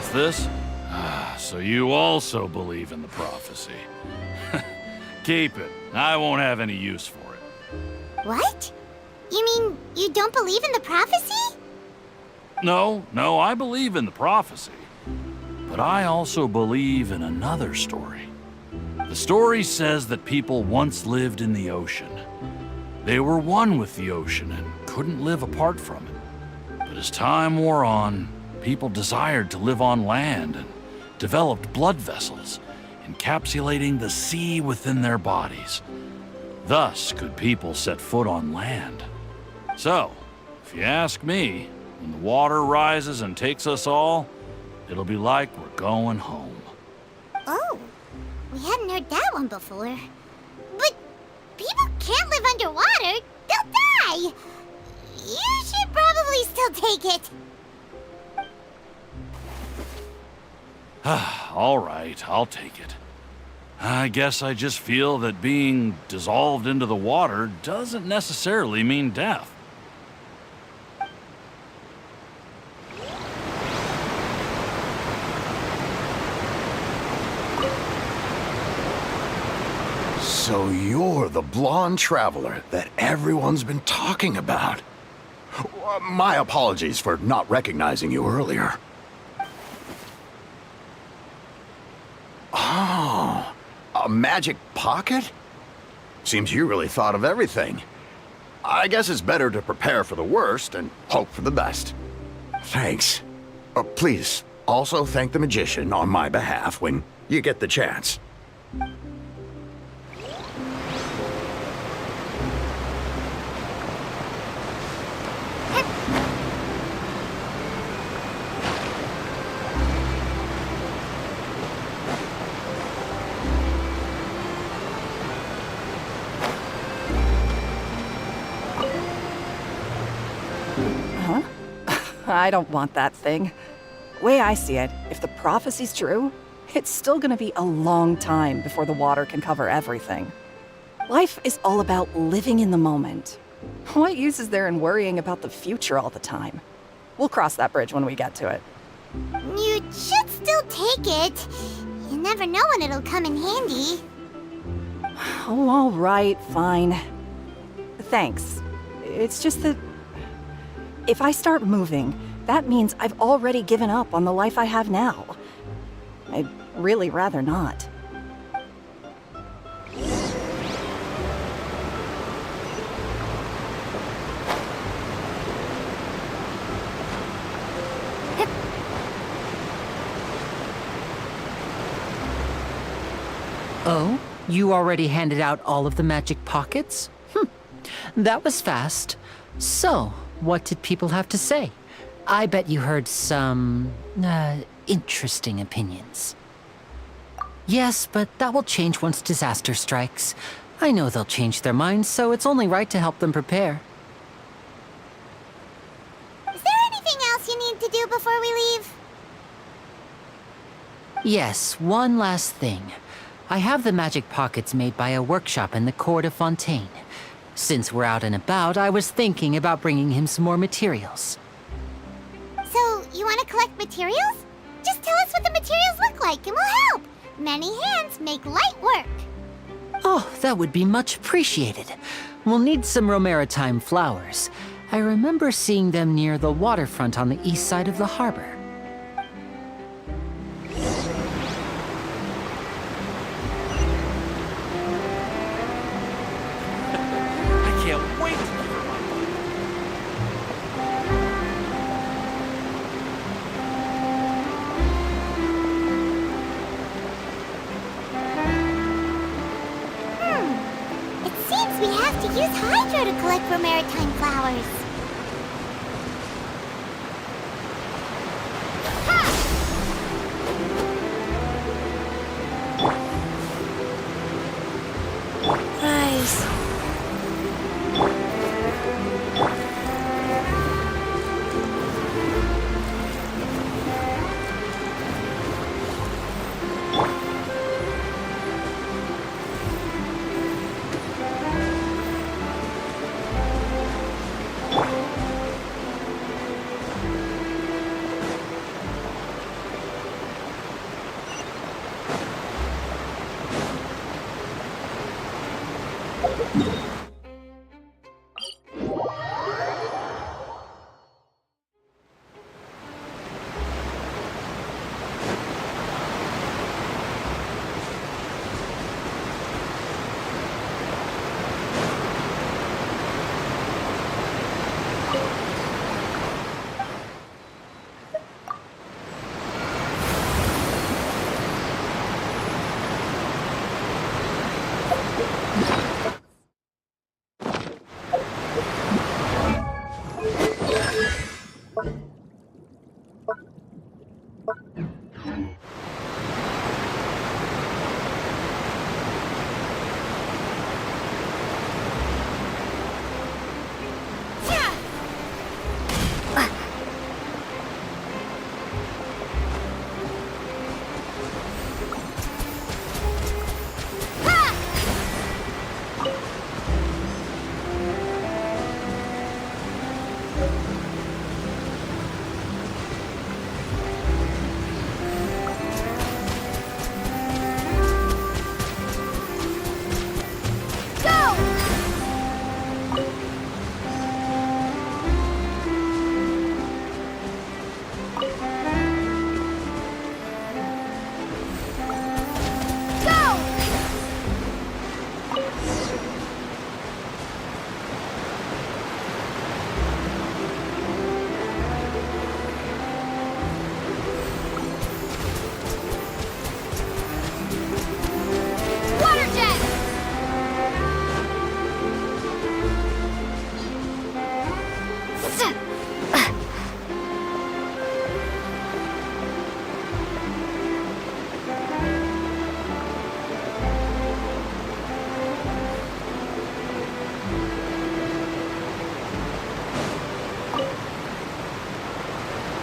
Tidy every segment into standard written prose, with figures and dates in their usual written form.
What's this? So you also believe in the prophecy. Keep it. I won't have any use for it. What? You mean you don't believe in the prophecy? No, I believe in the prophecy. But I also believe in another story. The story says that people once lived in the ocean. They were one with the ocean and couldn't live apart from it. But as time wore on, people desired to live on land and developed blood vessels, encapsulating the sea within their bodies. Thus could people set foot on land. So, if you ask me, when the water rises and takes us all, it'll be like we're going home. Oh, we hadn't heard that one before. But people can't live underwater. They'll die. You should probably still take it. All right, I'll take it. I guess I just feel that being dissolved into the water doesn't necessarily mean death. So you're the blonde traveler that everyone's been talking about. My apologies for not recognizing you earlier. Oh, a magic pocket? Seems you really thought of everything. I guess it's better to prepare for the worst and hope for the best. Thanks. Please, also thank the magician on my behalf when you get the chance. I don't want that thing. Way I see it, if the prophecy's true, it's still gonna be a long time before the water can cover everything. Life is all about living in the moment. What use is there in worrying about the future all the time? We'll cross that bridge when we get to it. You should still take it. You never know when it'll come in handy. Oh, all right, fine. Thanks. It's just that if I start moving, that means I've already given up on the life I have now. I'd really rather not. Oh, you already handed out all of the magic pockets? That was fast. So, what did people have to say? I bet you heard some, interesting opinions. Yes, but that will change once disaster strikes. I know they'll change their minds, so it's only right to help them prepare. Is there anything else you need to do before we leave? Yes, one last thing. I have the magic pockets made by a workshop in the court of Fontaine. Since we're out and about, I was thinking about bringing him some more materials. So, you want to collect materials? Just tell us what the materials look like and we'll help. Many hands make light work. Oh, that would be much appreciated. We'll need some Romaritime flowers. I remember seeing them near the waterfront on the east side of the harbor. I can't wait to give her my money. It seems we have to use Hydro to collect Romaritime flowers. Nice.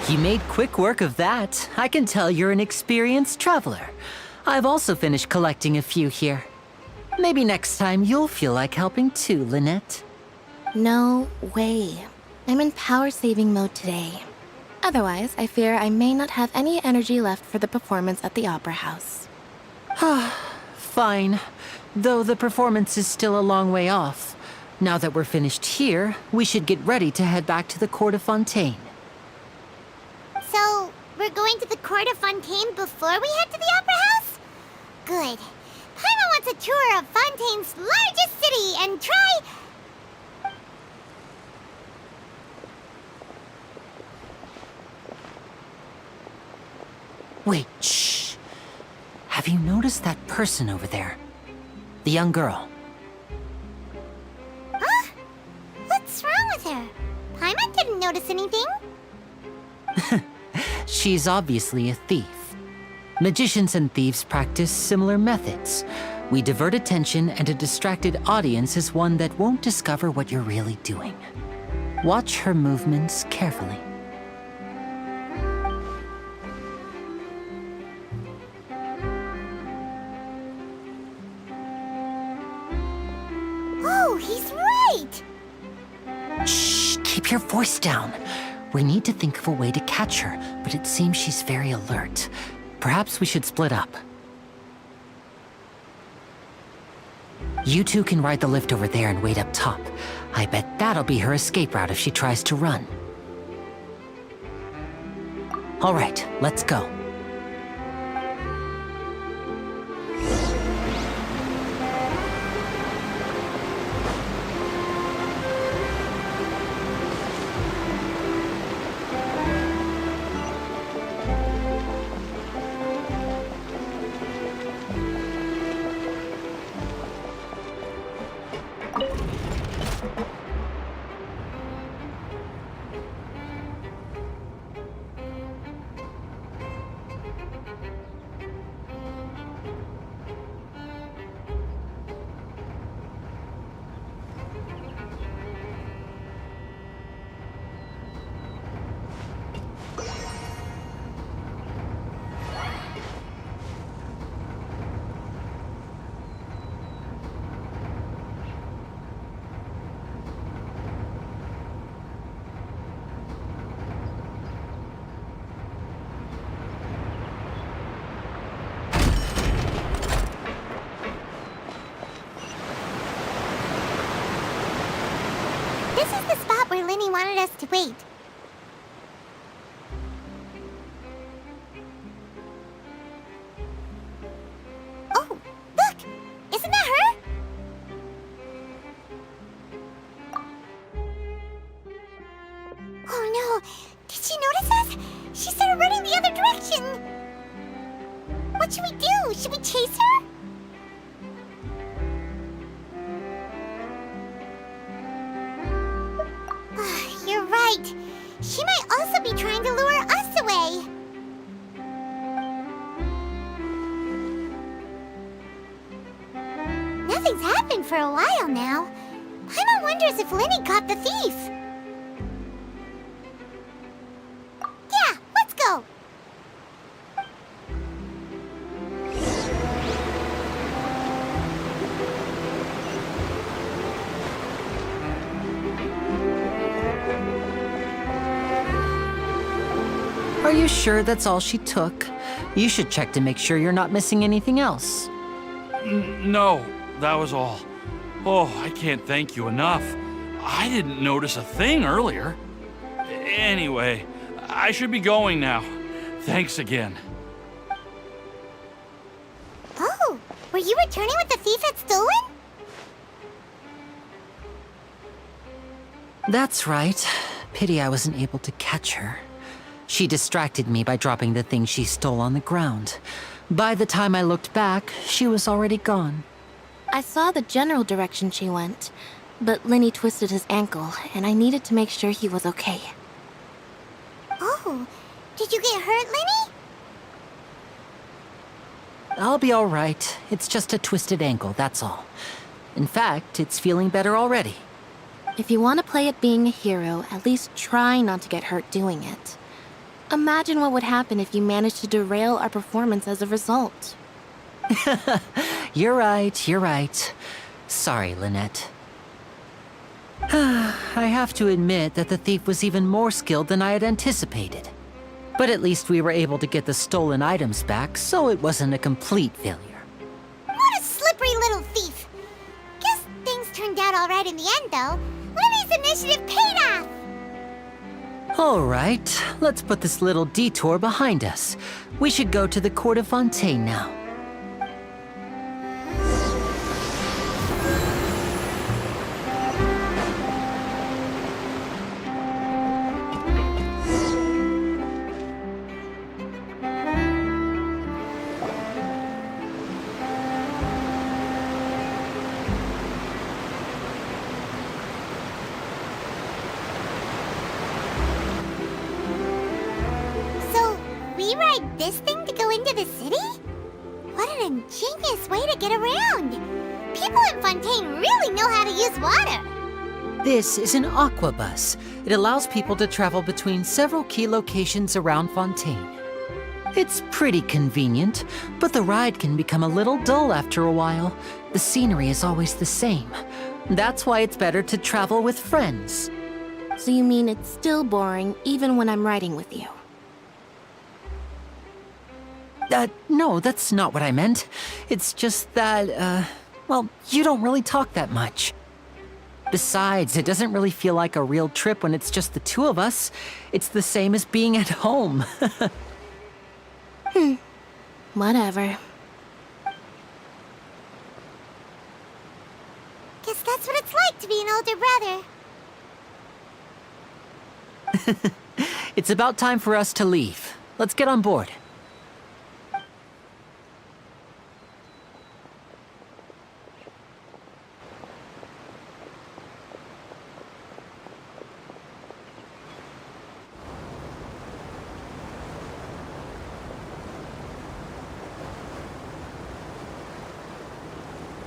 You made quick work of that. I can tell you're an experienced traveler. I've also finished collecting a few here. Maybe next time you'll feel like helping too, Lynette. No way. I'm in power-saving mode today. Otherwise, I fear I may not have any energy left for the performance at the Opera House. Fine. Though the performance is still a long way off. Now that we're finished here, we should get ready to head back to the court of Fontaine. So, we're going to the court of Fontaine before we head to the Opera House? Good. Paimon wants a tour of Fontaine's largest city and try... Wait, shh. Have you noticed that person over there? The young girl. Huh? What's wrong with her? Paimon didn't notice anything. She's obviously a thief. Magicians and thieves practice similar methods. We divert attention, and a distracted audience is one that won't discover what you're really doing. Watch her movements carefully. Oh, he's right! Shh, keep your voice down. We need to think of a way to catch her, but it seems she's very alert. Perhaps we should split up. You two can ride the lift over there and wait up top. I bet that'll be her escape route if she tries to run. All right, let's go. This is the spot where Linny wanted us to wait. Oh, look! Isn't that her? Oh no! Did she notice us? She started running the other direction! What should we do? Should we chase her? You're right. She might also be trying to lure us away. Nothing's happened for a while now. Paimon wonders if Linny caught the thief. Yeah, let's go. Are you sure that's all she took? You should check to make sure you're not missing anything else. No, that was all. Oh, I can't thank you enough. I didn't notice a thing earlier. Anyway, I should be going now. Thanks again. Oh, were you returning what the thief had stolen? That's right. Pity I wasn't able to catch her. She distracted me by dropping the thing she stole on the ground. By the time I looked back, she was already gone. I saw the general direction she went, but Linny twisted his ankle, and I needed to make sure he was okay. Oh, did you get hurt, Linny? I'll be all right. It's just a twisted ankle, that's all. In fact, it's feeling better already. If you want to play at being a hero, at least try not to get hurt doing it. Imagine what would happen if you managed to derail our performance as a result. You're right. Sorry, Lynette. I have to admit that the thief was even more skilled than I had anticipated. But at least we were able to get the stolen items back, so it wasn't a complete failure. What a slippery little thief! Guess things turned out alright in the end, though. Libby's initiative paid off! All right, let's put this little detour behind us. We should go to the court of Fontaine now. We ride this thing to go into the city? What an ingenious way to get around! People in Fontaine really know how to use water! This is an aqua bus. It allows people to travel between several key locations around Fontaine. It's pretty convenient, but the ride can become a little dull after a while. The scenery is always the same. That's why it's better to travel with friends. So you mean it's still boring even when I'm riding with you? No, that's not what I meant. It's just that, well, you don't really talk that much. Besides, it doesn't really feel like a real trip when it's just the two of us. It's the same as being at home. Whatever. Guess that's what it's like to be an older brother. It's about time for us to leave. Let's get on board.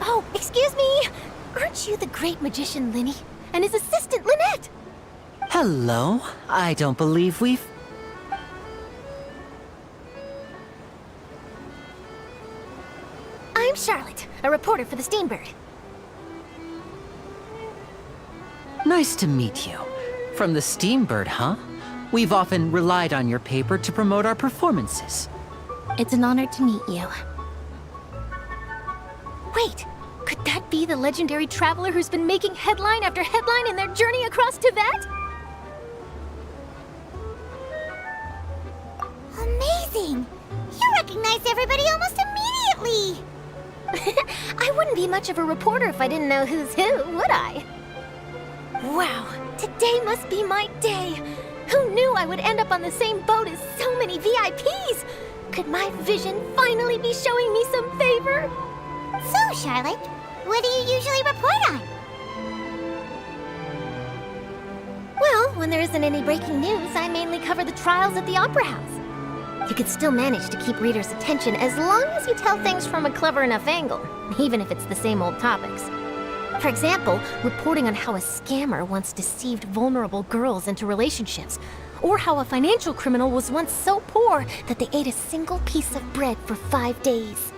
Oh, excuse me! Aren't you the great magician Linny? And his assistant Lynette? Hello. I don't believe we've... I'm Charlotte, a reporter for the Steambird. Nice to meet you. From the Steambird, huh? We've often relied on your paper to promote our performances. It's an honor to meet you. Wait, could that be the legendary traveler who's been making headline after headline in their journey across Tibet? Amazing! You recognize everybody almost immediately! I wouldn't be much of a reporter if I didn't know who's who, would I? Wow, today must be my day! Who knew I would end up on the same boat as so many VIPs? Could my vision finally be showing me some favor? So, Charlotte, what do you usually report on? Well, when there isn't any breaking news, I mainly cover the trials at the Opera House. You could still manage to keep readers' attention as long as you tell things from a clever enough angle, even if it's the same old topics. For example, reporting on how a scammer once deceived vulnerable girls into relationships, or how a financial criminal was once so poor that they ate a single piece of bread for 5 days.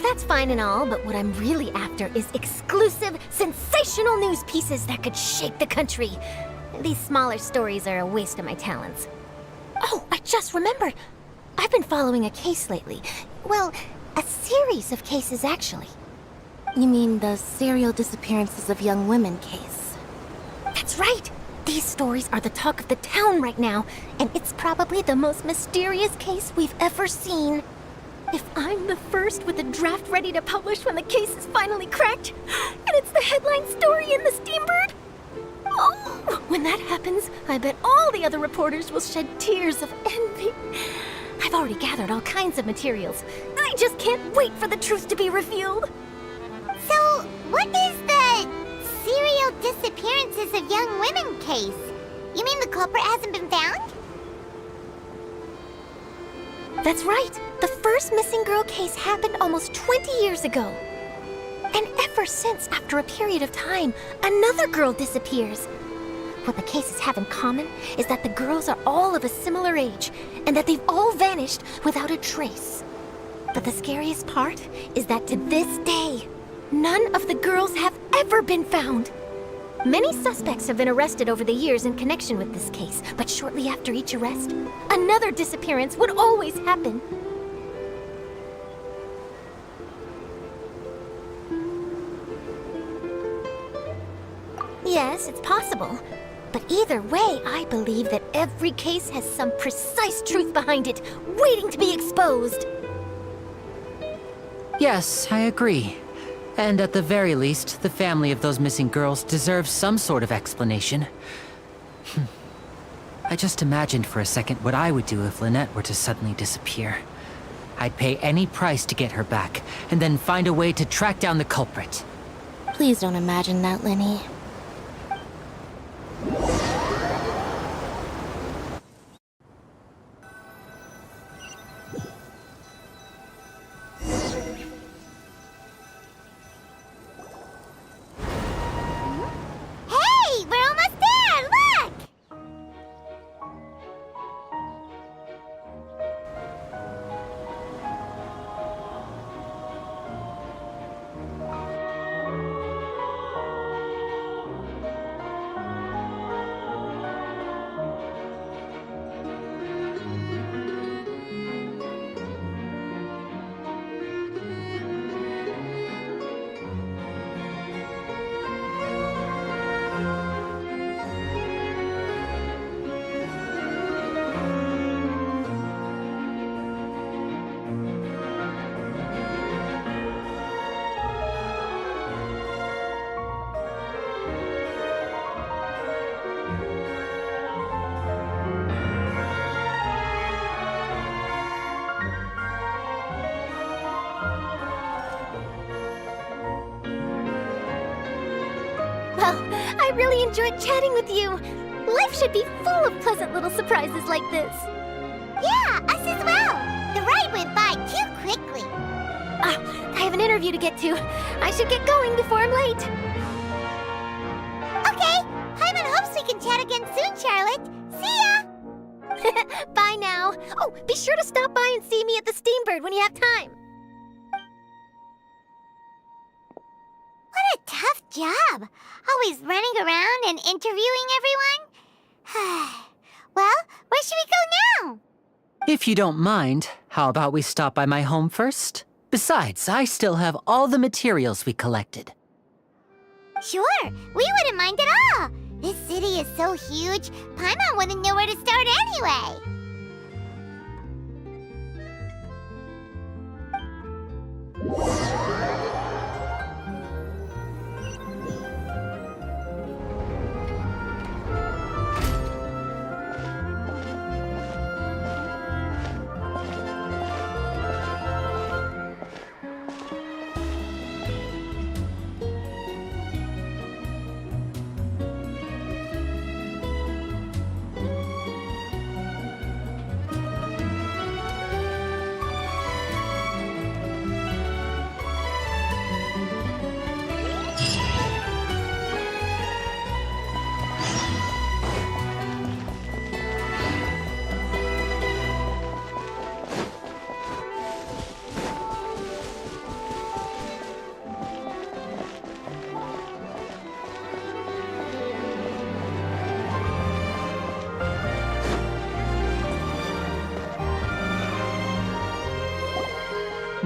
That's fine and all, but what I'm really after is exclusive, sensational news pieces that could shake the country. These smaller stories are a waste of my talents. Oh, I just remembered. I've been following a case lately. Well, a series of cases, actually. You mean the serial disappearances of young women case? That's right! These stories are the talk of the town right now, and it's probably the most mysterious case we've ever seen. If I'm the first with a draft ready to publish when the case is finally cracked, and it's the headline story in the Steambird, oh, when that happens, I bet all the other reporters will shed tears of envy. I've already gathered all kinds of materials. I just can't wait for the truth to be revealed. So, what is the serial disappearances of young women case? You mean the culprit hasn't been found? That's right. The first missing girl case happened almost 20 years ago. And ever since, after a period of time, another girl disappears. What the cases have in common is that the girls are all of a similar age, and that they've all vanished without a trace. But the scariest part is that to this day, none of the girls have ever been found. Many suspects have been arrested over the years in connection with this case, but shortly after each arrest, another disappearance would always happen. Yes, it's possible. But either way, I believe that every case has some precise truth behind it, waiting to be exposed. Yes, I agree. And at the very least, the family of those missing girls deserves some sort of explanation. I just imagined for a second what I would do if Lynette were to suddenly disappear. I'd pay any price to get her back, and then find a way to track down the culprit. Please don't imagine that, Lenny. Hey, we're almost there! Look! Well, I really enjoyed chatting with you. Life should be full of pleasant little surprises like this. Yeah, us as well. The ride went by too quickly. I have an interview to get to. I should get going before I'm late. Okay, Paimon hopes we can chat again soon, Charlotte. See ya! Bye now. Oh, be sure to stop by and see me at the Steambird when you have time. What a tough job. Always running around and interviewing everyone. Well, where should we go now? If you don't mind, how about we stop by my home first? Besides, I still have all the materials we collected. Sure, we wouldn't mind at all. This city is so huge, Paimon wouldn't know where to start anyway.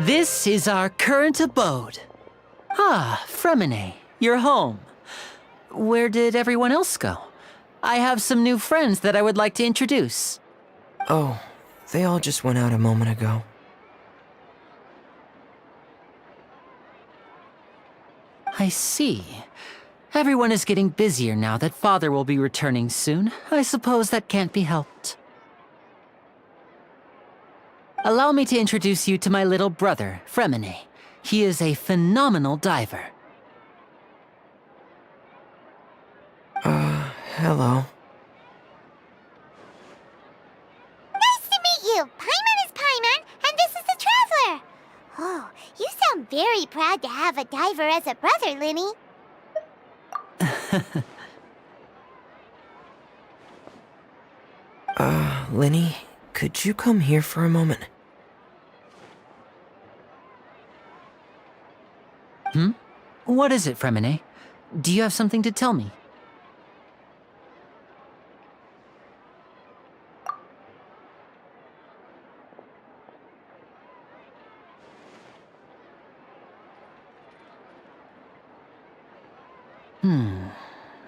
This is our current abode. Ah, Fremine, you're home. Where did everyone else go? I have some new friends that I would like to introduce. Oh, they all just went out a moment ago. I see. Everyone is getting busier now that Father will be returning soon. I suppose that can't be helped. Allow me to introduce you to my little brother, Fremine. He is a phenomenal diver. Hello. Nice to meet you. Paimon is Paimon, and this is the Traveler. Oh, you I'm very proud to have a diver as a brother, Linny. Linny, could you come here for a moment? What is it, Fremine? Do you have something to tell me?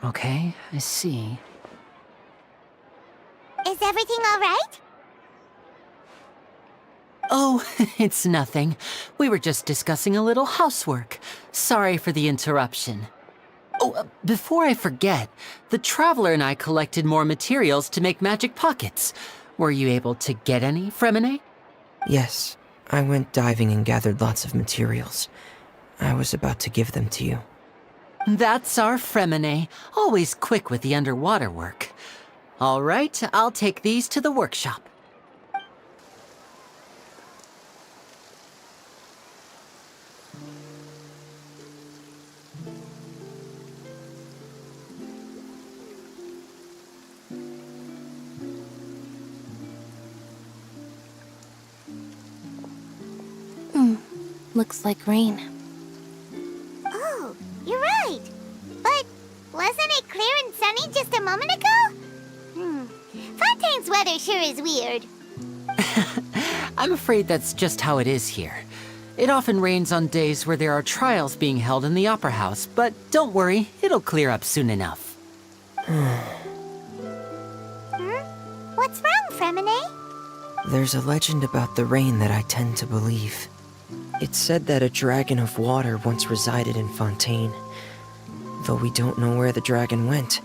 Okay, I see. Is everything all right? Oh, it's nothing. We were just discussing a little housework. Sorry for the interruption. Oh, before I forget, the Traveler and I collected more materials to make magic pockets. Were you able to get any, Fremine? Yes, I went diving and gathered lots of materials. I was about to give them to you. That's our Fremine, always quick with the underwater work. All right, I'll take these to the workshop. Looks like rain. Oh, you're right. But wasn't it clear and sunny just a moment ago? Fontaine's weather sure is weird. I'm afraid that's just how it is here. It often rains on days where there are trials being held in the Opera House, but don't worry, it'll clear up soon enough. What's wrong, Fremine? There's a legend about the rain that I tend to believe. It's said that a dragon of water once resided in Fontaine. Though we don't know where the dragon went,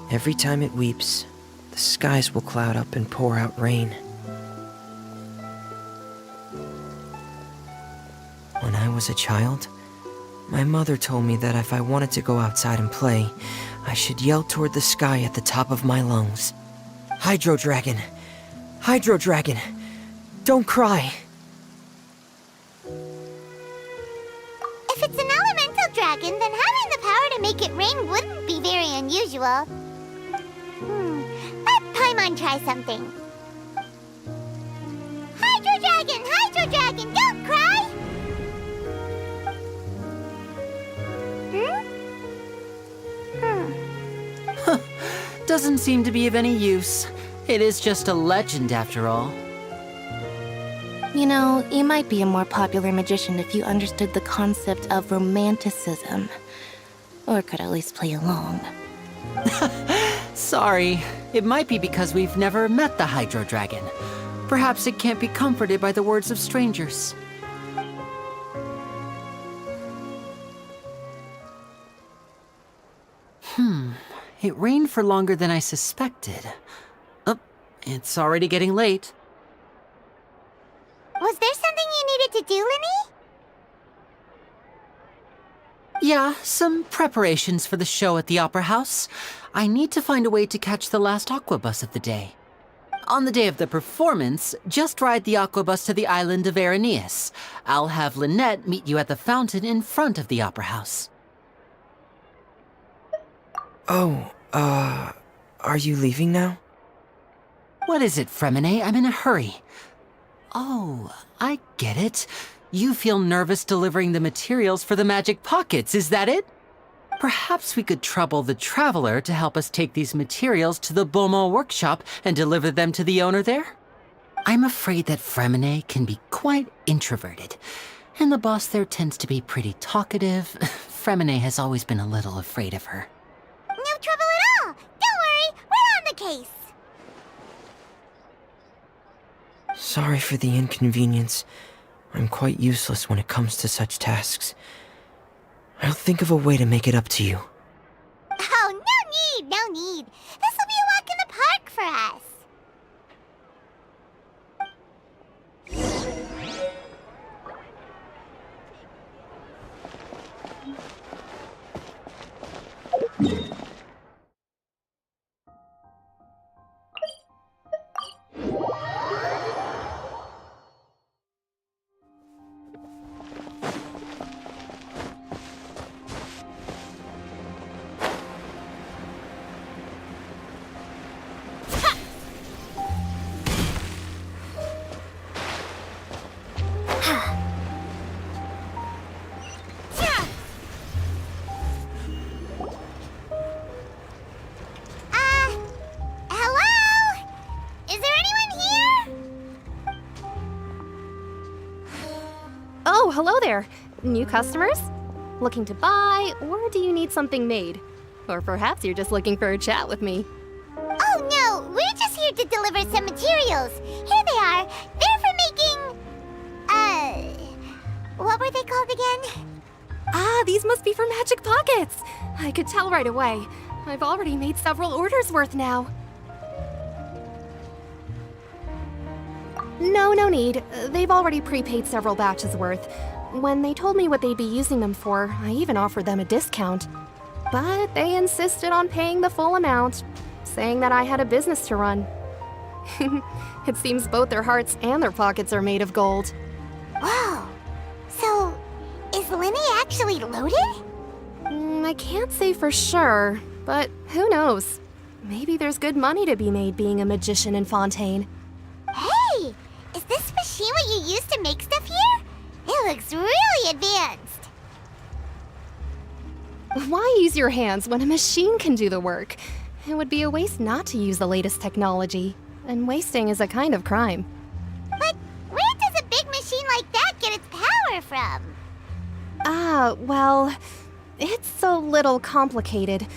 every time it weeps, the skies will cloud up and pour out rain. When I was a child, my mother told me that if I wanted to go outside and play, I should yell toward the sky at the top of my lungs. Hydro Dragon! Hydro Dragon! Don't cry! If it's an elemental dragon, then having the power to make it rain wouldn't be very unusual. Let Paimon try something. Hydro Dragon, don't cry! Doesn't seem to be of any use. It is just a legend after all. You know, you might be a more popular magician if you understood the concept of romanticism. Or could at least play along. Sorry. It might be because we've never met the Hydro Dragon. Perhaps it can't be comforted by the words of strangers. It rained for longer than I suspected. Oh, it's already getting late. Was there something you needed to do, Linny? Yeah, some preparations for the show at the Opera House. I need to find a way to catch the last aquabus of the day. On the day of the performance, just ride the aquabus to the island of Araneus. I'll have Lynette meet you at the fountain in front of the Opera House. Oh, are you leaving now? What is it, Fremine? I'm in a hurry. Oh, I get it. You feel nervous delivering the materials for the magic pockets, is that it? Perhaps we could trouble the Traveler to help us take these materials to the Beaumont workshop and deliver them to the owner there? I'm afraid that Fremine can be quite introverted, and the boss there tends to be pretty talkative. Fremine has always been a little afraid of her. No trouble at all. Don't worry, we're on the case. Sorry for the inconvenience. I'm quite useless when it comes to such tasks. I'll think of a way to make it up to you. Oh, no need. This will be a walk in the park for us. hello there. New customers? Looking to buy, or do you need something made? Or perhaps you're just looking for a chat with me. Oh no, we're just here to deliver some materials. Here they are. They're for making... what were they called again? Ah, these must be for magic pockets. I could tell right away. I've already made several orders worth now. No need. They've already prepaid several batches worth. When they told me what they'd be using them for, I even offered them a discount. But they insisted on paying the full amount, saying that I had a business to run. It seems both their hearts and their pockets are made of gold. Whoa. So, is Linny actually loaded? I can't say for sure, but who knows? Maybe there's good money to be made being a magician in Fontaine. Hey! Is this machine what you use to make stuff here? It looks really advanced. Why use your hands when a machine can do the work? It would be a waste not to use the latest technology, and wasting is a kind of crime. But where does a big machine like that get its power from? Well, it's a little complicated.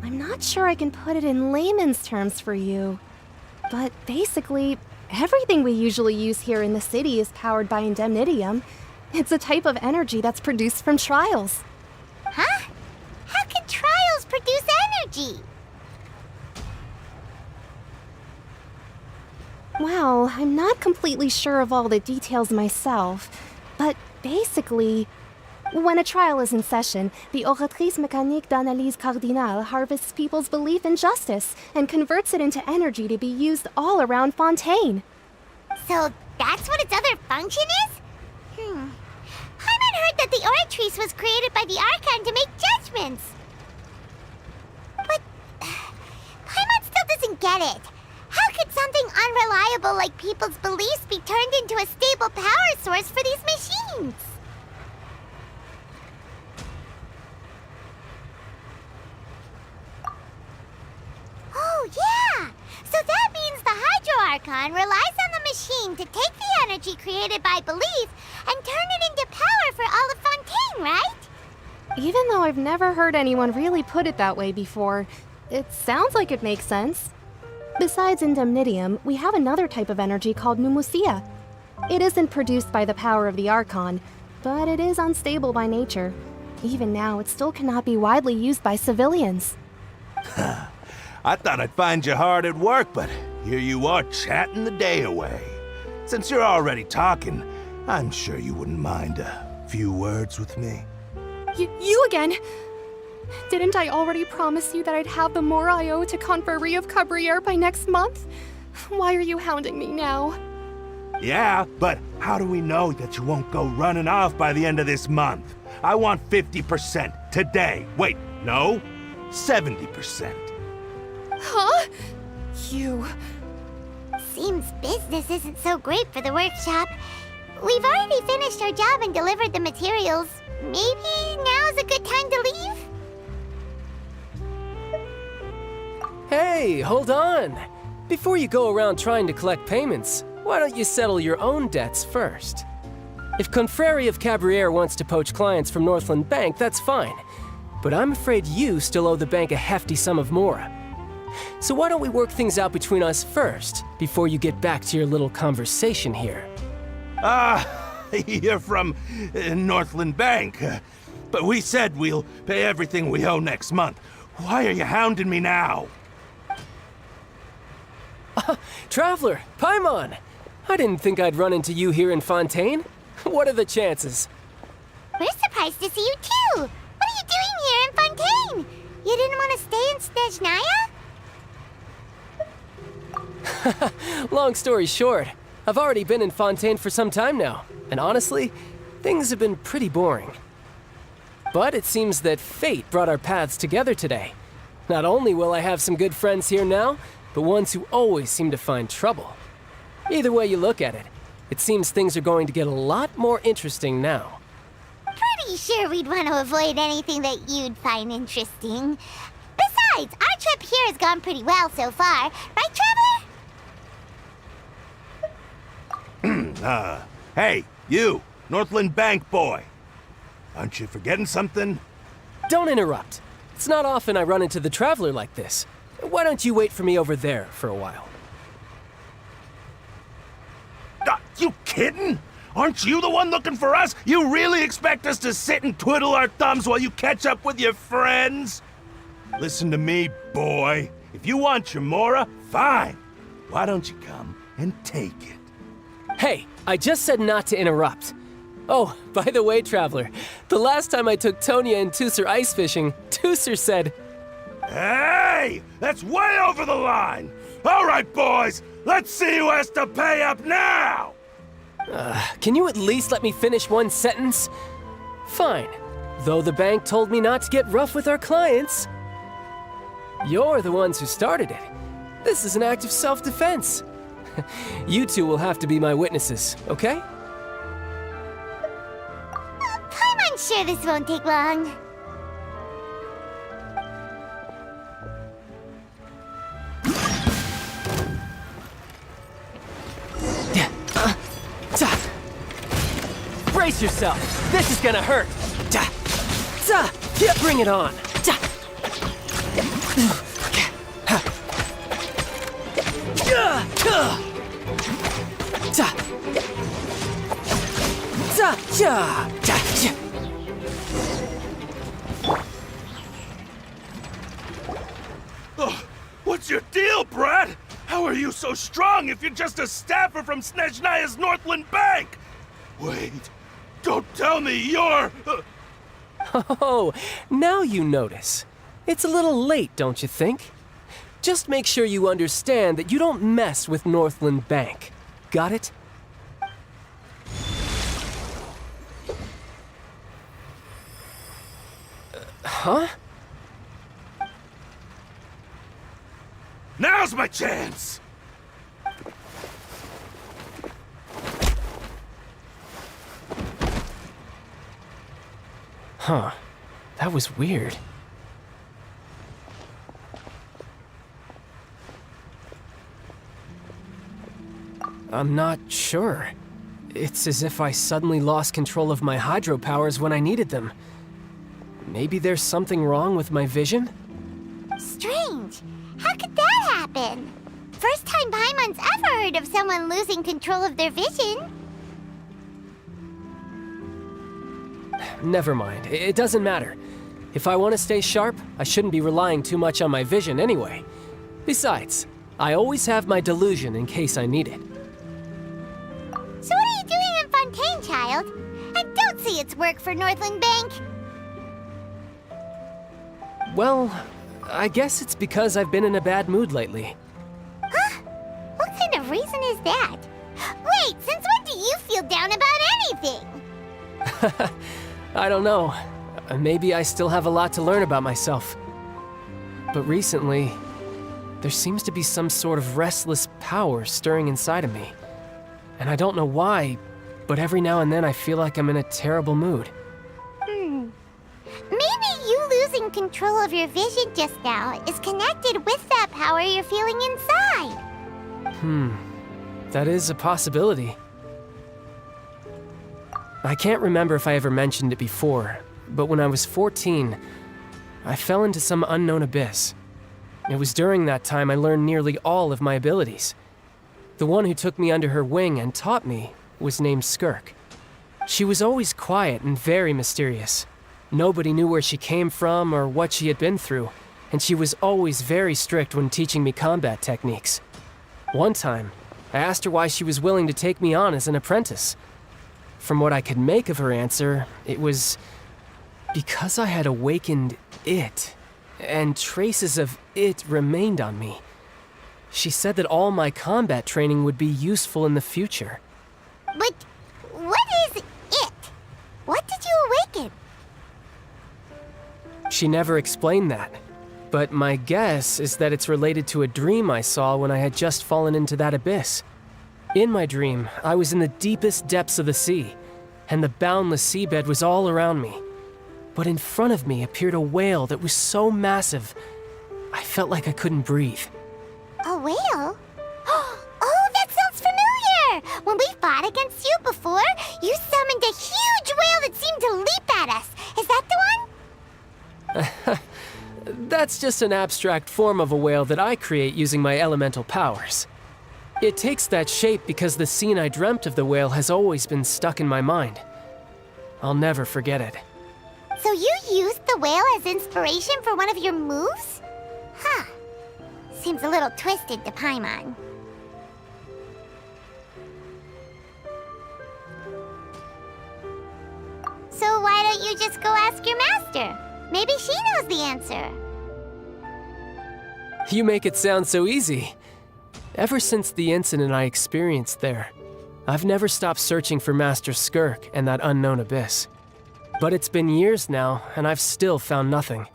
I'm not sure I can put it in layman's terms for you. But basically, everything we usually use here in the city is powered by indemnitium. It's a type of energy that's produced from trials. Huh? How can trials produce energy? Well, I'm not completely sure of all the details myself, but basically, when a trial is in session, the oratrice mécanique d'analyse cardinale harvests people's belief in justice and converts it into energy to be used all around Fontaine. So that's what its other function is? Paimon heard that the Oratrice was created by the Archon to make judgments. But Paimon still doesn't get it. How could something unreliable like people's beliefs be turned into a stable power source for these machines? Oh, yeah! So that means the Hydro Archon relies on the machine to take the energy created by belief and turn it into power for all of Fontaine, right? Even though I've never heard anyone really put it that way before, it sounds like it makes sense. Besides indemnitium, we have another type of energy called pneumosia. It isn't produced by the power of the Archon, but it is unstable by nature. Even now, it still cannot be widely used by civilians. I thought I'd find you hard at work, but here you are chatting the day away. Since you're already talking, I'm sure you wouldn't mind a few words with me. You again? Didn't I already promise you that I'd have the more I owe to Confrérie of Cabriere by next month? Why are you hounding me now? Yeah, but how do we know that you won't go running off by the end of this month? I want 50% today. Wait, no, 70%. Huh? You... Seems business isn't so great for the workshop. We've already finished our job and delivered the materials. Maybe now's a good time to leave? Hey, hold on! Before you go around trying to collect payments, why don't you settle your own debts first? If Confrérie of Cabriere wants to poach clients from Northland Bank, that's fine. But I'm afraid you still owe the bank a hefty sum of mora. So why don't we work things out between us first, before you get back to your little conversation here? You're from Northland Bank. But we said we'll pay everything we owe next month. Why are you hounding me now? Traveler, Paimon! I didn't think I'd run into you here in Fontaine. What are the chances? We're surprised to see you too! What are you doing here in Fontaine? You didn't want to stay in Snezhnaya? Long story short, I've already been in Fontaine for some time now, and honestly, things have been pretty boring. But it seems that fate brought our paths together today. Not only will I have some good friends here now, but ones who always seem to find trouble. Either way you look at it, it seems things are going to get a lot more interesting now. Pretty sure we'd want to avoid anything that you'd find interesting. Besides, our trip here has gone pretty well so far. Right, Traveler? Hey, you! Northland Bank boy. Aren't you forgetting something? Don't interrupt. It's not often I run into the Traveler like this. Why don't you wait for me over there for a while? You kidding? Aren't you the one looking for us? You really expect us to sit and twiddle our thumbs while you catch up with your friends? Listen to me, boy. If you want your Mora, fine. Why don't you come and take it? Hey, I just said not to interrupt. Oh, by the way, Traveler, the last time I took Tonya and Tusser ice fishing, Tusser said, Hey! That's way over the line! All right, boys, let's see who has to pay up now! Can you at least let me finish one sentence? Fine. Though the bank told me not to get rough with our clients. You're the ones who started it. This is an act of self-defense. You two will have to be my witnesses, okay? I'm sure this won't take long. Brace yourself. This is gonna hurt. Bring it on. What's your deal, Brad? How are you so strong if you're just a staffer from Snezhnaya's Northland Bank? Wait, don't tell me you're... Oh, now you notice. It's a little late, don't you think? Just make sure you understand that you don't mess with Northland Bank. Got it? Huh? Now's my chance! Huh. That was weird. I'm not sure. It's as if I suddenly lost control of my hydro powers when I needed them. Maybe there's something wrong with my vision? Strange. How could that happen? First time Paimon's ever heard of someone losing control of their vision. Never mind. It doesn't matter. If I want to stay sharp, I shouldn't be relying too much on my vision anyway. Besides, I always have my delusion in case I need it. So what are you doing in Fontaine, child? I don't see its work for Northland Bank. Well, I guess it's because I've been in a bad mood lately. Huh? What kind of reason is that? Wait, since when do you feel down about anything? I don't know. Maybe I still have a lot to learn about myself. But recently, there seems to be some sort of restless power stirring inside of me. And I don't know why, but every now and then I feel like I'm in a terrible mood. Maybe you losing control of your vision just now is connected with that power you're feeling inside. That is a possibility. I can't remember if I ever mentioned it before, but when I was 14, I fell into some unknown abyss. It was during that time I learned nearly all of my abilities. The one who took me under her wing and taught me was named Skirk. She was always quiet and very mysterious. Nobody knew where she came from or what she had been through, and she was always very strict when teaching me combat techniques. One time, I asked her why she was willing to take me on as an apprentice. From what I could make of her answer, it was because I had awakened it, and traces of it remained on me. She said that all my combat training would be useful in the future. But what is it? What did you awaken? She never explained that, but my guess is that it's related to a dream I saw when I had just fallen into that abyss. In my dream, I was in the deepest depths of the sea, and the boundless seabed was all around me. But in front of me appeared a whale that was so massive, I felt like I couldn't breathe. A whale? Oh, that sounds familiar! When we fought fought against you before? You summoned a huge whale that seemed to leap at us. Is that the one? That's just an abstract form of a whale that I create using my elemental powers. It takes that shape because the scene I dreamt of the whale has always been stuck in my mind. I'll never forget it. So you used the whale as inspiration for one of your moves? Huh. Seems a little twisted to Paimon. So why don't you just go ask your master? Maybe she knows the answer. You make it sound so easy. Ever since the incident I experienced there, I've never stopped searching for Master Skirk and that unknown abyss. But it's been years now, and I've still found nothing.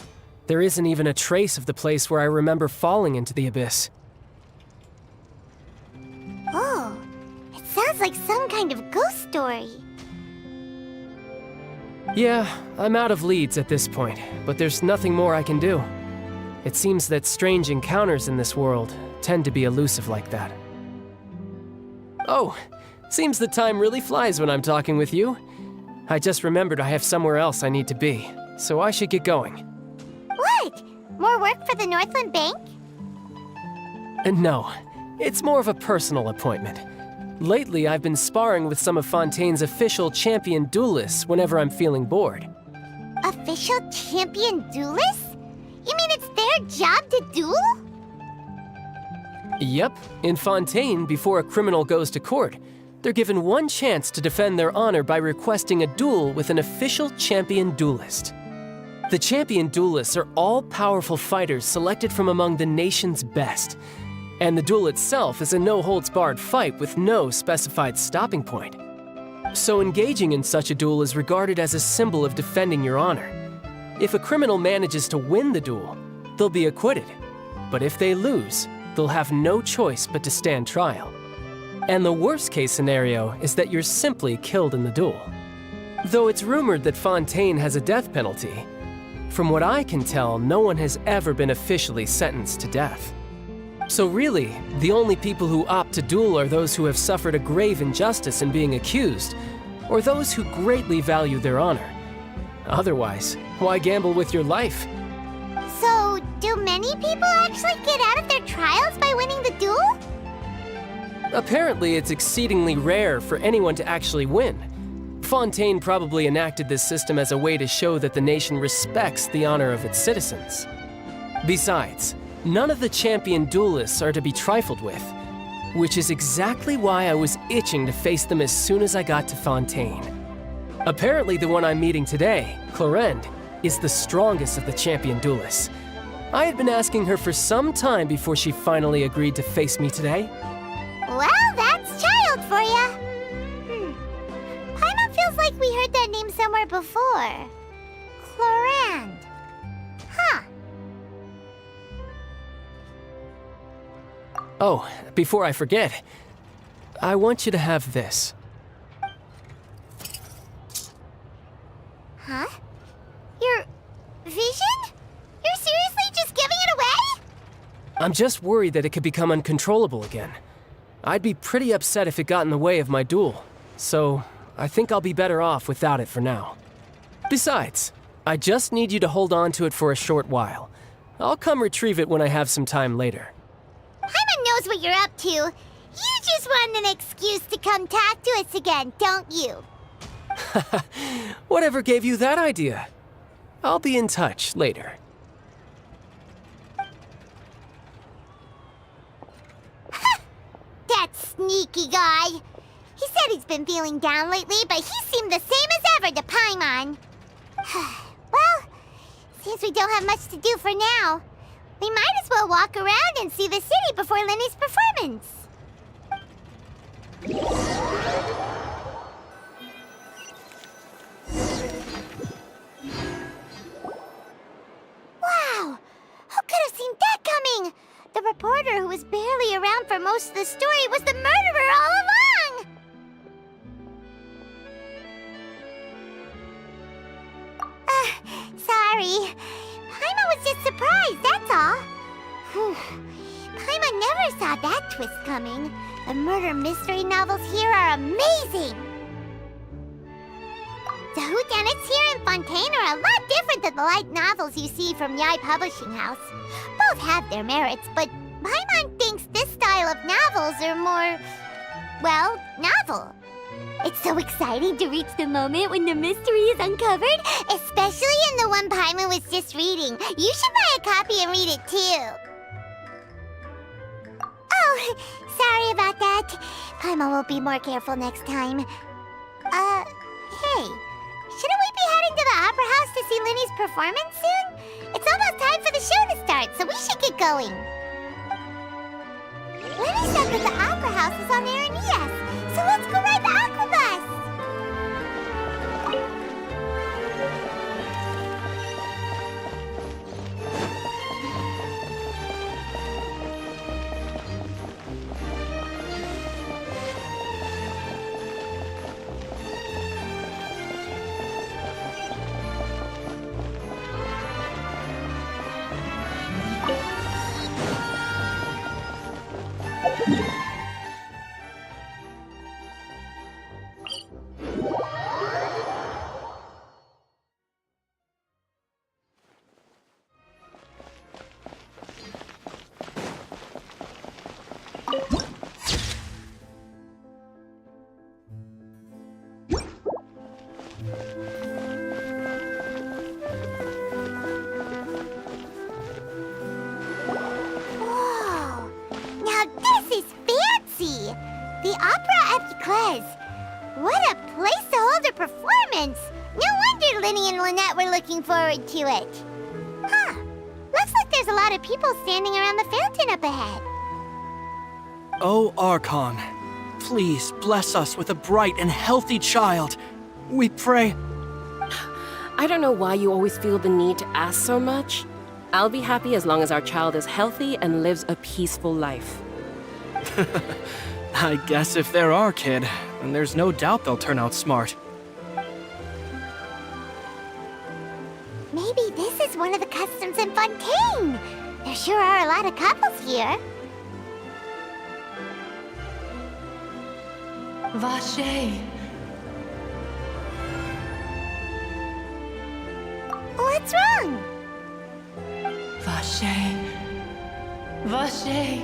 There isn't even a trace of the place where I remember falling into the abyss. Oh, it sounds like some kind of ghost story. Yeah, I'm out of leads at this point, but there's nothing more I can do. It seems that strange encounters in this world tend to be elusive like that. Oh, seems the time really flies when I'm talking with you. I just remembered I have somewhere else I need to be, so I should get going. What? More work for the Northland Bank? No, it's more of a personal appointment. Lately, I've been sparring with some of Fontaine's official champion duelists whenever I'm feeling bored. Official champion duelists? You mean it's their job to duel? Yep, in Fontaine, before a criminal goes to court, they're given one chance to defend their honor by requesting a duel with an official champion duelist. The champion duelists are all-powerful fighters selected from among the nation's best, and the duel itself is a no-holds-barred fight with no specified stopping point. So engaging in such a duel is regarded as a symbol of defending your honor. If a criminal manages to win the duel, they'll be acquitted. But if they lose, they'll have no choice but to stand trial. And the worst-case scenario is that you're simply killed in the duel. Though it's rumored that Fontaine has a death penalty, from what I can tell, no one has ever been officially sentenced to death. So really, the only people who opt to duel are those who have suffered a grave injustice in being accused, or those who greatly value their honor. Otherwise, why gamble with your life? So, do many people actually get out of their trials by winning the duel? Apparently, it's exceedingly rare for anyone to actually win. Fontaine probably enacted this system as a way to show that the nation respects the honor of its citizens. Besides, none of the champion duelists are to be trifled with, which is exactly why I was itching to face them as soon as I got to Fontaine. Apparently, the one I'm meeting today, Clorinde, is the strongest of the champion duelists. I had been asking her for some time before she finally agreed to face me today. Well, that's child for ya. Paimon feels like we heard that name somewhere before. Clorinde. Huh. Oh, before I forget, I want you to have this. Huh? Your vision? You're seriously just giving it away? I'm just worried that it could become uncontrollable again. I'd be pretty upset if it got in the way of my duel, so I think I'll be better off without it for now. Besides, I just need you to hold on to it for a short while. I'll come retrieve it when I have some time later. Paimon knows what you're up to. You just want an excuse to come talk to us again, don't you? Whatever gave you that idea? I'll be in touch later. That sneaky guy. He said he's been feeling down lately, but he seemed the same as ever to Paimon. Well, seems we don't have much to do for now. We might as well walk around and see the city before Lenny's performance. Wow! Who could have seen that coming? The reporter who was barely around for most of the story was the murderer all along! Sorry. Paimon was just surprised, that's all. Paimon never saw that twist coming. The murder mystery novels here are amazing! The whodunits here in Fontaine are a lot different than the light novels you see from Yae Publishing House. Both have their merits, but Paimon thinks this style of novels are more, well, novel. It's so exciting to reach the moment when the mystery is uncovered, especially in the one Paimon was just reading. You should buy a copy and read it too. Oh, sorry about that. Paimon will be more careful next time. Hey, shouldn't we be heading to the Opera House to see Linny's performance soon? It's almost time for the show to start, so we should get going. Linny said that the Opera House is on Aranias, so let's go ride the Aqua Bus! Whoa! Now this is fancy! The Opera Epiclese. What a place to hold a performance! No wonder Linny and Lynette were looking forward to it. Huh. Looks like there's a lot of people standing around the fountain up ahead. O Archon, please bless us with a bright and healthy child. We pray. I don't know why you always feel the need to ask so much. I'll be happy as long as our child is healthy and lives a peaceful life. I guess if they're our kid, then there's no doubt they'll turn out smart. Maybe this is one of the customs in Fontaine. There sure are a lot of couples here. Vache. What's wrong? Vache. Vache.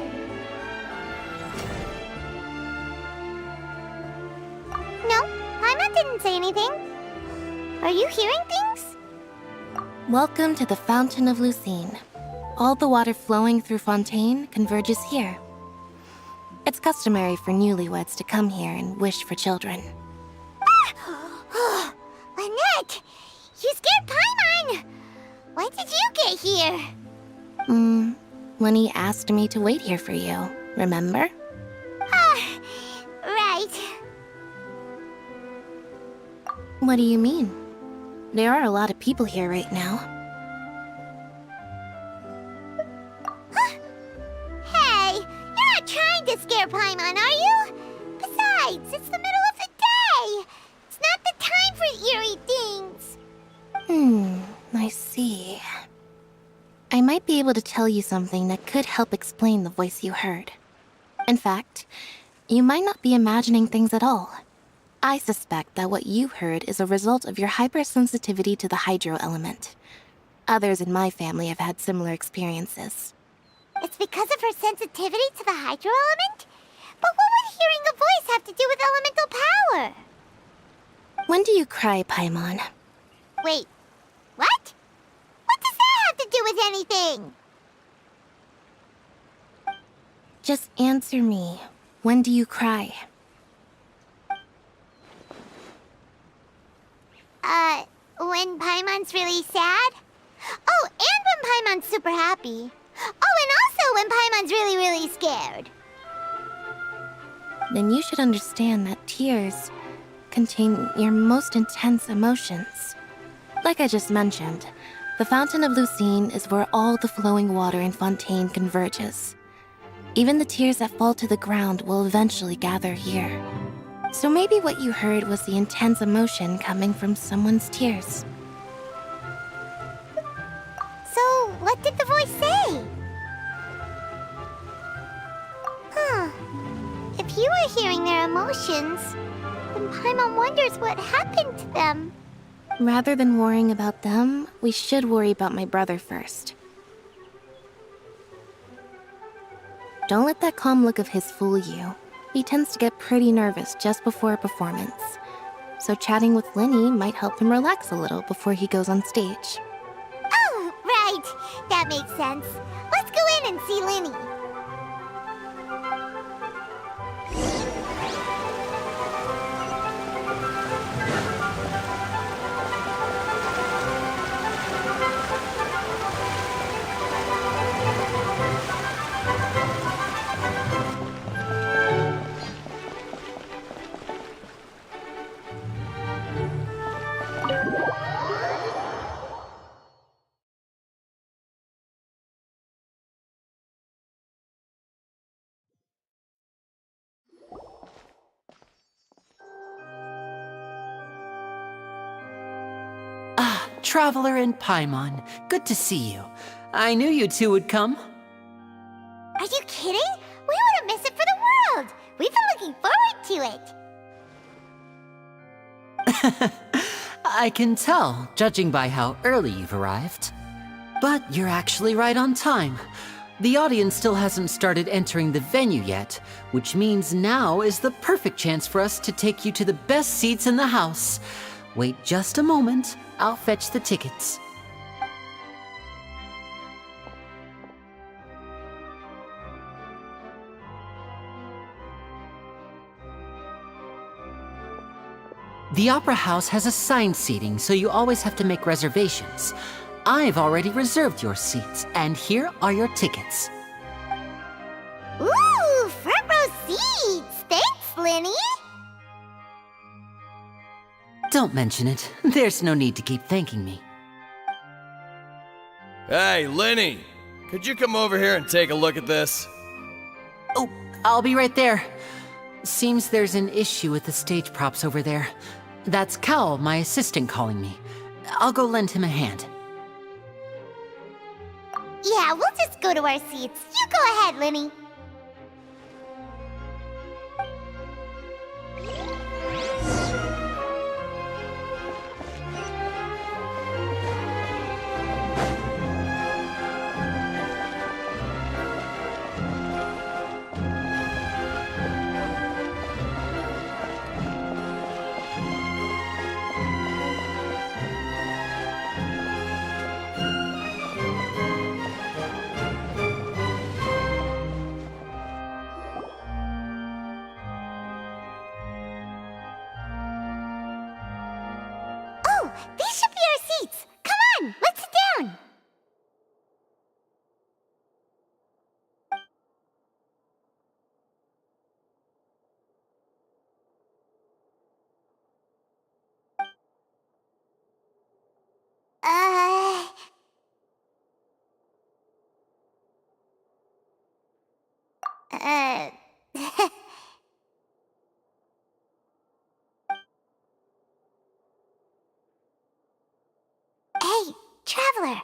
No, Paimon didn't say anything. Are you hearing things? Welcome to the Fountain of Lucine. All the water flowing through Fontaine converges here. It's customary for newlyweds to come here and wish for children. Ah! Lynette! You scared Paimon! Why did you get here? Lenny asked me to wait here for you, remember? Ah, right. What do you mean? There are a lot of people here right now. Hey, you're not trying to scare Paimon, are you? Besides, it's the middle of the day. It's not the time for eerie things. I see. I might be able to tell you something that could help explain the voice you heard. In fact, you might not be imagining things at all. I suspect that what you heard is a result of your hypersensitivity to the hydro element. Others in my family have had similar experiences. It's because of her sensitivity to the hydro element? But what would hearing a voice have to do with elemental power? When do you cry, Paimon? Wait, what? What does that have to do with anything? Just answer me. When do you cry? When Paimon's really sad? Oh, and when Paimon's super happy. Oh, and also when Paimon's really, really scared. Then you should understand that tears contain your most intense emotions. Like I just mentioned, the Fountain of Lucine is where all the flowing water in Fontaine converges. Even the tears that fall to the ground will eventually gather here. So maybe what you heard was the intense emotion coming from someone's tears. So, what did the voice say? are hearing their emotions, then Paimon wonders what happened to them. Rather than worrying about them, we should worry about my brother first. Don't let that calm look of his fool you. He tends to get pretty nervous just before a performance. So chatting with Linny might help him relax a little before he goes on stage. Oh, right. That makes sense. Let's go in and see Linny. Traveler and Paimon, good to see you. I knew you two would come. Are you kidding? We wouldn't miss it for the world. We've been looking forward to it. I can tell, judging by how early you've arrived. But you're actually right on time. The audience still hasn't started entering the venue yet, which means now is the perfect chance for us to take you to the best seats in the house. Wait just a moment. I'll fetch the tickets. The Opera House has assigned seating, so you always have to make reservations. I've already reserved your seats, and here are your tickets. Ooh, front row seats! Thanks, Linny! Don't mention it. There's no need to keep thanking me. Hey, Linny! Could you come over here and take a look at this? Oh, I'll be right there. Seems there's an issue with the stage props over there. That's Cal, my assistant, calling me. I'll go lend him a hand. Yeah, we'll just go to our seats. You go ahead, Linny. These should be our seats. Come on, let's sit down. Hey, Traveler.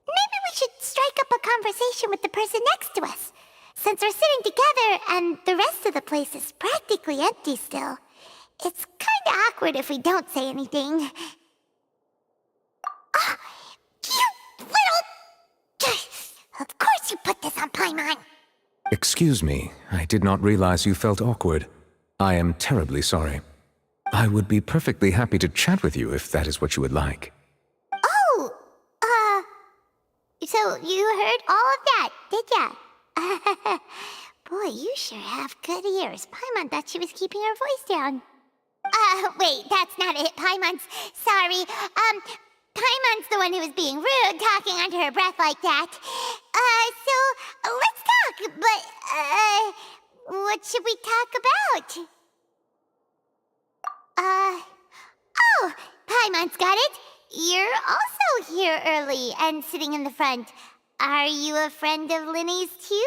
Maybe we should strike up a conversation with the person next to us. Since we're sitting together and the rest of the place is practically empty still, it's kinda awkward if we don't say anything. Oh, you little... Of course you put this on Paimon. Excuse me, I did not realize you felt awkward. I am terribly sorry. I would be perfectly happy to chat with you if that is what you would like. Oh, so you heard all of that, did ya? Boy, you sure have good ears. Paimon thought she was keeping her voice down. Wait, that's not it, Paimon's... Sorry, Paimon's the one who was being rude, talking under her breath like that. So, let's talk, but, what should we talk about? Oh, Paimon's got it. You're also here early and sitting in the front. Are you a friend of Linny's too?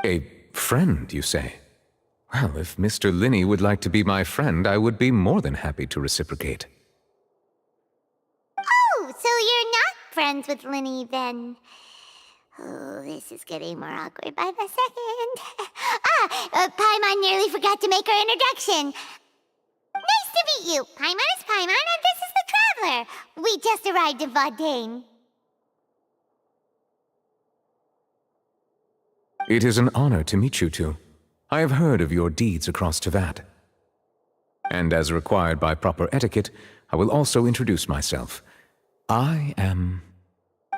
A friend, you say? Well, if Mr. Linny would like to be my friend, I would be more than happy to reciprocate. Oh, so you're not friends with Linny then? Oh, this is getting more awkward by the second. Paimon nearly forgot to make her introduction. Nice to meet you. Paimon is Paimon, and this is the Traveler. We just arrived in Fontaine. It is an honor to meet you two. I have heard of your deeds across Tevat. And as required by proper etiquette, I will also introduce myself. I am...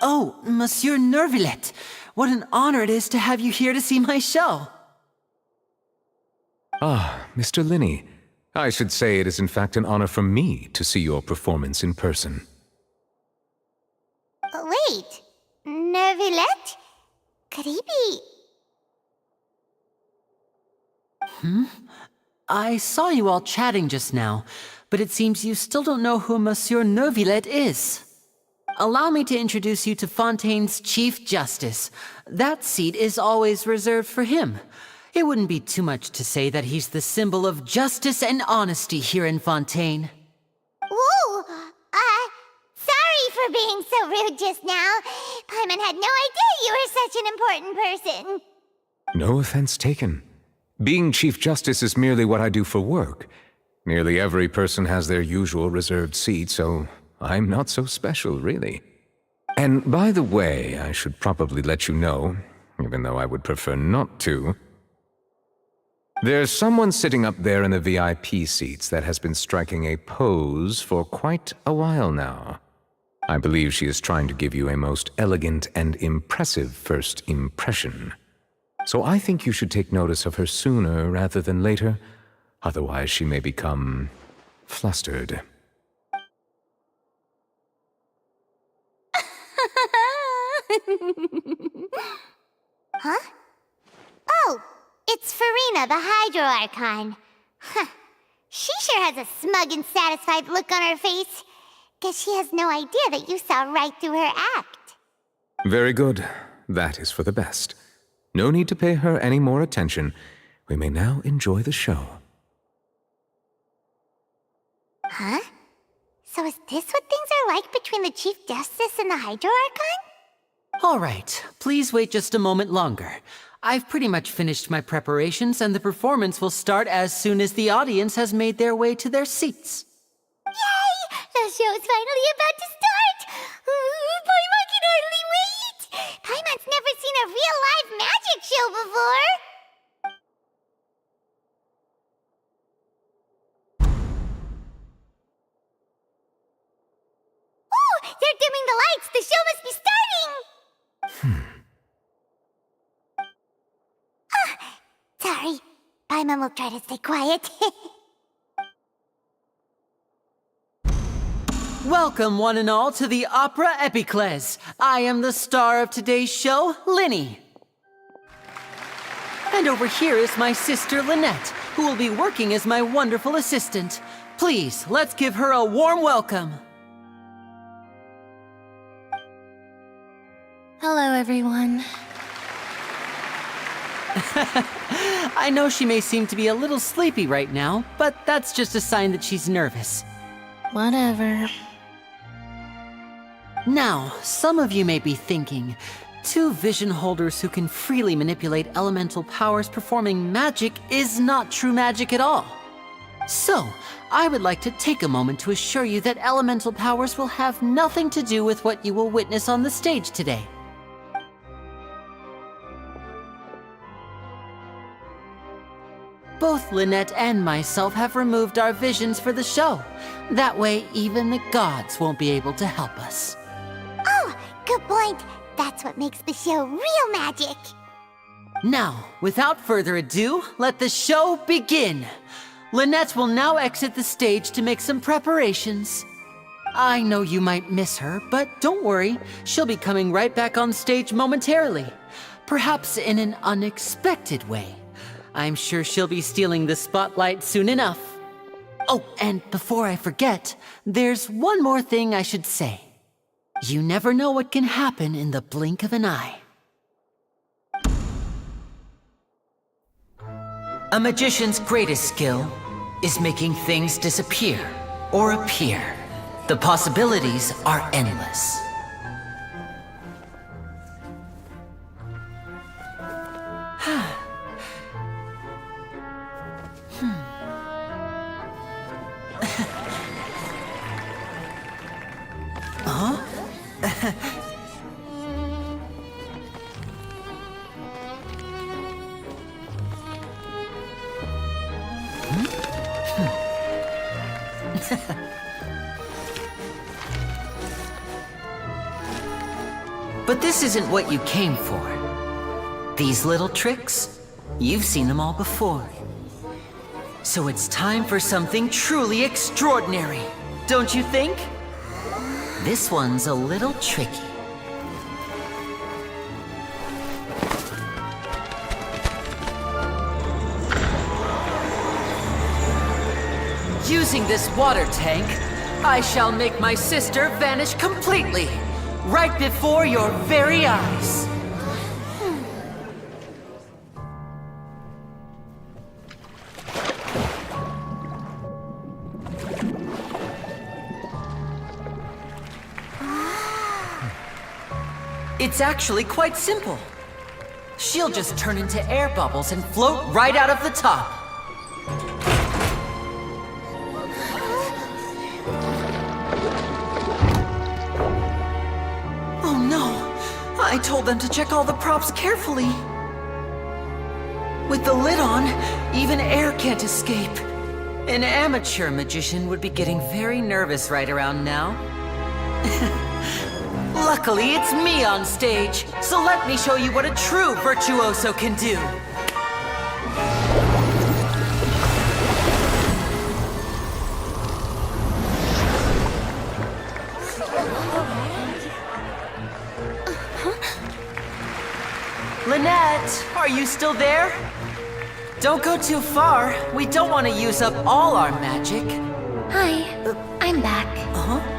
Oh, Monsieur Nervillet. What an honor it is to have you here to see my show. Ah, Mr. Linney. I should say it is in fact an honor for me to see your performance in person. Wait, Nervillet? Could he be... I saw you all chatting just now, but it seems you still don't know who Monsieur Nervillet is. Allow me to introduce you to Fontaine's Chief Justice. That seat is always reserved for him. It wouldn't be too much to say that he's the symbol of justice and honesty here in Fontaine. Whoa! Sorry for being so rude just now. Paimon had no idea you were such an important person. No offense taken. Being Chief Justice is merely what I do for work. Nearly every person has their usual reserved seat, so I'm not so special, really. And by the way, I should probably let you know, even though I would prefer not to, there's someone sitting up there in the VIP seats that has been striking a pose for quite a while now. I believe she is trying to give you a most elegant and impressive first impression. So I think you should take notice of her sooner rather than later. Otherwise, she may become flustered. Huh? Oh, it's Farina, the Hydro Archon. Huh. She sure has a smug and satisfied look on her face. Guess she has no idea that you saw right through her act. Very good. That is for the best. No need to pay her any more attention. We may now enjoy the show. Huh? So is this what things are like between the Chief Justice and the Hydro Archon? All right, please wait just a moment longer. I've pretty much finished my preparations, and the performance will start as soon as the audience has made their way to their seats. Yay! The show's finally about to start! Paimon can hardly wait! Paimon's never seen a real live magic show before! Ooh! They're dimming the lights! The show must be starting! Sorry. Paimon will try to stay quiet. Welcome, one and all, to the Opera Epiclese. I am the star of today's show, Linny. And over here is my sister, Lynette, who will be working as my wonderful assistant. Please, let's give her a warm welcome. Hello, everyone. I know she may seem to be a little sleepy right now, but that's just a sign that she's nervous. Whatever. Now, some of you may be thinking, two vision holders who can freely manipulate elemental powers performing magic is not true magic at all. So, I would like to take a moment to assure you that elemental powers will have nothing to do with what you will witness on the stage today. Both Lynette and myself have removed our visions for the show. That way, even the gods won't be able to help us. Oh, good point. That's what makes the show real magic. Now, without further ado, let the show begin. Lynette will now exit the stage to make some preparations. I know you might miss her, but don't worry. She'll be coming right back on stage momentarily. Perhaps in an unexpected way. I'm sure she'll be stealing the spotlight soon enough. Oh, and before I forget, there's one more thing I should say. You never know what can happen in the blink of an eye. A magician's greatest skill is making things disappear or appear. The possibilities are endless. But this isn't what you came for. These little tricks, you've seen them all before. So it's time for something truly extraordinary, don't you think? This one's a little tricky. Using this water tank, I shall make my sister vanish completely, right before your very eyes. It's actually quite simple. She'll just turn into air bubbles and float right out of the top. Oh no! I told them to check all the props carefully. With the lid on, even air can't escape. An amateur magician would be getting very nervous right around now. Luckily, it's me on stage, so let me show you what a true virtuoso can do. Lynette, are you still there? Don't go too far. We don't want to use up all our magic. Hi, I'm back. Uh-huh.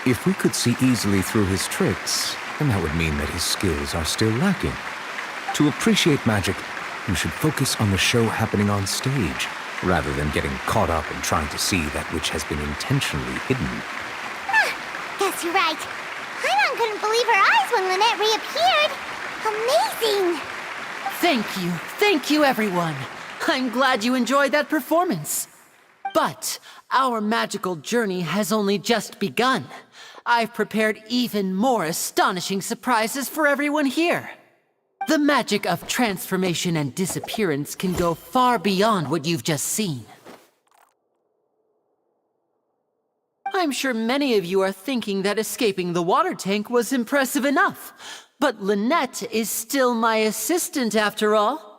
If we could see easily through his tricks, then that would mean that his skills are still lacking. To appreciate magic, you should focus on the show happening on stage, rather than getting caught up in trying to see that which has been intentionally hidden. Guess you're right. Paimon couldn't believe her eyes when Lynette reappeared. Amazing! Thank you everyone. I'm glad you enjoyed that performance. But our magical journey has only just begun. I've prepared even more astonishing surprises for everyone here. The magic of transformation and disappearance can go far beyond what you've just seen. I'm sure many of you are thinking that escaping the water tank was impressive enough, but Lynette is still my assistant after all.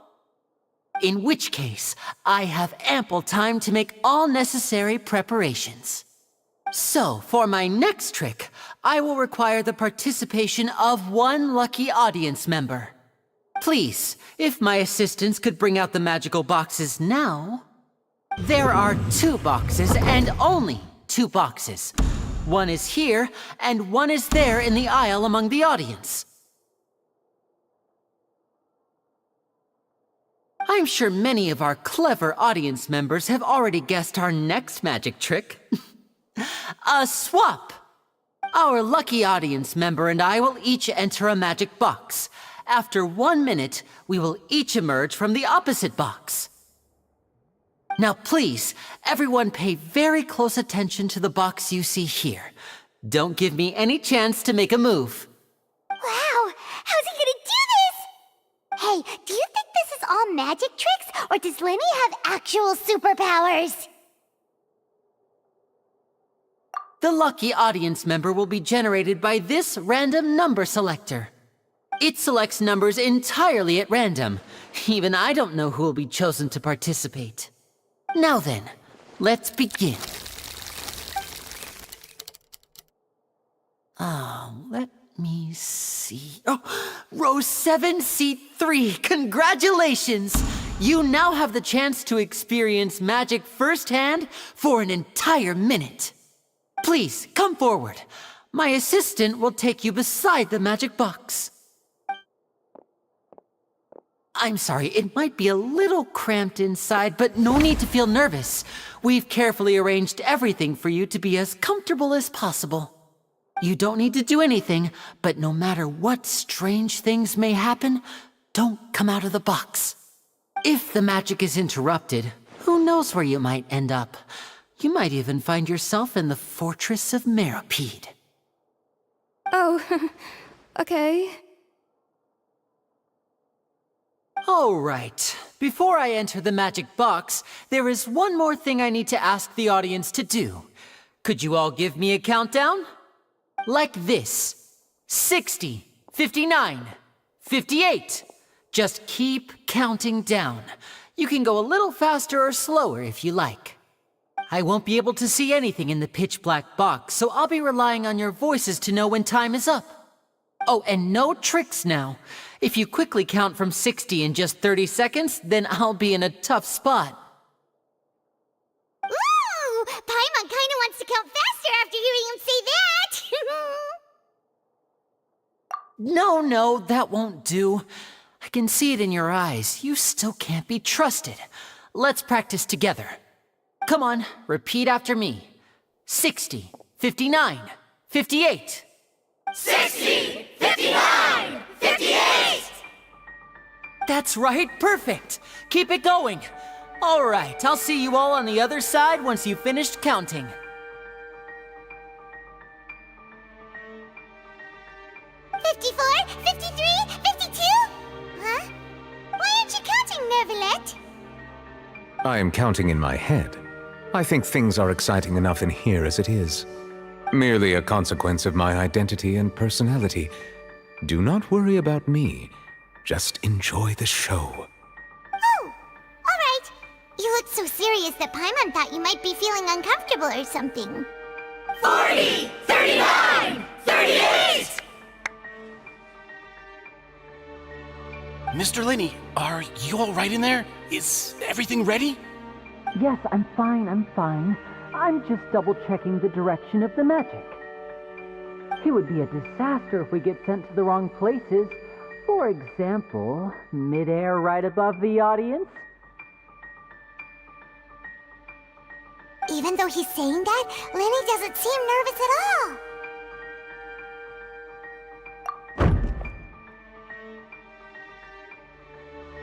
In which case, I have ample time to make all necessary preparations. So, for my next trick, I will require the participation of one lucky audience member. Please, if my assistants could bring out the magical boxes now. There are 2 boxes, and only 2 boxes. One is here, and one is there in the aisle among the audience. I'm sure many of our clever audience members have already guessed our next magic trick. A swap! Our lucky audience member and I will each enter a magic box. After 1 minute, we will each emerge from the opposite box. Now please, everyone pay very close attention to the box you see here. Don't give me any chance to make a move. Wow! How's he gonna do this? Hey, do you think this is all magic tricks, or does Lenny have actual superpowers? The lucky audience member will be generated by this random number selector. It selects numbers entirely at random. Even I don't know who will be chosen to participate. Now then, let's begin. Let me see. Oh, row 7, seat 3. Congratulations! You now have the chance to experience magic firsthand for an entire minute. Please, come forward. My assistant will take you beside the magic box. I'm sorry, it might be a little cramped inside, but no need to feel nervous. We've carefully arranged everything for you to be as comfortable as possible. You don't need to do anything, but no matter what strange things may happen, don't come out of the box. If the magic is interrupted, who knows where you might end up? You might even find yourself in the Fortress of Meropide. Oh, okay. All right. Before I enter the magic box, there is one more thing I need to ask the audience to do. Could you all give me a countdown? Like this. 60, 59, 58. Just keep counting down. You can go a little faster or slower if you like. I won't be able to see anything in the pitch black box, so I'll be relying on your voices to know when time is up. Oh, and no tricks now. If you quickly count from 60 in just 30 seconds, then I'll be in a tough spot. Ooh! Paimon kinda wants to count faster after hearing him say that! No, that won't do. I can see it in your eyes. You still can't be trusted. Let's practice together. Come on, repeat after me. 60, 59, 58. 60, 59, 58! That's right, perfect. Keep it going. All right, I'll see you all on the other side once you've finished counting. $54, $53, $52? Huh? Why aren't you counting, Nervalet? I am counting in my head. I think things are exciting enough in here as it is. Merely a consequence of my identity and personality. Do not worry about me. Just enjoy the show. Oh, all right. You look so serious that Paimon thought you might be feeling uncomfortable or something. 40, 39, 38! Mr. Linney, are you all right in there? Is everything ready? Yes, I'm fine. I'm just double-checking the direction of the magic. It would be a disaster if we get sent to the wrong places. For example, mid-air right above the audience. Even though he's saying that, Lenny doesn't seem nervous at all.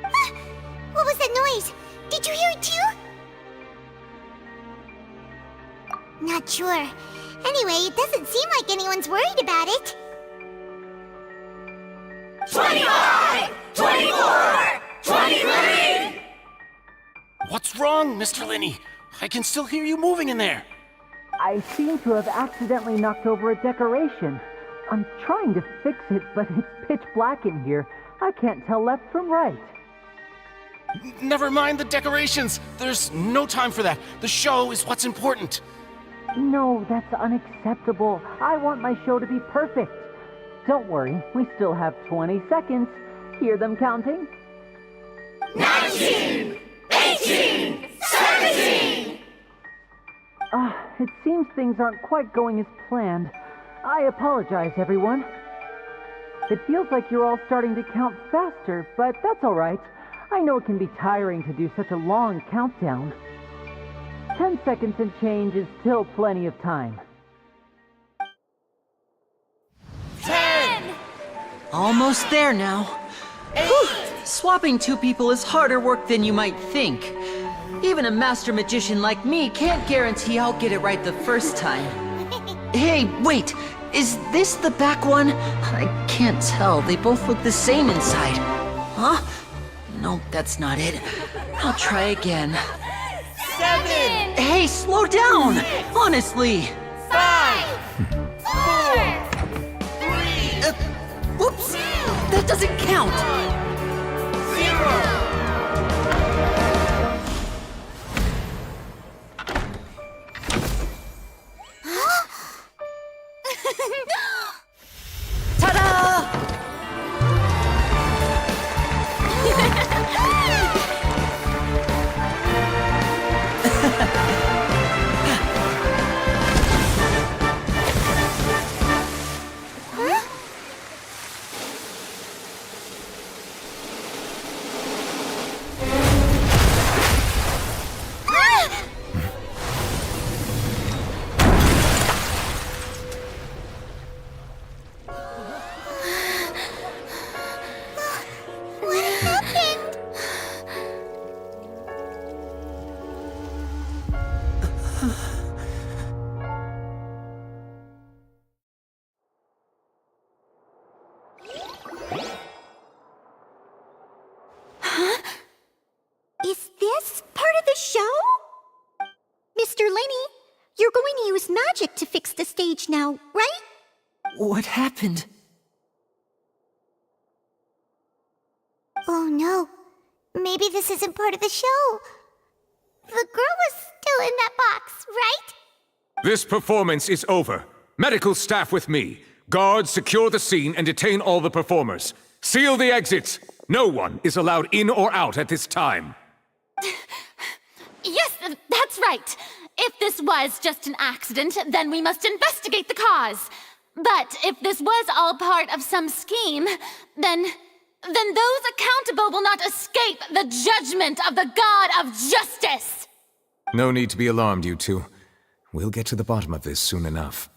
Ah! What was that noise? Did you hear it too? Not sure. Anyway, it doesn't seem like anyone's worried about it. 25! 24! 23! What's wrong, Mr. Linney? I can still hear you moving in there. I seem to have accidentally knocked over a decoration. I'm trying to fix it, but it's pitch black in here. I can't tell left from right. Never mind the decorations. There's no time for that. The show is what's important. No, that's unacceptable. I want my show to be perfect. Don't worry, we still have 20 seconds. Hear them counting? 19! 18! 17! It seems things aren't quite going as planned. I apologize, everyone. It feels like you're all starting to count faster, but that's all right. I know it can be tiring to do such a long countdown. 10 seconds and change is still plenty of time. 10! Almost there now. 8! Swapping two people is harder work than you might think. Even a master magician like me can't guarantee I'll get it right the first time. Hey, wait! Is this the back one? I can't tell. They both look the same inside. Huh? Nope, that's not it. I'll try again. 7! Hey, slow down! Honestly! 5! 4! 3! Whoops! That doesn't count! 0! magic to fix the stage now, right? What happened? Oh no. Maybe this isn't part of the show. The girl was still in that box, right? This performance is over. Medical staff with me. Guards, secure the scene and detain all the performers. Seal the exits. No one is allowed in or out at this time. Yes, that's right. If this was just an accident, then we must investigate the cause. But if this was all part of some scheme, then those accountable will not escape the judgment of the God of Justice. No need to be alarmed, you two. We'll get to the bottom of this soon enough.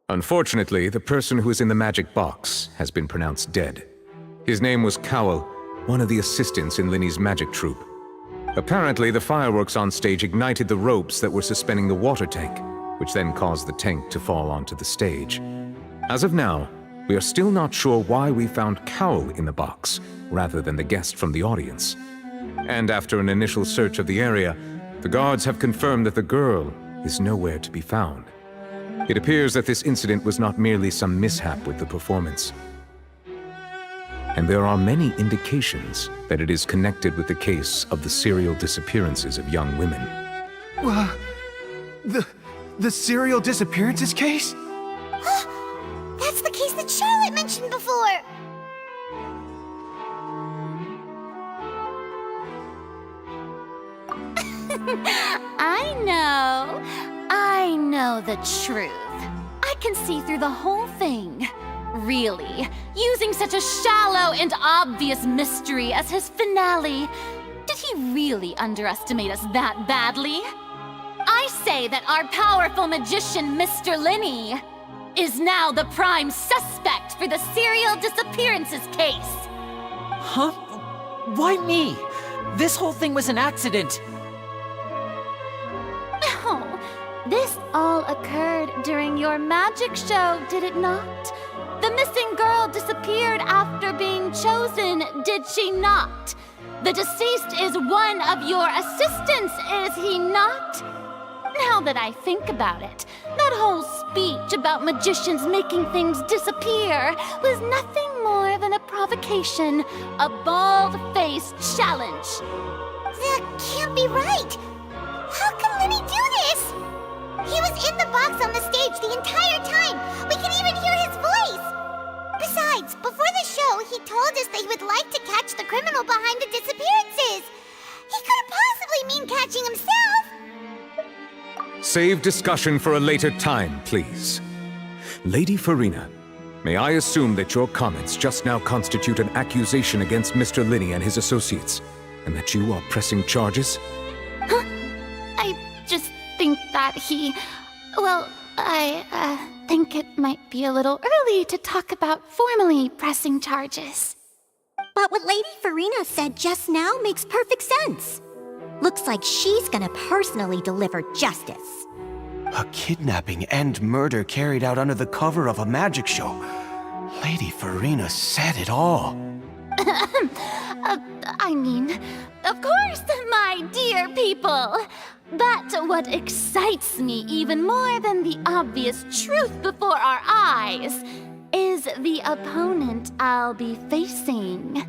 Unfortunately, the person who is in the magic box has been pronounced dead. His name was Cowell, one of the assistants in Linny's magic troupe. Apparently, the fireworks on stage ignited the ropes that were suspending the water tank, which then caused the tank to fall onto the stage. As of now, we are still not sure why we found Cowell in the box, rather than the guest from the audience. And after an initial search of the area, the guards have confirmed that the girl is nowhere to be found. It appears that this incident was not merely some mishap with the performance. And there are many indications that it is connected with the case of the serial disappearances of young women. The serial disappearances case? That's the case that Charlotte mentioned before! I know the truth. I can see through the whole thing. Really, using such a shallow and obvious mystery as his finale, did he really underestimate us that badly? I say that our powerful magician, Mr. Linny, is now the prime suspect for the serial disappearances case. Huh? Why me? This whole thing was an accident. Oh, this all occurred during your magic show, did it not? The missing girl disappeared after being chosen, did she not? The deceased is one of your assistants, is he not? Now that I think about it, that whole speech about magicians making things disappear was nothing more than a provocation, a bald-faced challenge. That can't be right! How can Linny do this? He was in the box on the stage the entire time! We can even hear his voice! Besides, before the show, he told us that he would like to catch the criminal behind the disappearances! He couldn't possibly mean catching himself! Save discussion for a later time, please. Lady Farina, may I assume that your comments just now constitute an accusation against Mr. Linny and his associates, and that you are pressing charges? Huh? I just think that I think it might be a little early to talk about formally pressing charges. But what Lady Farina said just now makes perfect sense. Looks like she's gonna personally deliver justice. A kidnapping and murder carried out under the cover of a magic show. Lady Farina said it all. I mean, of course, my dear people. But what excites me even more than the obvious truth before our eyes is the opponent I'll be facing.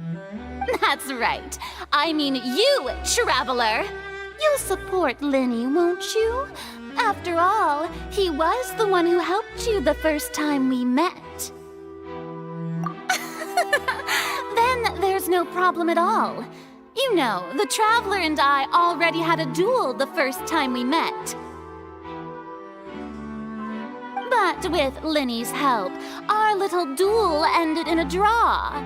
That's right. I mean you, Traveler. You'll support Linny, won't you? After all, he was the one who helped you the first time we met. Then there's no problem at all. You know, the Traveler and I already had a duel the first time we met. But with Linny's help, our little duel ended in a draw.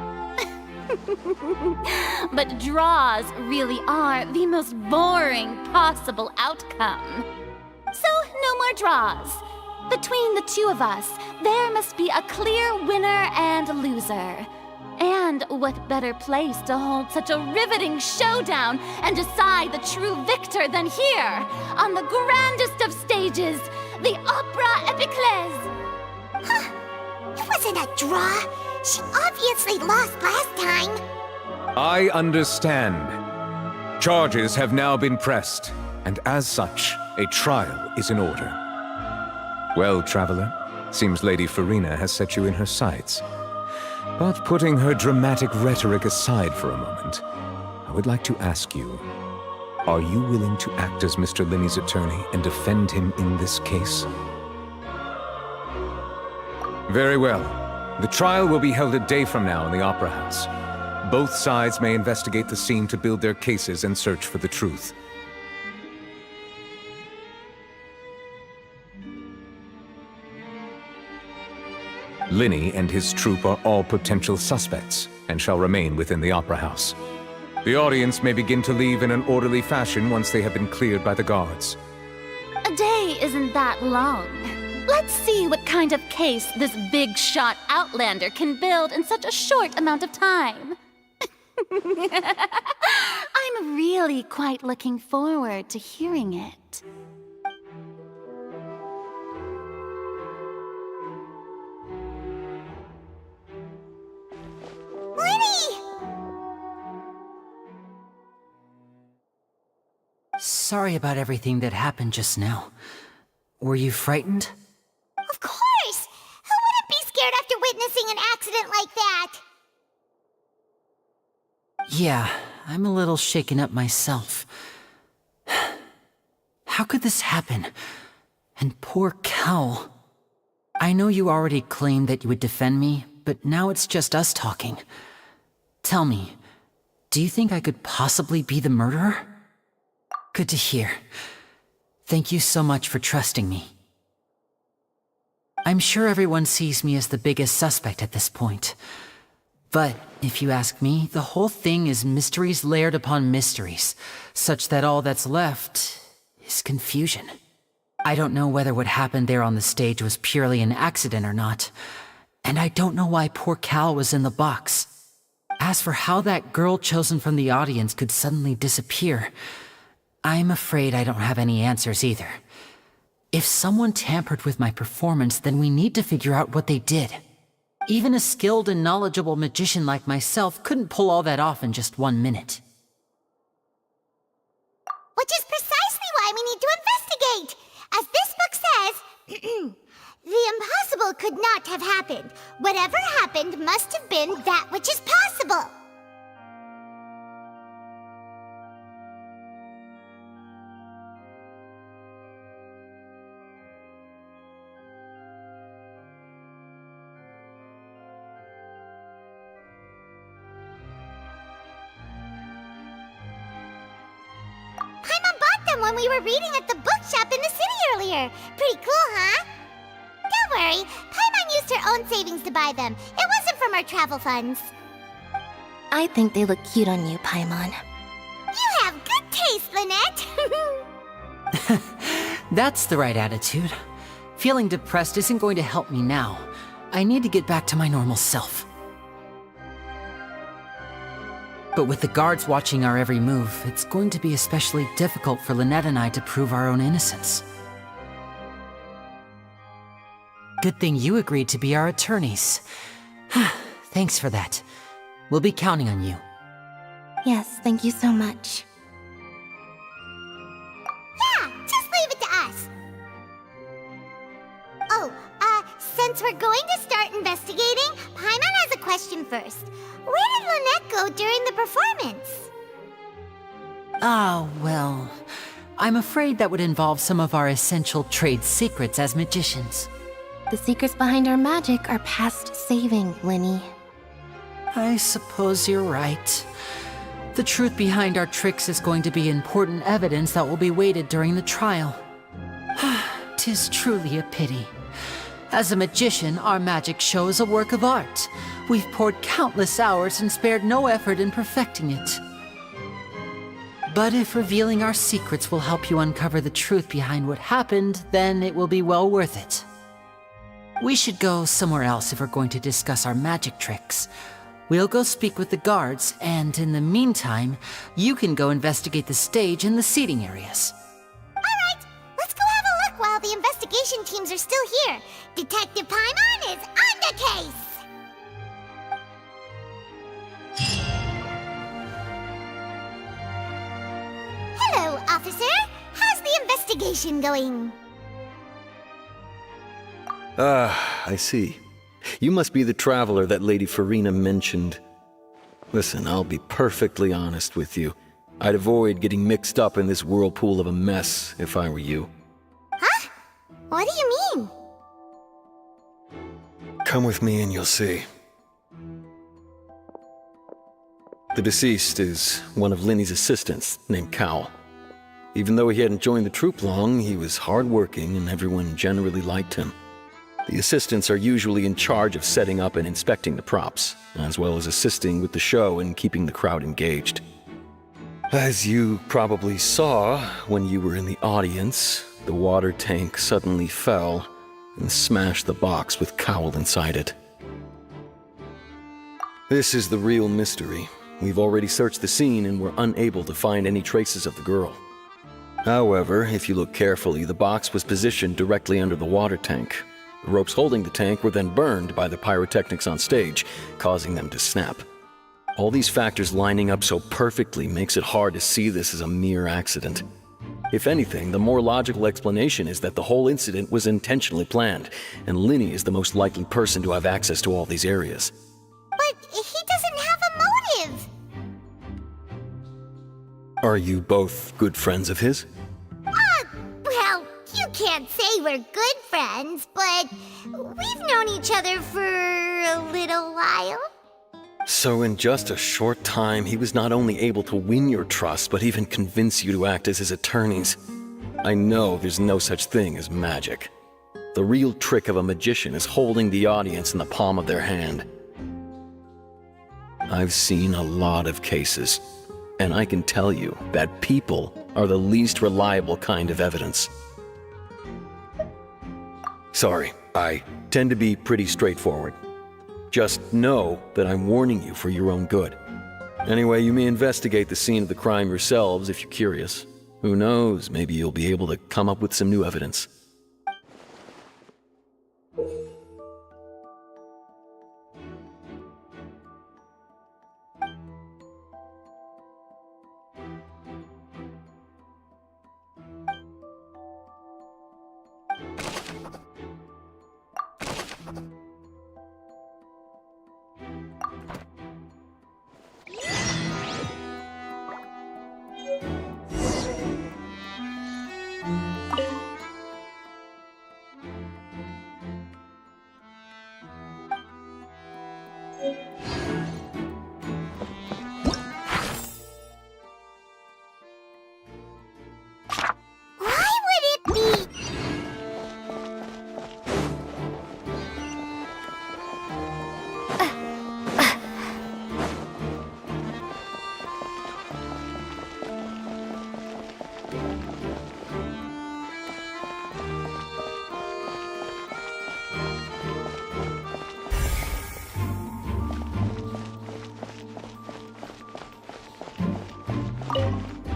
But draws really are the most boring possible outcome. So, no more draws. Between the two of us, there must be a clear winner and loser. And what better place to hold such a riveting showdown and decide the true victor than here, on the grandest of stages, the Opera Epiclese. Huh? It wasn't a draw. She obviously lost last time. I understand. Charges have now been pressed, and as such, a trial is in order. Well, traveler, seems Lady Farina has set you in her sights. But putting her dramatic rhetoric aside for a moment, I would like to ask you, are you willing to act as Mr. Linney's attorney and defend him in this case? Very well. The trial will be held a day from now in the Opera House. Both sides may investigate the scene to build their cases and search for the truth. Linney and his troupe are all potential suspects and shall remain within the Opera House. The audience may begin to leave in an orderly fashion once they have been cleared by the guards. A day isn't that long. Let's see what kind of case this big-shot outlander can build in such a short amount of time. I'm really quite looking forward to hearing it. Sorry about everything that happened just now. Were you frightened? Of course! Who wouldn't be scared after witnessing an accident like that? Yeah, I'm a little shaken up myself. How could this happen? And poor Cal. I know you already claimed that you would defend me, but now it's just us talking. Tell me, do you think I could possibly be the murderer? Good to hear. Thank you so much for trusting me. I'm sure everyone sees me as the biggest suspect at this point. But, if you ask me, the whole thing is mysteries layered upon mysteries, such that all that's left is confusion. I don't know whether what happened there on the stage was purely an accident or not, and I don't know why poor Cal was in the box. As for how that girl chosen from the audience could suddenly disappear, I'm afraid I don't have any answers either. If someone tampered with my performance, then we need to figure out what they did. Even a skilled and knowledgeable magician like myself couldn't pull all that off in just 1 minute. Which is precisely why we need to investigate! As this book says, the impossible could not have happened. Whatever happened must have been that which is possible. When we were reading at the bookshop in the city earlier. Pretty cool, huh? Don't worry, Paimon used her own savings to buy them. It wasn't from our travel funds. I think they look cute on you, Paimon. You have good taste, Lynette! That's the right attitude. Feeling depressed isn't going to help me now. I need to get back to my normal self. But with the guards watching our every move, it's going to be especially difficult for Lynette and I to prove our own innocence. Good thing you agreed to be our attorneys. Thanks for that. We'll be counting on you. Yes, thank you so much. Yeah, just leave it to us. Oh, since we're going to start investigating, Paimon has a question first. Where did Lynette go during the performance? Ah, well, I'm afraid that would involve some of our essential trade secrets as magicians. The secrets behind our magic are past saving, Linny. I suppose you're right. The truth behind our tricks is going to be important evidence that will be weighted during the trial. 'Tis truly a pity. As a magician, our magic show is a work of art. We've poured countless hours and spared no effort in perfecting it. But if revealing our secrets will help you uncover the truth behind what happened, then it will be well worth it. We should go somewhere else if we're going to discuss our magic tricks. We'll go speak with the guards, and in the meantime, you can go investigate the stage and the seating areas. Alright, let's go have a look while the investigation teams are still here. Detective Paimon is on the case! investigation going. Ah, I see. You must be the traveler that Lady Farina mentioned. Listen, I'll be perfectly honest with you. I'd avoid getting mixed up in this whirlpool of a mess if I were you. Huh? What do you mean? Come with me and you'll see. The deceased is one of Linny's assistants, named Cal. Even though he hadn't joined the troupe long, he was hardworking and everyone generally liked him. The assistants are usually in charge of setting up and inspecting the props, as well as assisting with the show and keeping the crowd engaged. As you probably saw when you were in the audience, the water tank suddenly fell and smashed the box with Cowl inside it. This is the real mystery. We've already searched the scene and were unable to find any traces of the girl. However, if you look carefully, the box was positioned directly under the water tank. The ropes holding the tank were then burned by the pyrotechnics on stage, causing them to snap. All these factors lining up so perfectly makes it hard to see this as a mere accident. If anything, the more logical explanation is that the whole incident was intentionally planned, and Linny is the most likely person to have access to all these areas. But he doesn't have a motive! Are you both good friends of his? Well, you can't say we're good friends, but we've known each other for a little while. So in just a short time, he was not only able to win your trust, but even convince you to act as his attorneys. I know there's no such thing as magic. The real trick of a magician is holding the audience in the palm of their hand. I've seen a lot of cases, and I can tell you that people are the least reliable kind of evidence. Sorry, I tend to be pretty straightforward. Just know that I'm warning you for your own good. Anyway, you may investigate the scene of the crime yourselves if you're curious. Who knows, maybe you'll be able to come up with some new evidence.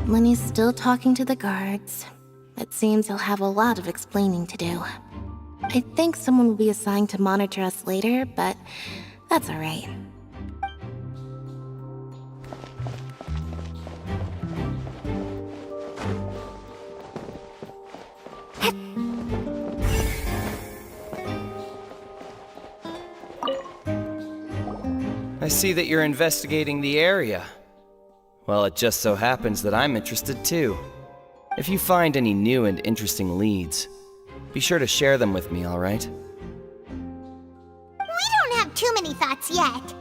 Linny's still talking to the guards. It seems he'll have a lot of explaining to do. I think someone will be assigned to monitor us later, but that's alright. I see that you're investigating the area. Well, it just so happens that I'm interested too. If you find any new and interesting leads, be sure to share them with me, alright? We don't have too many thoughts yet.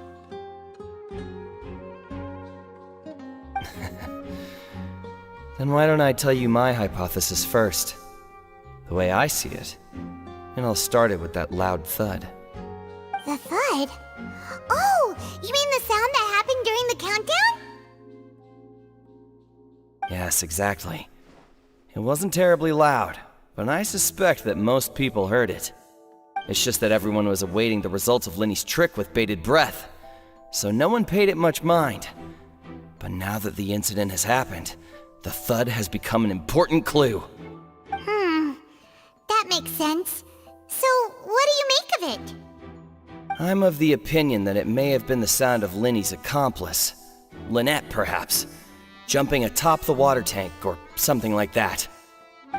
Then why don't I tell you my hypothesis first? The way I see it. And I'll start it with that loud thud. The thud? Oh, you mean the sound that happened during the countdown? Yes, exactly. It wasn't terribly loud, but I suspect that most people heard it. It's just that everyone was awaiting the results of Linny's trick with bated breath, so no one paid it much mind. But now that the incident has happened, the thud has become an important clue. That makes sense. So, what do you make of it? I'm of the opinion that it may have been the sound of Linny's accomplice, Lynette perhaps, jumping atop the water tank or something like that.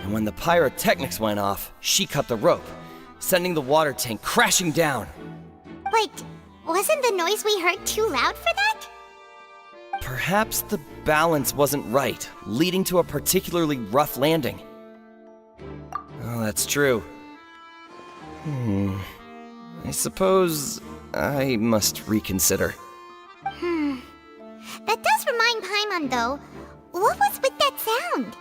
And when the pyrotechnics went off, she cut the rope, sending the water tank crashing down. Wait, wasn't the noise we heard too loud for that? Perhaps the balance wasn't right, leading to a particularly rough landing. Oh, that's true. I suppose I must reconsider. That does remind Paimon, though. What was with that sound?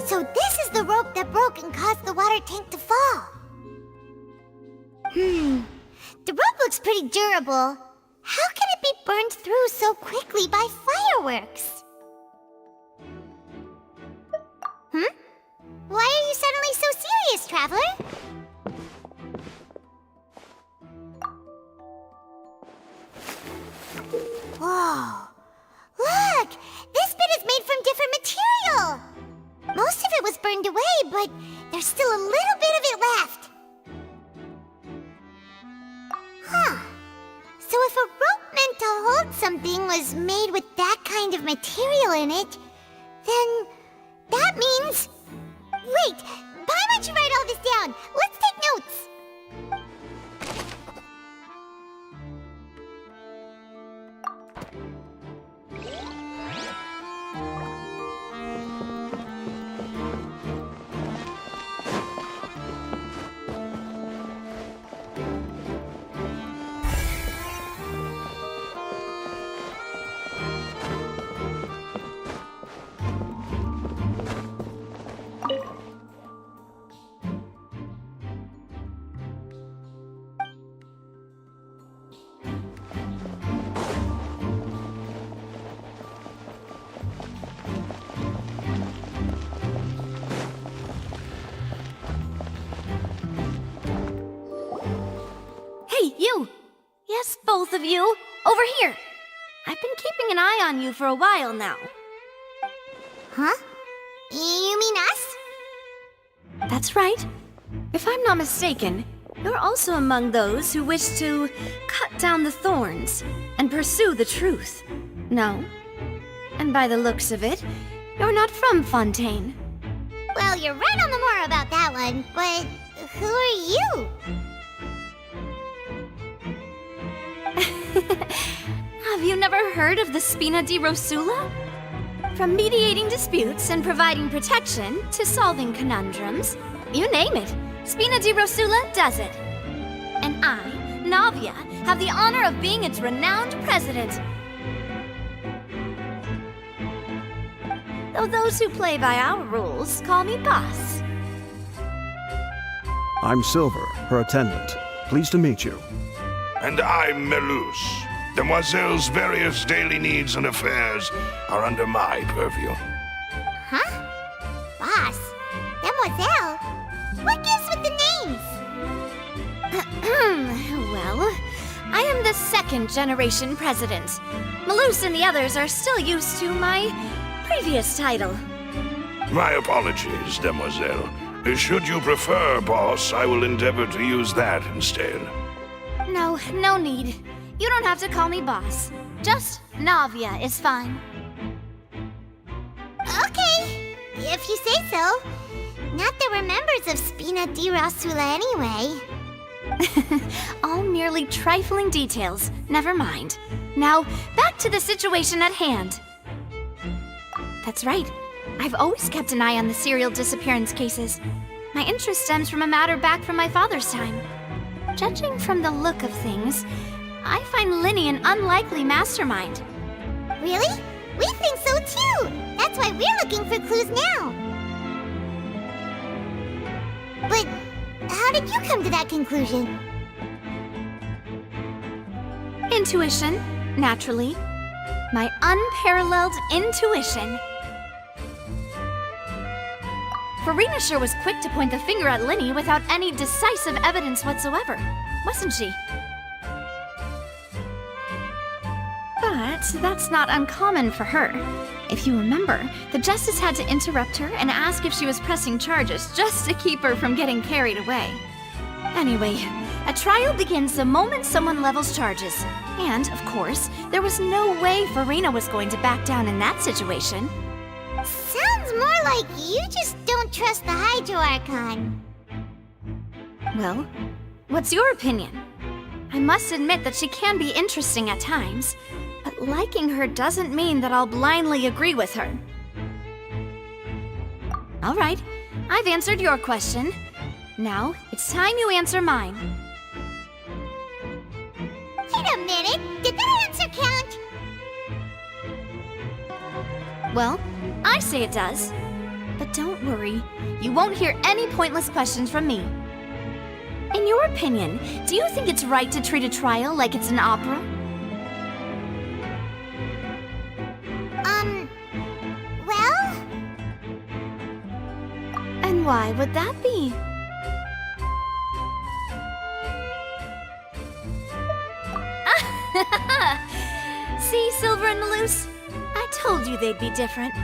So this is the rope that broke and caused the water tank to fall. The rope looks pretty durable. How can it be burned through so quickly by fireworks? Why are you suddenly so serious, Traveler? Whoa! Look! This bit is made from different material! Most of it was burned away, but there's still a little bit of it left. So if a rope meant to hold something was made with that kind of material in it, then that means... Wait! Why don't you write all this down? Let's take notes! Hey, you! Yes, both of you! Over here! I've been keeping an eye on you for a while now. Huh? You mean us? That's right. If I'm not mistaken, you're also among those who wish to cut down the thorns and pursue the truth. No? And by the looks of it, you're not from Fontaine. Well, you're right on the more about that one, but who are you? Have you never heard of the Spina di Rosula? From mediating disputes and providing protection to solving conundrums, you name it, Spina di Rosula does it. And I, Navia, have the honor of being its renowned president. Though those who play by our rules call me boss. I'm Silver, her attendant. Pleased to meet you. And I'm Melus. Demoiselle's various daily needs and affairs are under my purview. Huh? Boss? Demoiselle? What gives with the names? Well, I am the second generation president. Melus and the others are still used to my previous title. My apologies, Demoiselle. Should you prefer, boss, I will endeavor to use that instead. No, no need. You don't have to call me boss. Just Navia is fine. Okay, if you say so. Not that we're members of Spina di Rosula anyway. All merely trifling details. Never mind. Now, back to the situation at hand. That's right. I've always kept an eye on the serial disappearance cases. My interest stems from a matter back from my father's time. Judging from the look of things, I find Linny an unlikely mastermind. Really? We think so too! That's why we're looking for clues now! But how did you come to that conclusion? Intuition, naturally. My unparalleled intuition. Farina sure was quick to point the finger at Linny without any decisive evidence whatsoever, wasn't she? But that's not uncommon for her. If you remember, the Justice had to interrupt her and ask if she was pressing charges just to keep her from getting carried away. Anyway, a trial begins the moment someone levels charges. And, of course, there was no way Farina was going to back down in that situation. Sounds more like you just don't trust the Hydro Archon. Well, what's your opinion? I must admit that she can be interesting at times, but liking her doesn't mean that I'll blindly agree with her. All right, I've answered your question. Now, it's time you answer mine. Wait a minute! Did that answer count? Well, I say it does. But don't worry, you won't hear any pointless questions from me. In your opinion, do you think it's right to treat a trial like it's an opera? Well? And why would that be? See, Silver and Maloose? I told you they'd be different.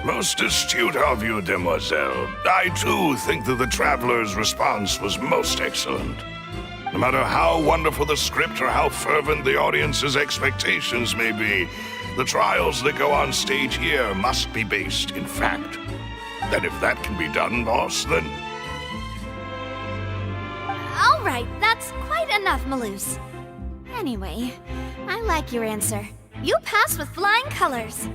Most astute of you, demoiselle. I too think that the traveler's response was most excellent. No matter how wonderful the script or how fervent the audience's expectations may be, the trials that go on stage here must be based in fact. And if that can be done, boss, then... All right, that's quite enough, Maloose. Anyway, I like your answer. You pass with flying colors.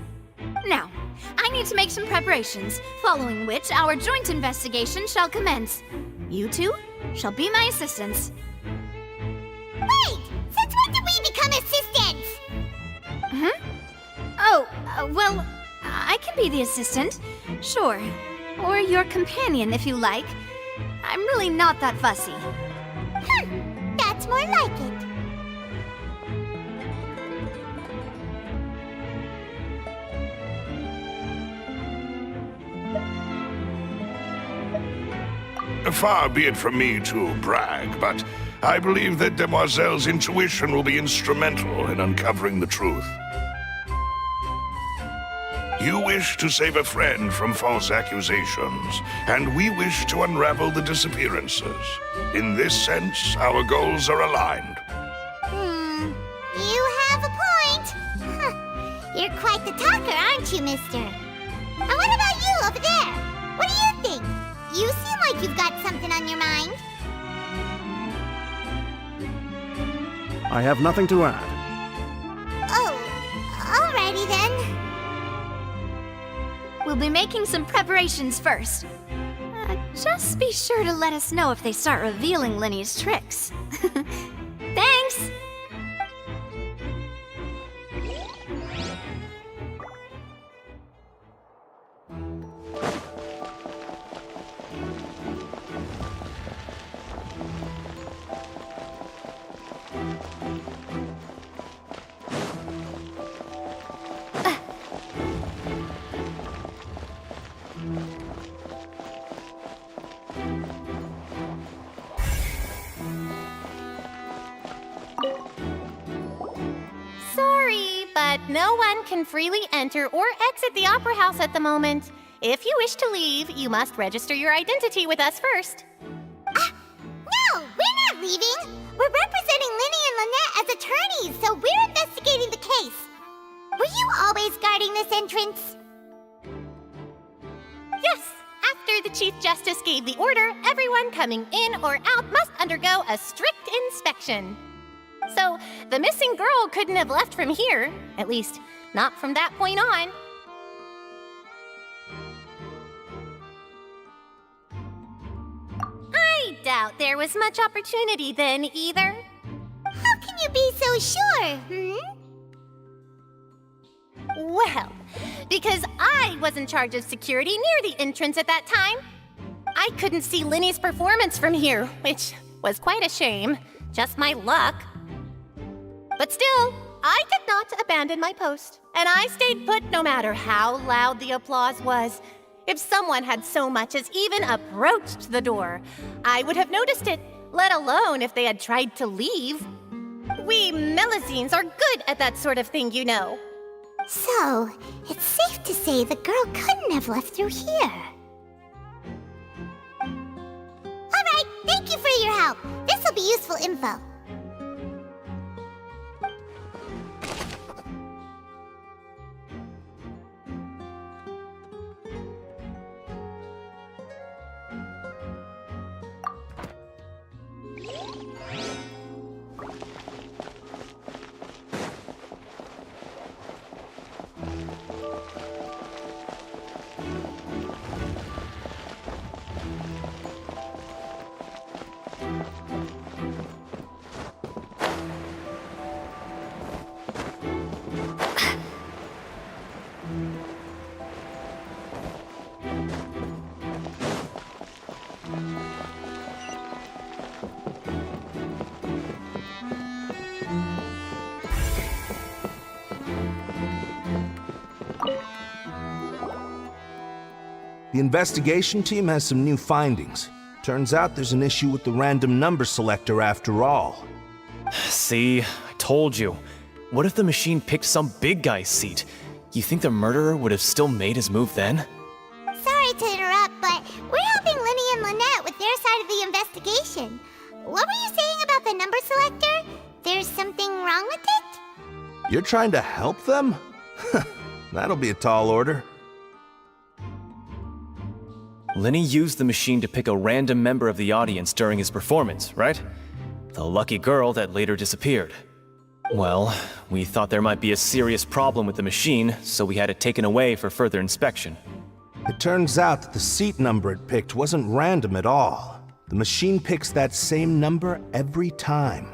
Now, I need to make some preparations, following which our joint investigation shall commence. You two shall be my assistants. Wait! Since when did we become assistants? Oh, well, I can be the assistant, sure. Or your companion, if you like. I'm really not that fussy. That's more like it. Far be it from me to brag, but I believe that Demoiselle's intuition will be instrumental in uncovering the truth. You wish to save a friend from false accusations, and we wish to unravel the disappearances. In this sense, our goals are aligned. You have a point. You're quite the talker, aren't you, mister? And what about you over there? What do you think? You seem like you've got something on your mind. I have nothing to add. Oh, alrighty then. We'll be making some preparations first. Just be sure to let us know if they start revealing Linny's tricks. Thanks! Sorry, but no one can freely enter or exit the Opera House at the moment. If you wish to leave, you must register your identity with us first. No, we're not leaving. We're representing Linny and Lynette as attorneys, so we're investigating the case. Were you always guarding this entrance? Yes, after the Chief Justice gave the order, everyone coming in or out must undergo a strict inspection. So, the missing girl couldn't have left from here, at least not from that point on. doubt there was much opportunity then, either. How can you be so sure, Well, because I was in charge of security near the entrance at that time. I couldn't see Linny's performance from here, which was quite a shame. Just my luck. But still, I did not abandon my post, and I stayed put no matter how loud the applause was. If someone had so much as even approached the door, I would have noticed it, let alone if they had tried to leave. We Melusines are good at that sort of thing, you know. So, it's safe to say the girl couldn't have left through here. Alright, thank you for your help. This'll be useful info. The investigation team has some new findings. Turns out there's an issue with the random number selector after all. See, I told you. What if the machine picked some big guy's seat? You think the murderer would have still made his move then? Sorry to interrupt, but we're helping Linny and Lynette with their side of the investigation. What were you saying about the number selector? There's something wrong with it? You're trying to help them? That'll be a tall order. Linny used the machine to pick a random member of the audience during his performance, right? The lucky girl that later disappeared. Well, we thought there might be a serious problem with the machine, so we had it taken away for further inspection. It turns out that the seat number it picked wasn't random at all. The machine picks that same number every time.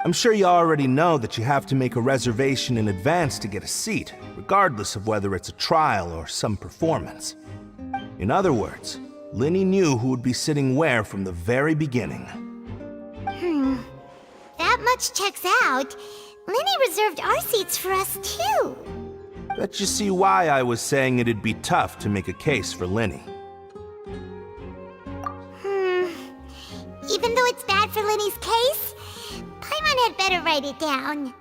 I'm sure you already know that you have to make a reservation in advance to get a seat, regardless of whether it's a trial or some performance. In other words, Linny knew who would be sitting where from the very beginning. That much checks out. Linny reserved our seats for us too. Bet you see why I was saying it'd be tough to make a case for Linny. Even though it's bad for Linny's case, Paimon had better write it down.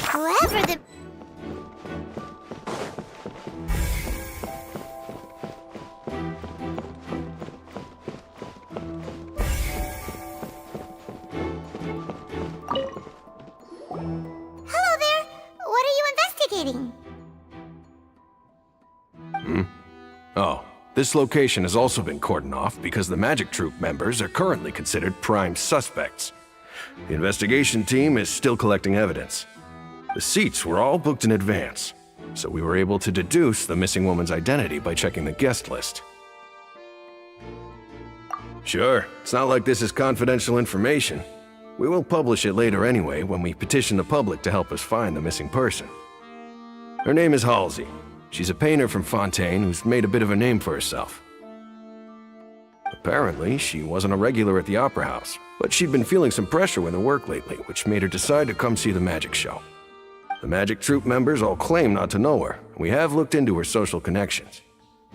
Whoever the... Hello there! What are you investigating? Oh, this location has also been cordoned off because the Magic Troop members are currently considered prime suspects. The investigation team is still collecting evidence. The seats were all booked in advance, so we were able to deduce the missing woman's identity by checking the guest list. Sure, it's not like this is confidential information. We will publish it later anyway when we petition the public to help us find the missing person. Her name is Halsey. She's a painter from Fontaine who's made a bit of a name for herself. Apparently, she wasn't a regular at the Opera House, but she'd been feeling some pressure with her work lately, which made her decide to come see the magic show. The Magic Troop members all claim not to know her, and we have looked into her social connections.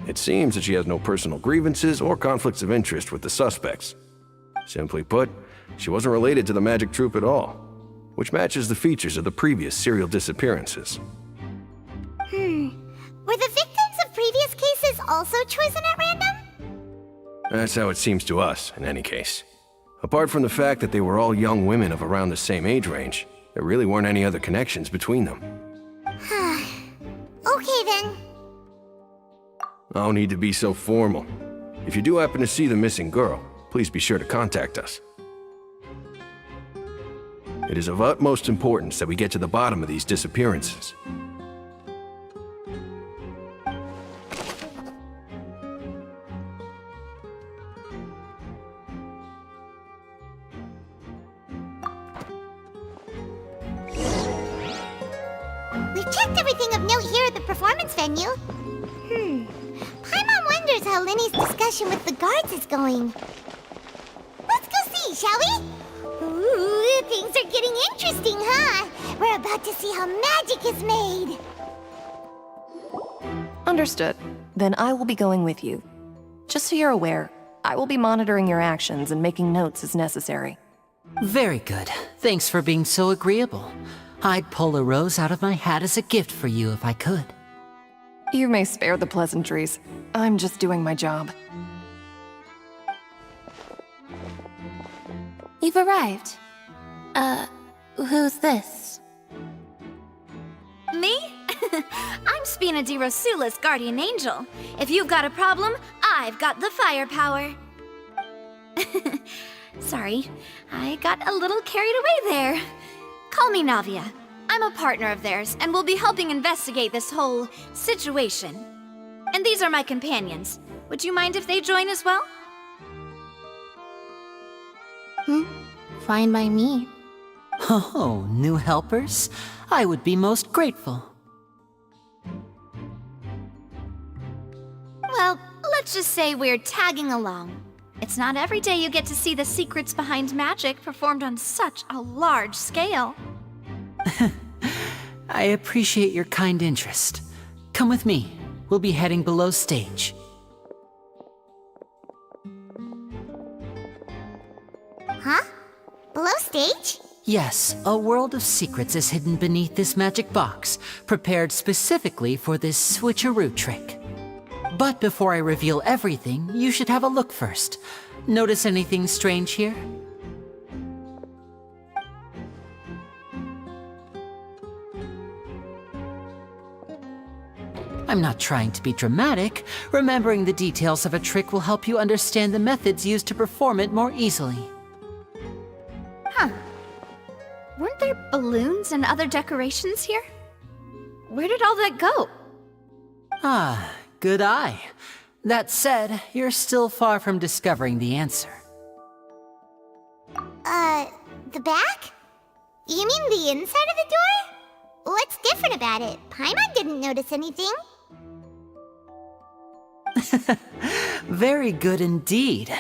It seems that she has no personal grievances or conflicts of interest with the suspects. Simply put, she wasn't related to the Magic Troop at all, which matches the features of the previous serial disappearances. Were the victims of previous cases also chosen at random? That's how it seems to us, in any case. Apart from the fact that they were all young women of around the same age range, there really weren't any other connections between them. Okay then. No need to be so formal. If you do happen to see the missing girl, please be sure to contact us. It is of utmost importance that we get to the bottom of these disappearances. We've checked everything of note here at the performance venue. Paimon wonders how Linny's discussion with the guards is going. Let's go see, shall we? Ooh, things are getting interesting, huh? We're about to see how magic is made. Understood. Then I will be going with you. Just so you're aware, I will be monitoring your actions and making notes as necessary. Very good. Thanks for being so agreeable. I'd pull a rose out of my hat as a gift for you if I could. You may spare the pleasantries. I'm just doing my job. You've arrived. Who's this? Me? I'm Spina di Rosula's guardian angel. If you've got a problem, I've got the firepower. Sorry, I got a little carried away there. Call me Navia. I'm a partner of theirs, and will be helping investigate this whole situation. And these are my companions. Would you mind if they join as well? Fine by me. Oh, new helpers? I would be most grateful. Well, let's just say we're tagging along. It's not every day you get to see the secrets behind magic performed on such a large scale. I appreciate your kind interest. Come with me. We'll be heading below stage. Huh? Below stage? Yes, a world of secrets is hidden beneath this magic box, prepared specifically for this switcheroo trick. But before I reveal everything, you should have a look first. Notice anything strange here? I'm not trying to be dramatic. Remembering the details of a trick will help you understand the methods used to perform it more easily. Huh. Weren't there balloons and other decorations here? Where did all that go? Ah, good eye. That said, you're still far from discovering the answer. The back? You mean the inside of the door? What's different about it? Paimon didn't notice anything. Very good indeed.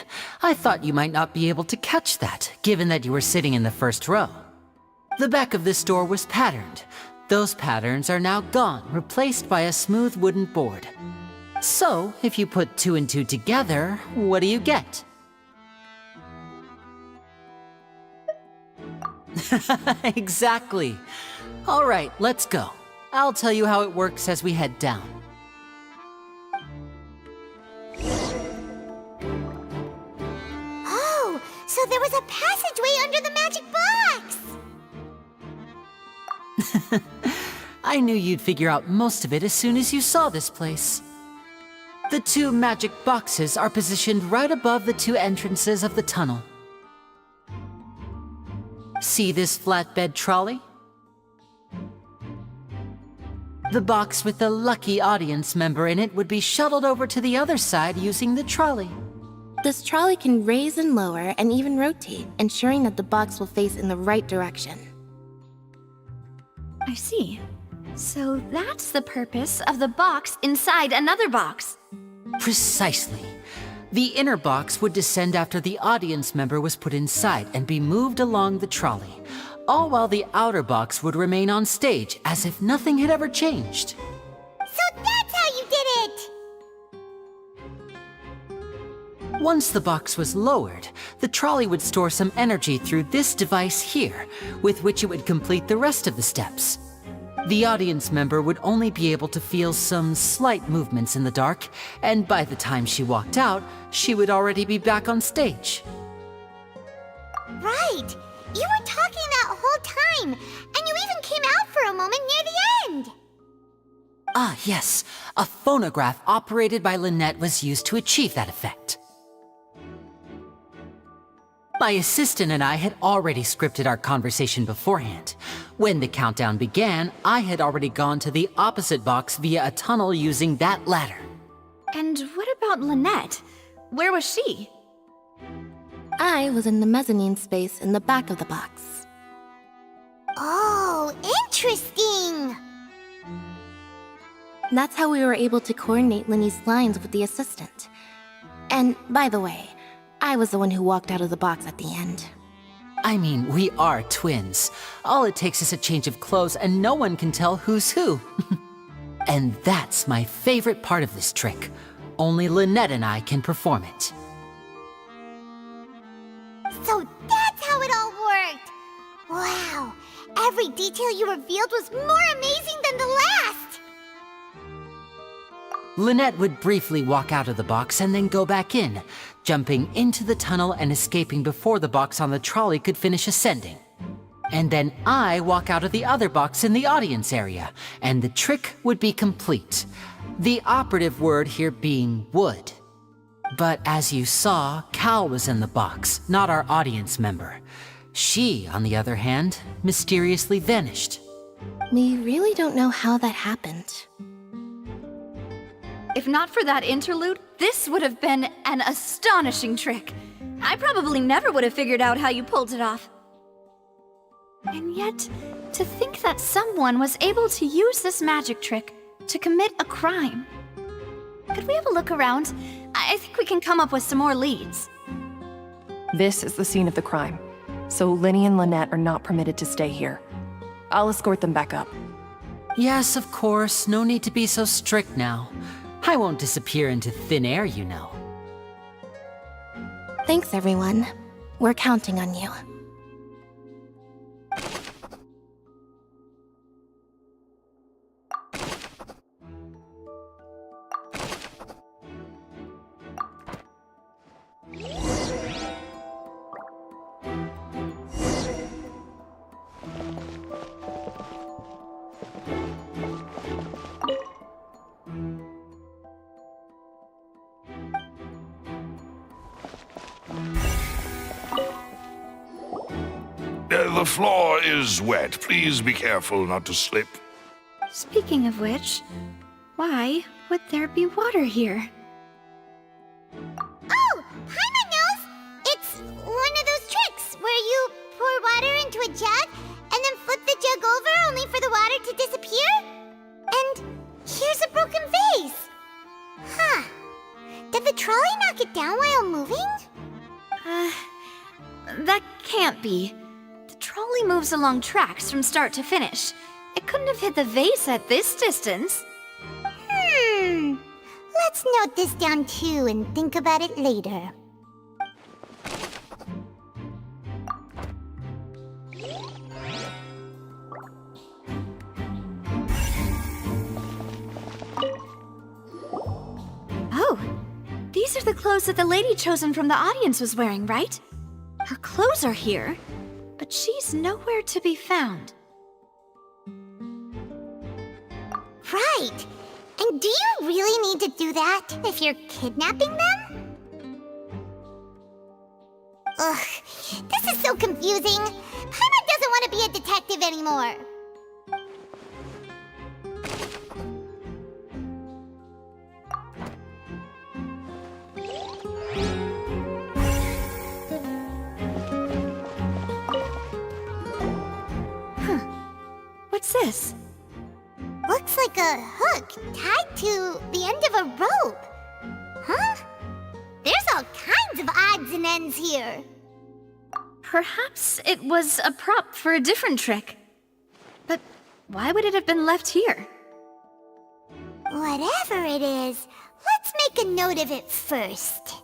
I thought you might not be able to catch that, given that you were sitting in the first row. The back of this door was patterned. Those patterns are now gone, replaced by a smooth wooden board. So, if you put 2 and 2 together, what do you get? Exactly. All right, let's go. I'll tell you how it works as we head down. Oh, so there was a passageway under the magic box! I knew you'd figure out most of it as soon as you saw this place. The 2 magic boxes are positioned right above the 2 entrances of the tunnel. See this flatbed trolley? The box with the lucky audience member in it would be shuttled over to the other side using the trolley. This trolley can raise and lower and even rotate, ensuring that the box will face in the right direction. I see. So that's the purpose of the box inside another box. Precisely. The inner box would descend after the audience member was put inside and be moved along the trolley, all while the outer box would remain on stage as if nothing had ever changed. So that's how you did it! Once the box was lowered, the trolley would store some energy through this device here, with which it would complete the rest of the steps. The audience member would only be able to feel some slight movements in the dark, and by the time she walked out, she would already be back on stage. Right! You were talking that whole time, and you even came out for a moment near the end! Ah, yes. A phonograph operated by Lynette was used to achieve that effect. My assistant and I had already scripted our conversation beforehand. When the countdown began, I had already gone to the opposite box via a tunnel using that ladder. And what about Lynette? Where was she? I was in the mezzanine space in the back of the box. Oh, interesting! That's how we were able to coordinate Linny's lines with the assistant. And, by the way, I was the one who walked out of the box at the end. I mean, we are twins. All it takes is a change of clothes and no one can tell who's who. And that's my favorite part of this trick. Only Lynette and I can perform it. So that's how it all worked! Wow! Every detail you revealed was more amazing than the last! Lynette would briefly walk out of the box and then go back in, jumping into the tunnel and escaping before the box on the trolley could finish ascending. And then I walk out of the other box in the audience area, and the trick would be complete. The operative word here being would. But as you saw, Cal was in the box, not our audience member. She, on the other hand, mysteriously vanished. We really don't know how that happened. If not for that interlude, this would have been an astonishing trick. I probably never would have figured out how you pulled it off. And yet, to think that someone was able to use this magic trick to commit a crime. Could we have a look around? I think we can come up with some more leads. This is the scene of the crime, so Linny and Lynette are not permitted to stay here. I'll escort them back up. Yes, of course. No need to be so strict now. I won't disappear into thin air, you know. Thanks, everyone. We're counting on you. The floor is wet. Please be careful not to slip. Speaking of which, why would there be water here? Oh! Paimon knows! It's one of those tricks where you pour water into a jug and then flip the jug over only for the water to disappear? And here's a broken vase! Huh. Did the trolley knock it down while moving? That can't be. The trolley moves along tracks from start to finish. It couldn't have hit the vase at this distance. Let's note this down too and think about it later. Oh, these are the clothes that the lady chosen from the audience was wearing, right? Her clothes are here, but she's nowhere to be found. Right! And do you really need to do that if you're kidnapping them? Ugh, this is so confusing. Paimon doesn't want to be a detective anymore. What's this? Looks like a hook tied to the end of a rope. Huh? There's all kinds of odds and ends here. Perhaps it was a prop for a different trick. But why would it have been left here? Whatever it is, let's make a note of it first.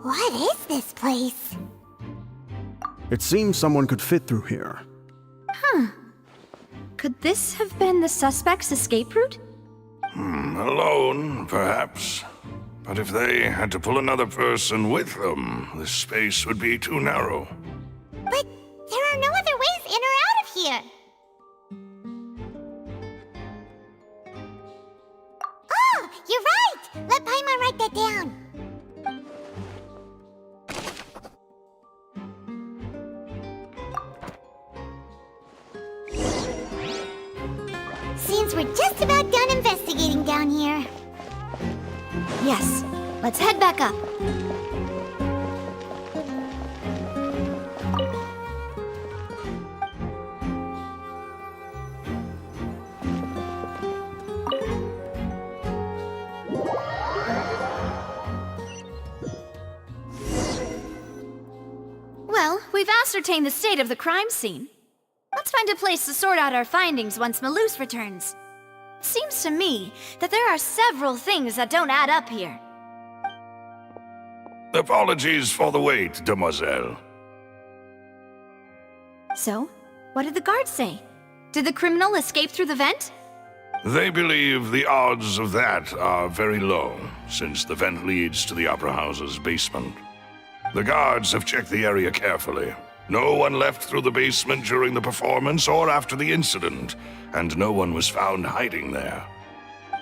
What is this place? It seems someone could fit through here. Huh. Could this have been the suspect's escape route? Alone, perhaps. But if they had to pull another person with them, the space would be too narrow. But there are no other ways in or out of here. Oh, you're right! Let Paimon write that down. Seems we're just about done investigating down here. Yes. Let's head back up. Well, we've ascertained the state of the crime scene. Let's find a place to sort out our findings once Malus returns. It seems to me that there are several things that don't add up here. Apologies for the wait, demoiselle. So, what did the guards say? Did the criminal escape through the vent? They believe the odds of that are very low, since the vent leads to the Opera House's basement. The guards have checked the area carefully. No one left through the basement during the performance or after the incident, and no one was found hiding there.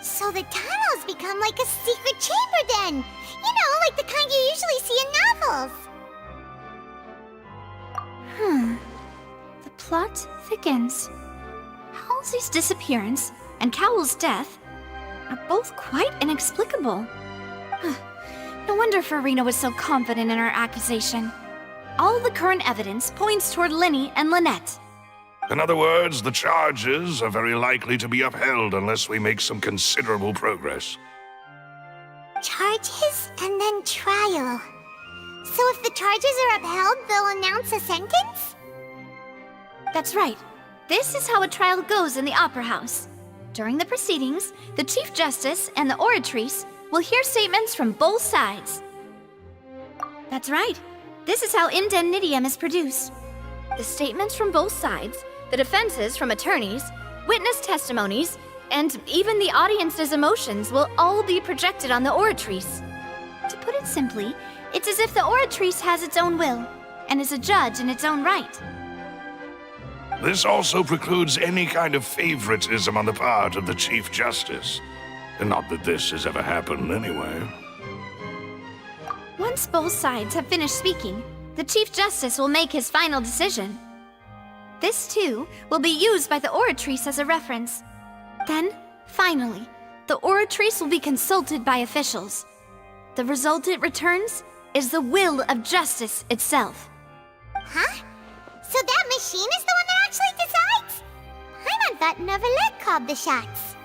So the tunnels become like a secret chamber then! You know, like the kind you usually see in novels. The plot thickens. Halsey's disappearance and Cowell's death are both quite inexplicable. No wonder Farina was so confident in her accusation. All the current evidence points toward Linny and Lynette. In other words, the charges are very likely to be upheld unless we make some considerable progress. Charges and then trial. So if the charges are upheld, they'll announce a sentence? That's right. This is how a trial goes in the Opera House. During the proceedings, the Chief Justice and the Oratrice will hear statements from both sides. That's right. This is how indemnitium is produced. The statements from both sides, the defenses from attorneys, witness testimonies, and even the audience's emotions will all be projected on the Oratrice. To put it simply, it's as if the Oratrice has its own will, and is a judge in its own right. This also precludes any kind of favoritism on the part of the Chief Justice. And not that this has ever happened anyway. Once both sides have finished speaking, the Chief Justice will make his final decision. This, too, will be used by the Oratrice as a reference. Then, finally, the Oratrice will be consulted by officials. The result it returns is the will of justice itself. Huh? So that machine is the one that actually decides? Paimon thought Noelle called the shots.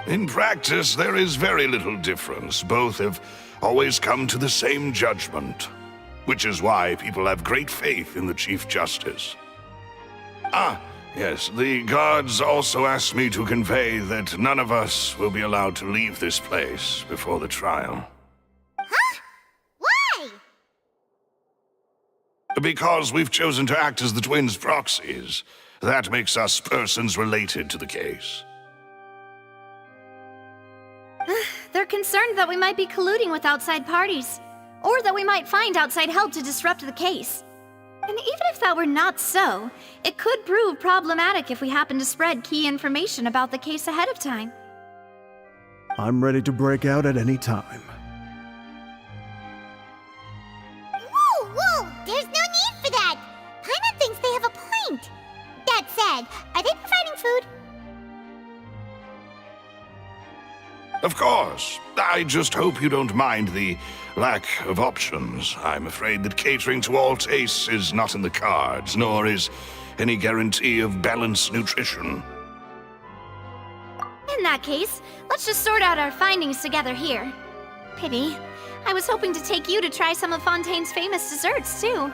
In practice, there is very little difference. Both have always come to the same judgment, which is why people have great faith in the Chief Justice. Ah, yes, the guards also asked me to convey that none of us will be allowed to leave this place before the trial. Huh? Why? Because we've chosen to act as the twins' proxies. That makes us persons related to the case. They're concerned that we might be colluding with outside parties, or that we might find outside help to disrupt the case. And even if that were not so, it could prove problematic if we happen to spread key information about the case ahead of time. I'm ready to break out at any time. Whoa! There's no need for that! Paimon thinks they have a point. That said, are they providing food? Of course. I just hope you don't mind the lack of options. I'm afraid that catering to all tastes is not in the cards, nor is any guarantee of balanced nutrition. In that case, let's just sort out our findings together here. Pity. I was hoping to take you to try some of Fontaine's famous desserts, too.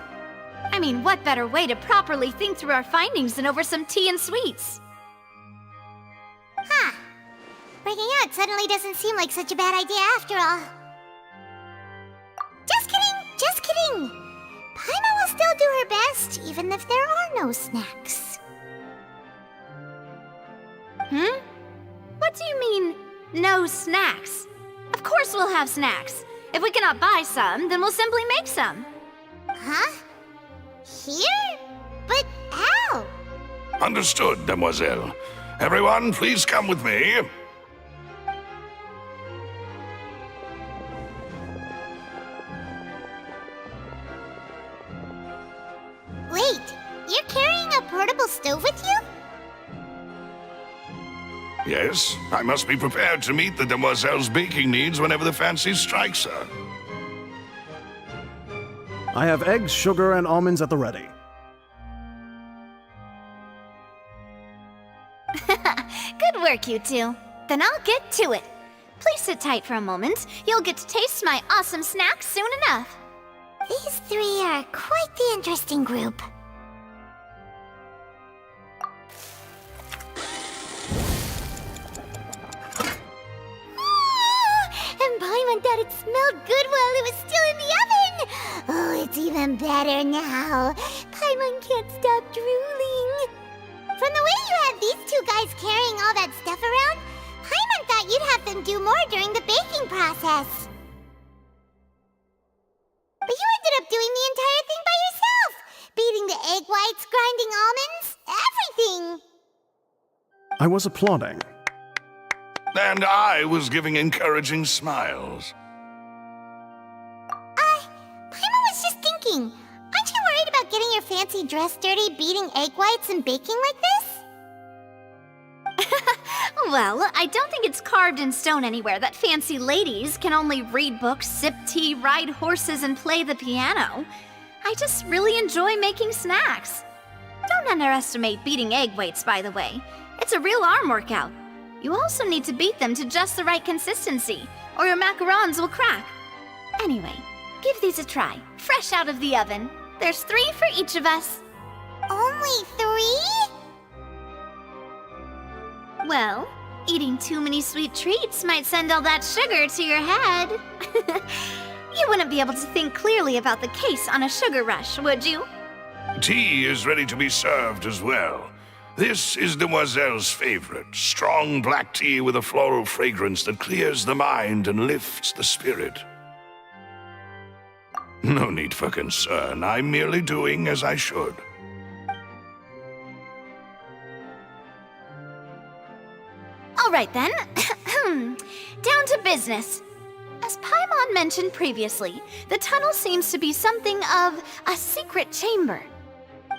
I mean, what better way to properly think through our findings than over some tea and sweets? Huh. Breaking out suddenly doesn't seem like such a bad idea after all. Just kidding! just kidding. Paimon will still do her best, even if there are no snacks. What do you mean, no snacks? Of course we'll have snacks. If we cannot buy some, then we'll simply make some. Huh? Here? But how? Understood, Demoiselle. Everyone, please come with me. Wait, you're carrying a portable stove with you? Yes, I must be prepared to meet the Demoiselle's baking needs whenever the fancy strikes her. I have eggs, sugar, and almonds at the ready. Good work, you two. Then I'll get to it. Please sit tight for a moment. You'll get to taste my awesome snacks soon enough. These three are quite the interesting group. And Paimon thought it smelled good while it was still in the oven! Oh, it's even better now. Paimon can't stop drooling. From the way you had these two guys carrying all that stuff around, Paimon thought you'd have them do more during the baking process. But you ended up doing the entire thing by yourself! Beating the egg whites, grinding almonds, everything! I was applauding. And I was giving encouraging smiles. Paimon was just thinking, aren't you worried about getting your fancy dress dirty beating egg whites and baking like this? Well, I don't think it's carved in stone anywhere that fancy ladies can only read books, sip tea, ride horses, and play the piano. I just really enjoy making snacks. Don't underestimate beating egg whites, by the way. It's a real arm workout. You also need to beat them to just the right consistency, or your macarons will crack. Anyway, give these a try, fresh out of the oven. There's 3 for each of us. Only 3? Well, eating too many sweet treats might send all that sugar to your head. You wouldn't be able to think clearly about the case on a sugar rush, would you? Tea is ready to be served as well. This is Demoiselle's favorite, strong black tea with a floral fragrance that clears the mind and lifts the spirit. No need for concern. I'm merely doing as I should. All right then. Down to business. As Paimon mentioned previously, the tunnel seems to be something of a secret chamber.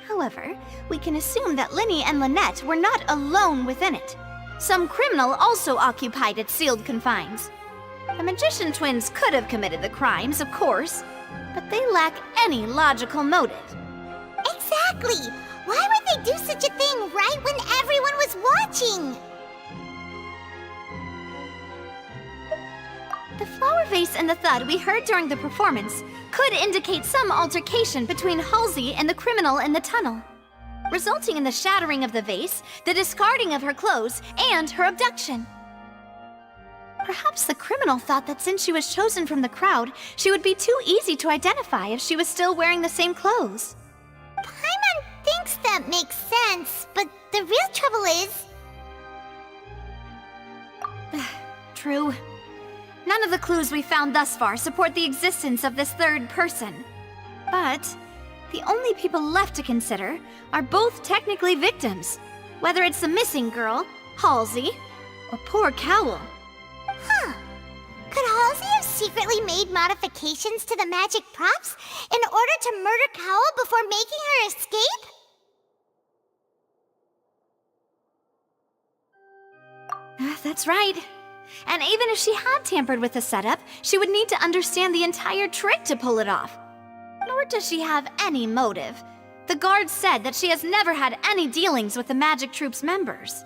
However, we can assume that Linny and Lynette were not alone within it. Some criminal also occupied its sealed confines. The magician twins could have committed the crimes, of course, but they lack any logical motive. Exactly! Why would they do such a thing right when everyone was watching? The flower vase and the thud we heard during the performance could indicate some altercation between Halsey and the criminal in the tunnel, resulting in the shattering of the vase, the discarding of her clothes, and her abduction. Perhaps the criminal thought that since she was chosen from the crowd, she would be too easy to identify if she was still wearing the same clothes. Paimon thinks that makes sense, but the real trouble is... True. None of the clues we found thus far support the existence of this third person. But the only people left to consider are both technically victims, whether it's the missing girl, Halsey, or poor Cowl. Huh. Could Halsey have secretly made modifications to the magic props in order to murder Cowl before making her escape? That's right. And even if she had tampered with the setup, she would need to understand the entire trick to pull it off. Nor does she have any motive. The guards said that she has never had any dealings with the Magic Troop's members.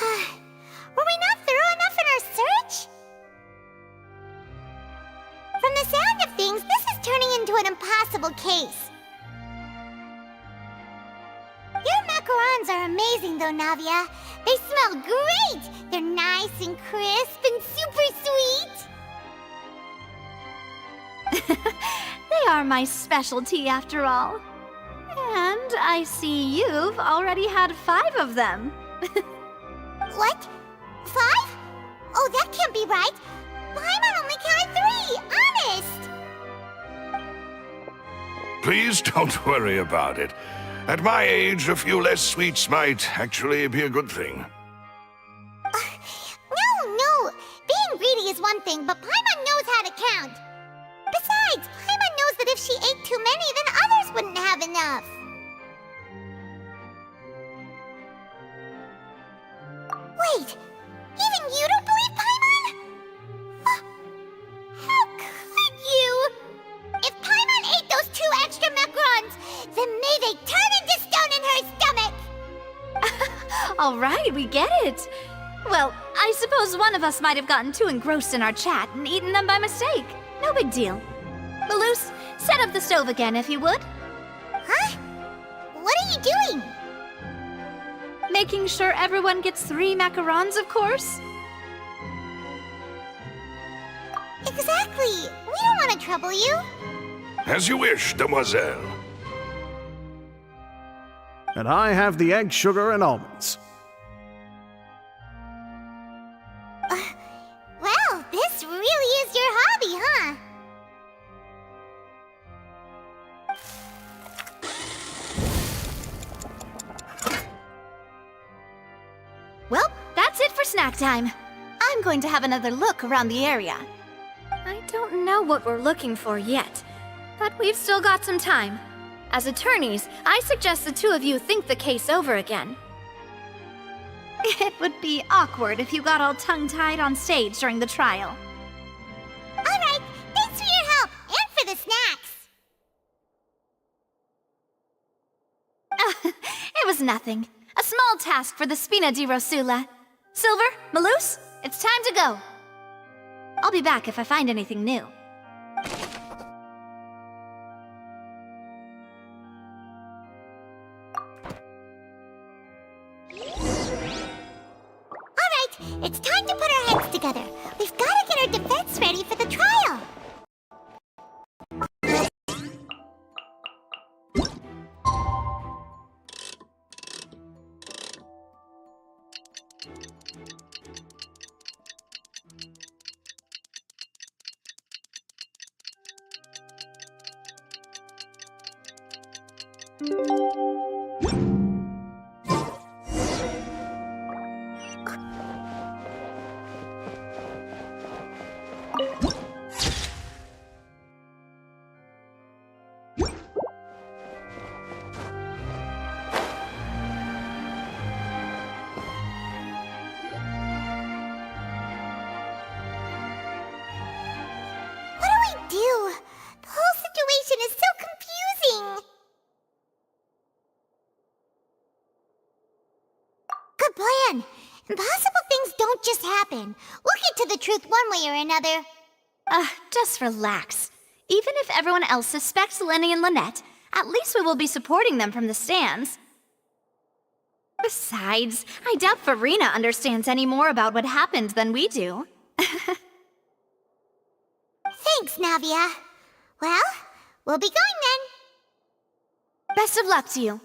Were we not thorough enough in our search? From the sound of things, this is turning into an impossible case. Your macarons are amazing though, Navia. They smell great! They're nice and crisp and super sweet! They are my specialty after all. And I see you've already had 5 of them. What? 5? Oh, that can't be right. Paimon only counted 3, honest! Please don't worry about it. At my age, a few less sweets might actually be a good thing. No. Being greedy is one thing, but Paimon knows how to count. Besides, Paimon knows that if she ate too many, then others wouldn't have enough. Wait, even you don't believe Paimon? How could you? If Paimon ate those 2 extra macarons, then may they turn into stone in her stomach! All right, we get it. Well, I suppose one of us might have gotten too engrossed in our chat and eaten them by mistake. No big deal. Malus, set up the stove again if you would. Huh? What are you doing? Making sure everyone gets 3 macarons, of course. Exactly. We don't want to trouble you. As you wish, demoiselle. And I have the egg, sugar, and almonds. Well, this really is your hobby, huh? Well, that's it for snack time. I'm going to have another look around the area. I don't know what we're looking for yet, but we've still got some time. As attorneys, I suggest the 2 of you think the case over again. It would be awkward if you got all tongue-tied on stage during the trial. Alright, thanks for your help, and for the snacks. It was nothing. A small task for the Spina di Rosula. Silver, Malus, it's time to go. I'll be back if I find anything new. Alright, it's time to put our heads together. We've got to get our defense ready for the trial. The whole situation is so confusing. Good plan. Impossible things don't just happen. We'll get to the truth one way or another. Just relax. Even if everyone else suspects Lenny and Lynette, at least we will be supporting them from the stands. Besides, I doubt Farina understands any more about what happened than we do. Thanks, Navia. Well, we'll be going then. Best of luck to you.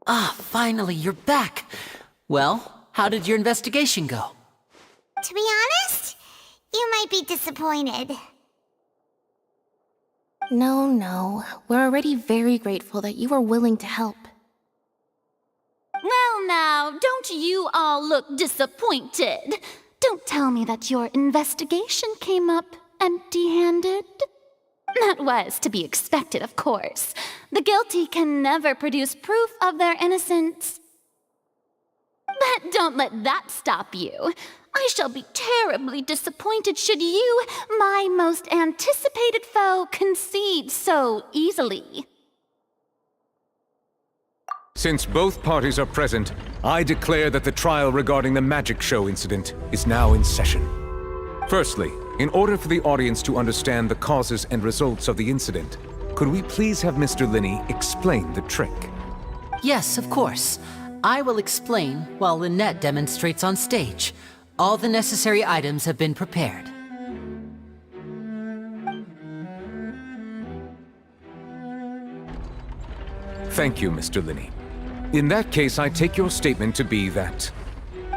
Ah, finally, you're back. Well, how did your investigation go? To be honest, you might be disappointed. No. We're already very grateful that you were willing to help. Well now, don't you all look disappointed. Don't tell me that your investigation came up empty-handed. That was to be expected, of course. The guilty can never produce proof of their innocence. But don't let that stop you. I shall be terribly disappointed should you, my most anticipated foe, concede so easily. Since both parties are present, I declare that the trial regarding the magic show incident is now in session. Firstly, In order for the audience to understand the causes and results of the incident, could we please have Mr. Linney explain the trick? Yes, of course. I will explain while Lynette demonstrates on stage. All the necessary items have been prepared. Thank you, Mr. Linney. In that case, I take your statement to be that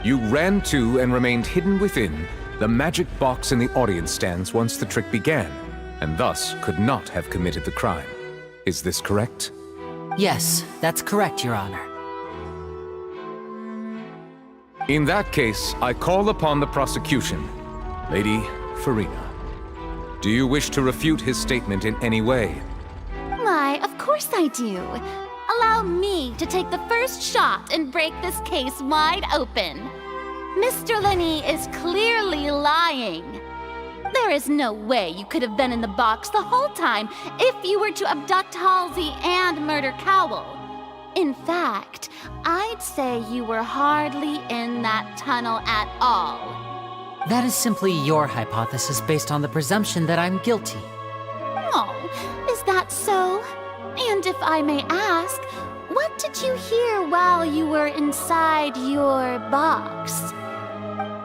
you ran to and remained hidden within the magic box in the audience stands once the trick began, and thus could not have committed the crime. Is this correct? Yes, that's correct, Your Honor. In that case, I call upon the prosecution. Lady Farina, do you wish to refute his statement in any way? Why, of course I do. Allow me to take the first shot and break this case wide open. Mr. Linney is clearly lying. There is no way you could have been in the box the whole time if you were to abduct Halsey and murder Cowell. In fact, I'd say you were hardly in that tunnel at all. That is simply your hypothesis based on the presumption that I'm guilty. Oh, is that so? And if I may ask, what did you hear while you were inside your box?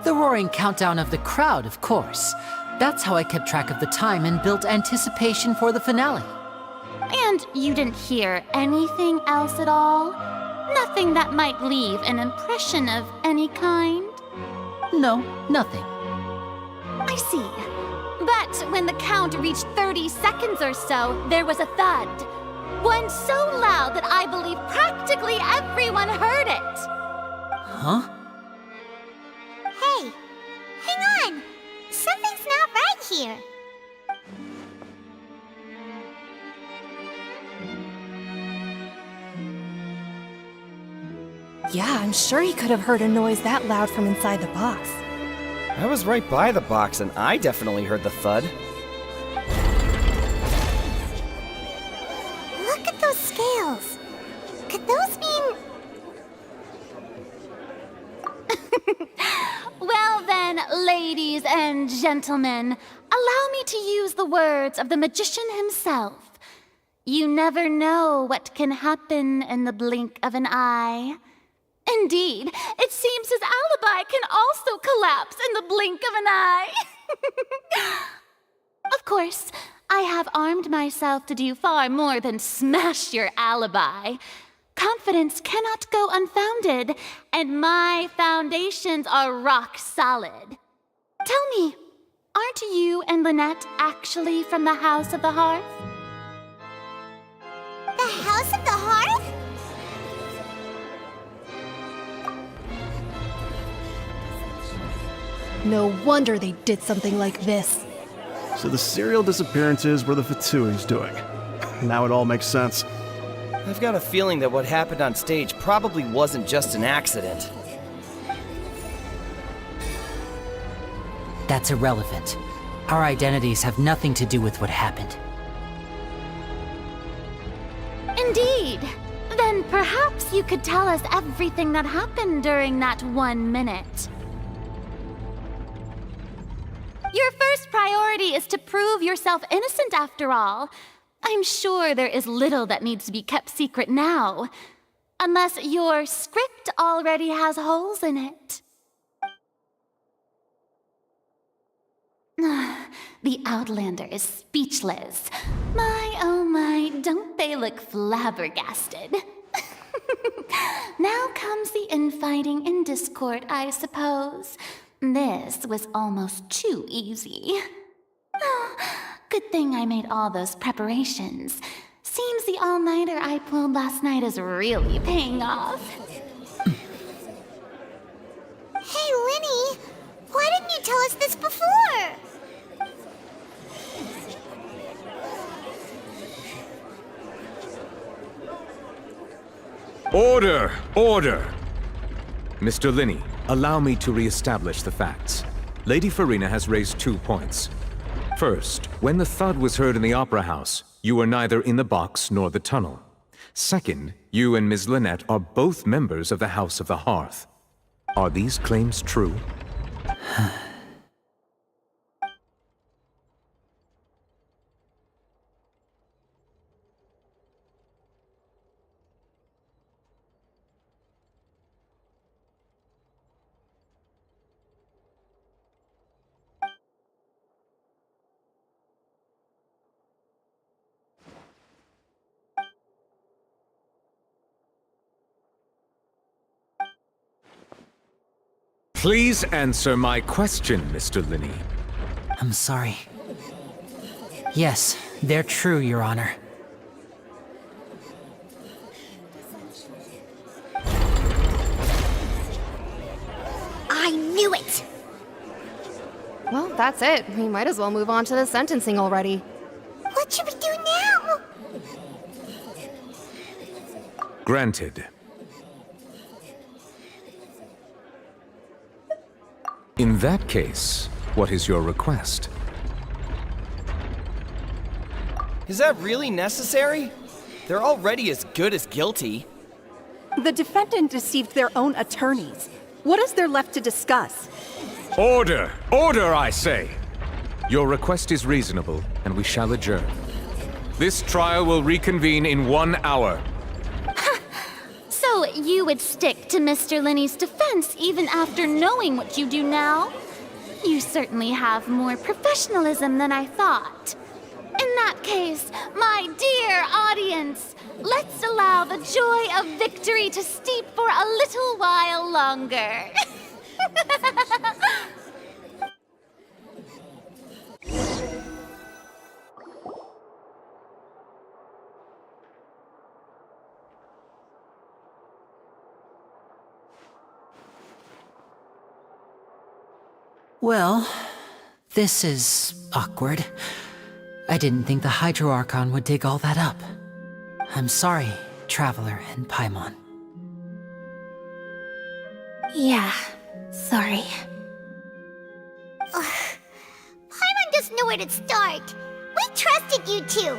The roaring countdown of the crowd, of course. That's how I kept track of the time and built anticipation for the finale. And you didn't hear anything else at all? Nothing that might leave an impression of any kind? No, nothing. I see. But when the count reached 30 seconds or so, there was a thud. One so loud that I believe practically everyone heard it. Huh? Hey, hang on! Something's not right here. Yeah, I'm sure he could have heard a noise that loud from inside the box. I was right by the box and I definitely heard the thud. Look at those scales. Could those mean... Well then, ladies and gentlemen, allow me to use the words of the magician himself. You never know what can happen in the blink of an eye. Indeed, it seems his alibi can also collapse in the blink of an eye. Of course, I have armed myself to do far more than smash your alibi. Confidence cannot go unfounded, and my foundations are rock solid. Tell me, aren't you and Lynette actually from the House of the Hearth? The House of the Hearth? No wonder they did something like this. So the serial disappearances were the Fatui's doing. Now it all makes sense. I've got a feeling that what happened on stage probably wasn't just an accident. That's irrelevant. Our identities have nothing to do with what happened. Indeed. Then perhaps you could tell us everything that happened during that 1 minute. Your first priority is to prove yourself innocent after all. I'm sure there is little that needs to be kept secret now. Unless your script already has holes in it. The Outlander is speechless. My, oh my, don't they look flabbergasted? Now comes the infighting and discord, I suppose. This was almost too easy. Oh, good thing I made all those preparations. Seems the all-nighter I pulled last night is really paying off. Hey, Linny! Why didn't you tell us this before? Order! Order! Mr. Linney, allow me to re-establish the facts. Lady Farina has raised 2 points. First, when the thud was heard in the Opera House, you were neither in the box nor the tunnel. Second, you and Ms. Lynette are both members of the House of the Hearth. Are these claims true? Please answer my question, Mr. Linney. I'm sorry. Yes, they're true, Your Honor. I knew it! Well, that's it. We might as well move on to the sentencing already. What should we do now? Granted. In that case, what is your request? Is that really necessary? They're already as good as guilty. The defendant deceived their own attorneys. What is there left to discuss? Order! Order, I say! Your request is reasonable, and we shall adjourn. This trial will reconvene in 1 hour. So you would stick to Mr. Linney's defense even after knowing what you do now? You certainly have more professionalism than I thought. In that case, my dear audience, let's allow the joy of victory to steep for a little while longer. Well, this is awkward. I didn't think the Hydro Archon would dig all that up. I'm sorry, Traveler and Paimon. Yeah, sorry. Paimon doesn't know where to start. We trusted you two.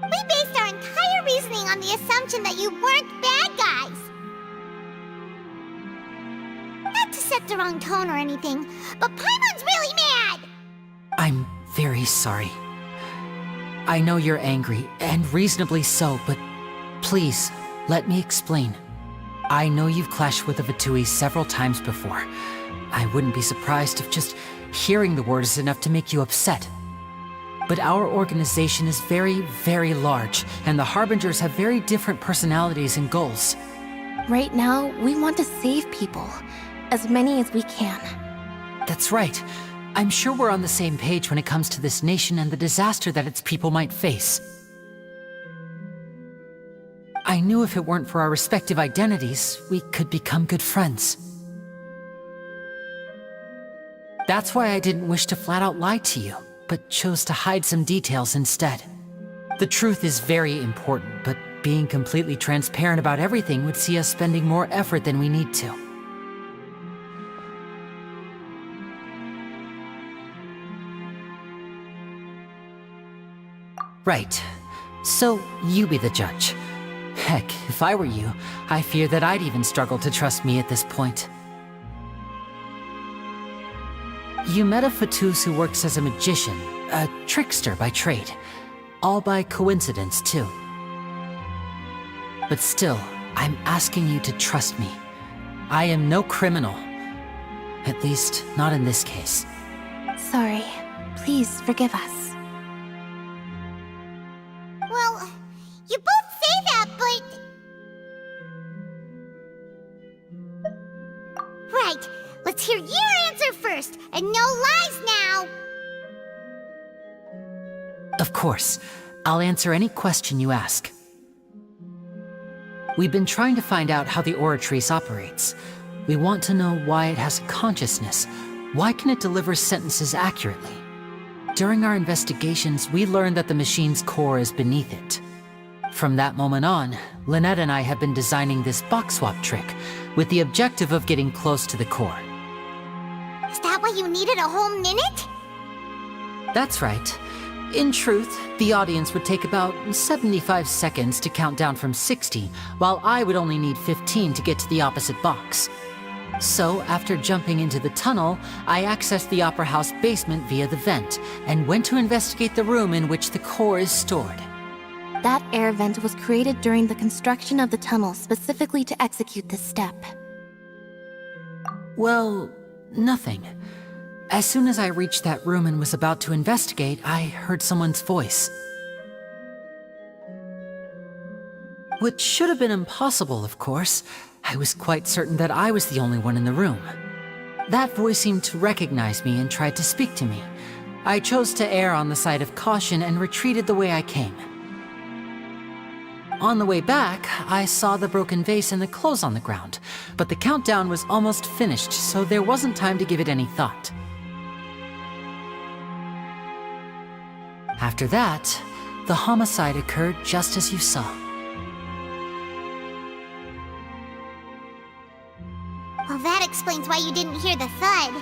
We based our entire reasoning on the assumption that you weren't bad guys. Not to set the wrong tone or anything, but Paimon's really mad! I'm very sorry. I know you're angry, and reasonably so, but please, let me explain. I know you've clashed with the Vitui several times before. I wouldn't be surprised if just hearing the word is enough to make you upset. But our organization is very, very large, and the Harbingers have very different personalities and goals. Right now, we want to save people. As many as we can. That's right. I'm sure we're on the same page when it comes to this nation and the disaster that its people might face. I knew if it weren't for our respective identities, we could become good friends. That's why I didn't wish to flat out lie to you, but chose to hide some details instead. The truth is very important, but being completely transparent about everything would see us spending more effort than we need to. Right. So, you be the judge. Heck, if I were you, I fear that I'd even struggle to trust me at this point. You met a Fatus who works as a magician, a trickster by trade. All by coincidence, too. But still, I'm asking you to trust me. I am no criminal. At least, not in this case. Sorry. Please forgive us. Well, you both say that, but... Right, let's hear your answer first, and no lies now! Of course. I'll answer any question you ask. We've been trying to find out how the Oratrice operates. We want to know why it has consciousness. Why can it deliver sentences accurately? During our investigations, we learned that the machine's core is beneath it. From that moment on, Lynette and I have been designing this box swap trick with the objective of getting close to the core. Is that why you needed a whole minute? That's right. In truth, the audience would take about 75 seconds to count down from 60, while I would only need 15 to get to the opposite box. So, after jumping into the tunnel, I accessed the Opera House basement via the vent, and went to investigate the room in which the core is stored. That air vent was created during the construction of the tunnel specifically to execute this step. Well, nothing. As soon as I reached that room and was about to investigate, I heard someone's voice. Which should have been impossible, of course. I was quite certain that I was the only one in the room. That voice seemed to recognize me and tried to speak to me. I chose to err on the side of caution and retreated the way I came. On the way back, I saw the broken vase and the clothes on the ground, but the countdown was almost finished, so there wasn't time to give it any thought. After that, the homicide occurred just as you saw. Well, that explains why you didn't hear the thud.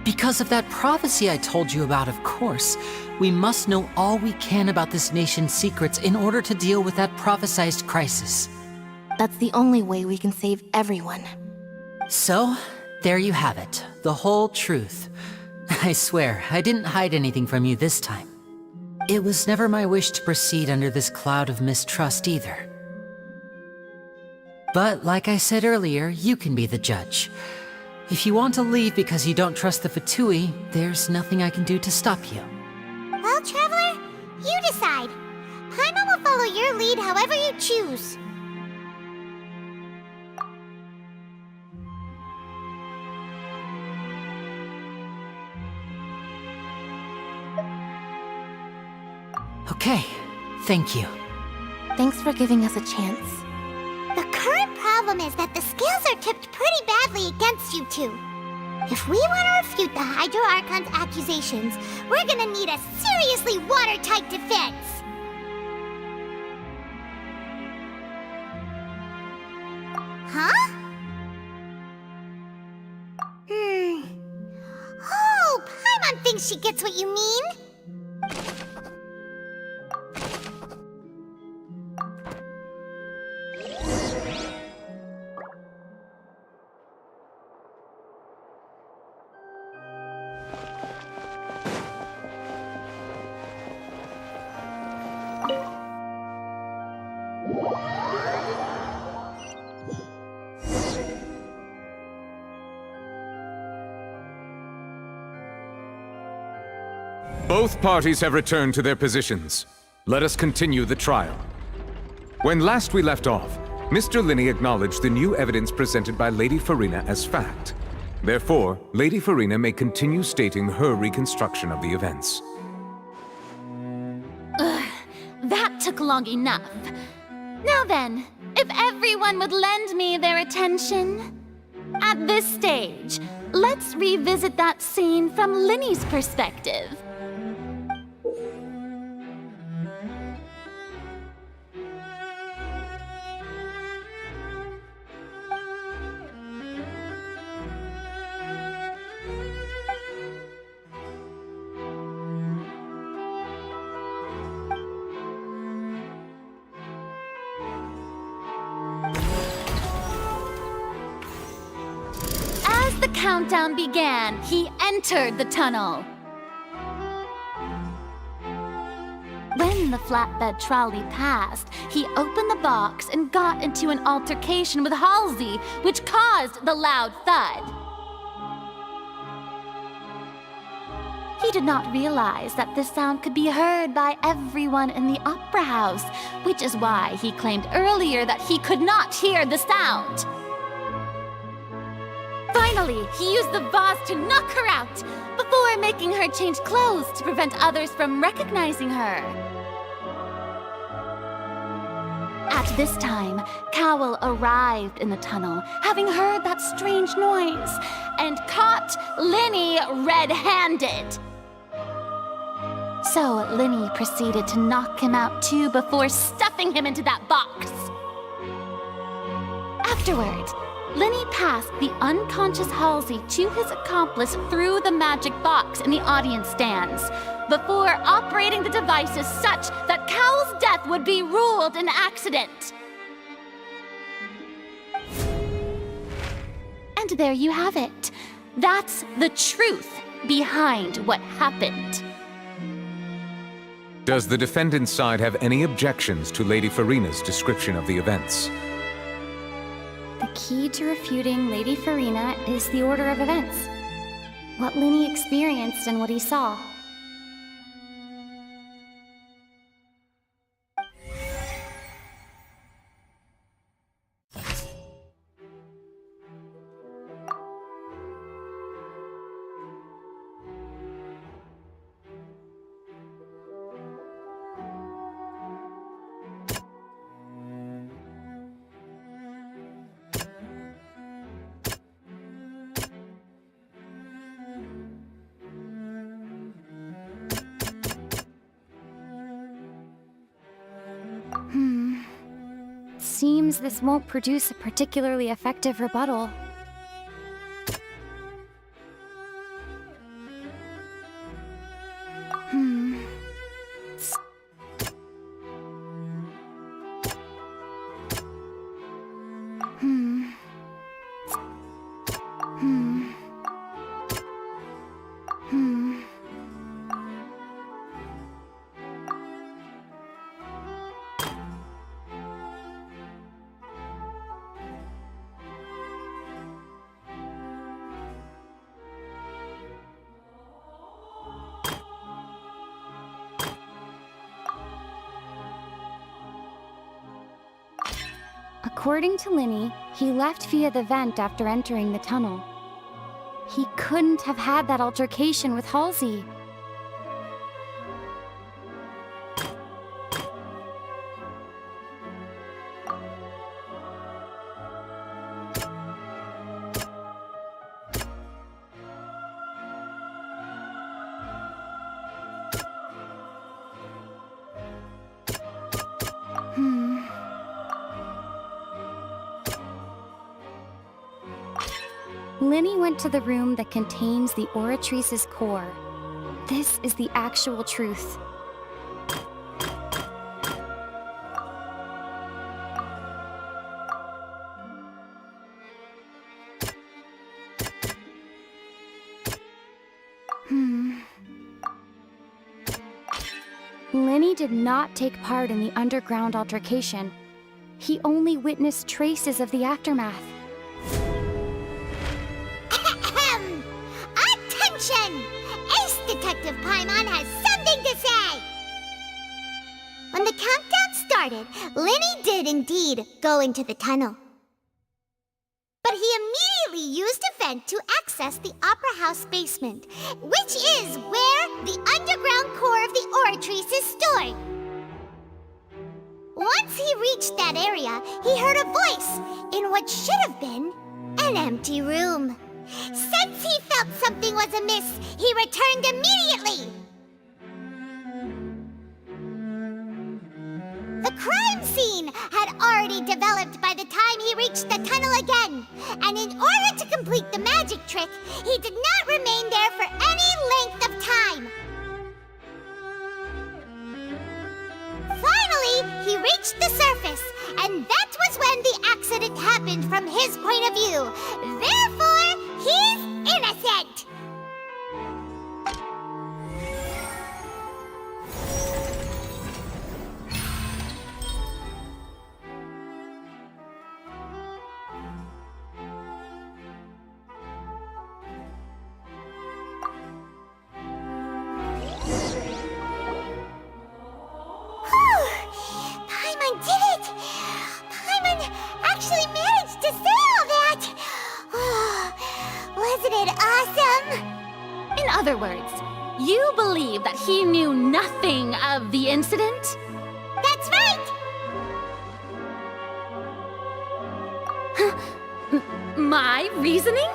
Because of that prophecy I told you about, of course. We must know all we can about this nation's secrets in order to deal with that prophesized crisis. That's the only way we can save everyone. So, there you have it. The whole truth. I swear, I didn't hide anything from you this time. It was never my wish to proceed under this cloud of mistrust either. But like I said earlier, you can be the judge. If you want to leave because you don't trust the Fatui, there's nothing I can do to stop you. Well, Traveler, you decide. Paimon will follow your lead however you choose. Okay, thank you. Thanks for giving us a chance. The current problem is that the scales are tipped pretty badly against you two. If we want to refute the Hydro Archon's accusations, we're gonna need a seriously watertight defense. Huh? Oh, Paimon thinks she gets what you mean. Both parties have returned to their positions. Let us continue the trial. When last we left off, Mr. Linney acknowledged the new evidence presented by Lady Farina as fact. Therefore, Lady Farina may continue stating her reconstruction of the events. Ugh, that took long enough. Now then, if everyone would lend me their attention. At this stage, let's revisit that scene from Linney's perspective. As the countdown began, he entered the tunnel. When the flatbed trolley passed, he opened the box and got into an altercation with Halsey, which caused the loud thud. He did not realize that this sound could be heard by everyone in the opera house, which is why he claimed earlier that he could not hear the sound. Finally, he used the vase to knock her out, before making her change clothes to prevent others from recognizing her. At this time, Cowell arrived in the tunnel, having heard that strange noise, and caught Linney red-handed. So Linney proceeded to knock him out too before stuffing him into that box. Afterward, Linney passed the unconscious Halsey to his accomplice through the magic box in the audience stands, before operating the devices such that Cowell's death would be ruled an accident. And there you have it. That's the truth behind what happened. Does the defendant's side have any objections to Lady Farina's description of the events? The key to refuting Lady Farina is the order of events. What Linney experienced and what he saw. seems this won't produce a particularly effective rebuttal. According to Linny, he left via the vent after entering the tunnel. He couldn't have had that altercation with Halsey. Linny went to the room that contains the Oratrice's core. This is the actual truth. Linny did not take part in the underground altercation. He only witnessed traces of the aftermath. Attention! Ace Detective Paimon has something to say! When the countdown started, Linny did indeed go into the tunnel. But he immediately used a vent to access the Opera House basement, which is where the underground core of the Oratrice is stored. Once he reached that area, he heard a voice in what should have been an empty room. Since he felt something was amiss, he returned immediately. The crime scene had already developed by the time he reached the tunnel again, and in order to complete the magic trick, he did not remain there for any length of time. Finally, he reached the surface, and that was when the accident happened from his point of view. Therefore, he's innocent! Paimon did it! Paimon actually managed to say all that! Wasn't it awesome? In other words, you believe that he knew nothing of the incident? That's right! My reasoning?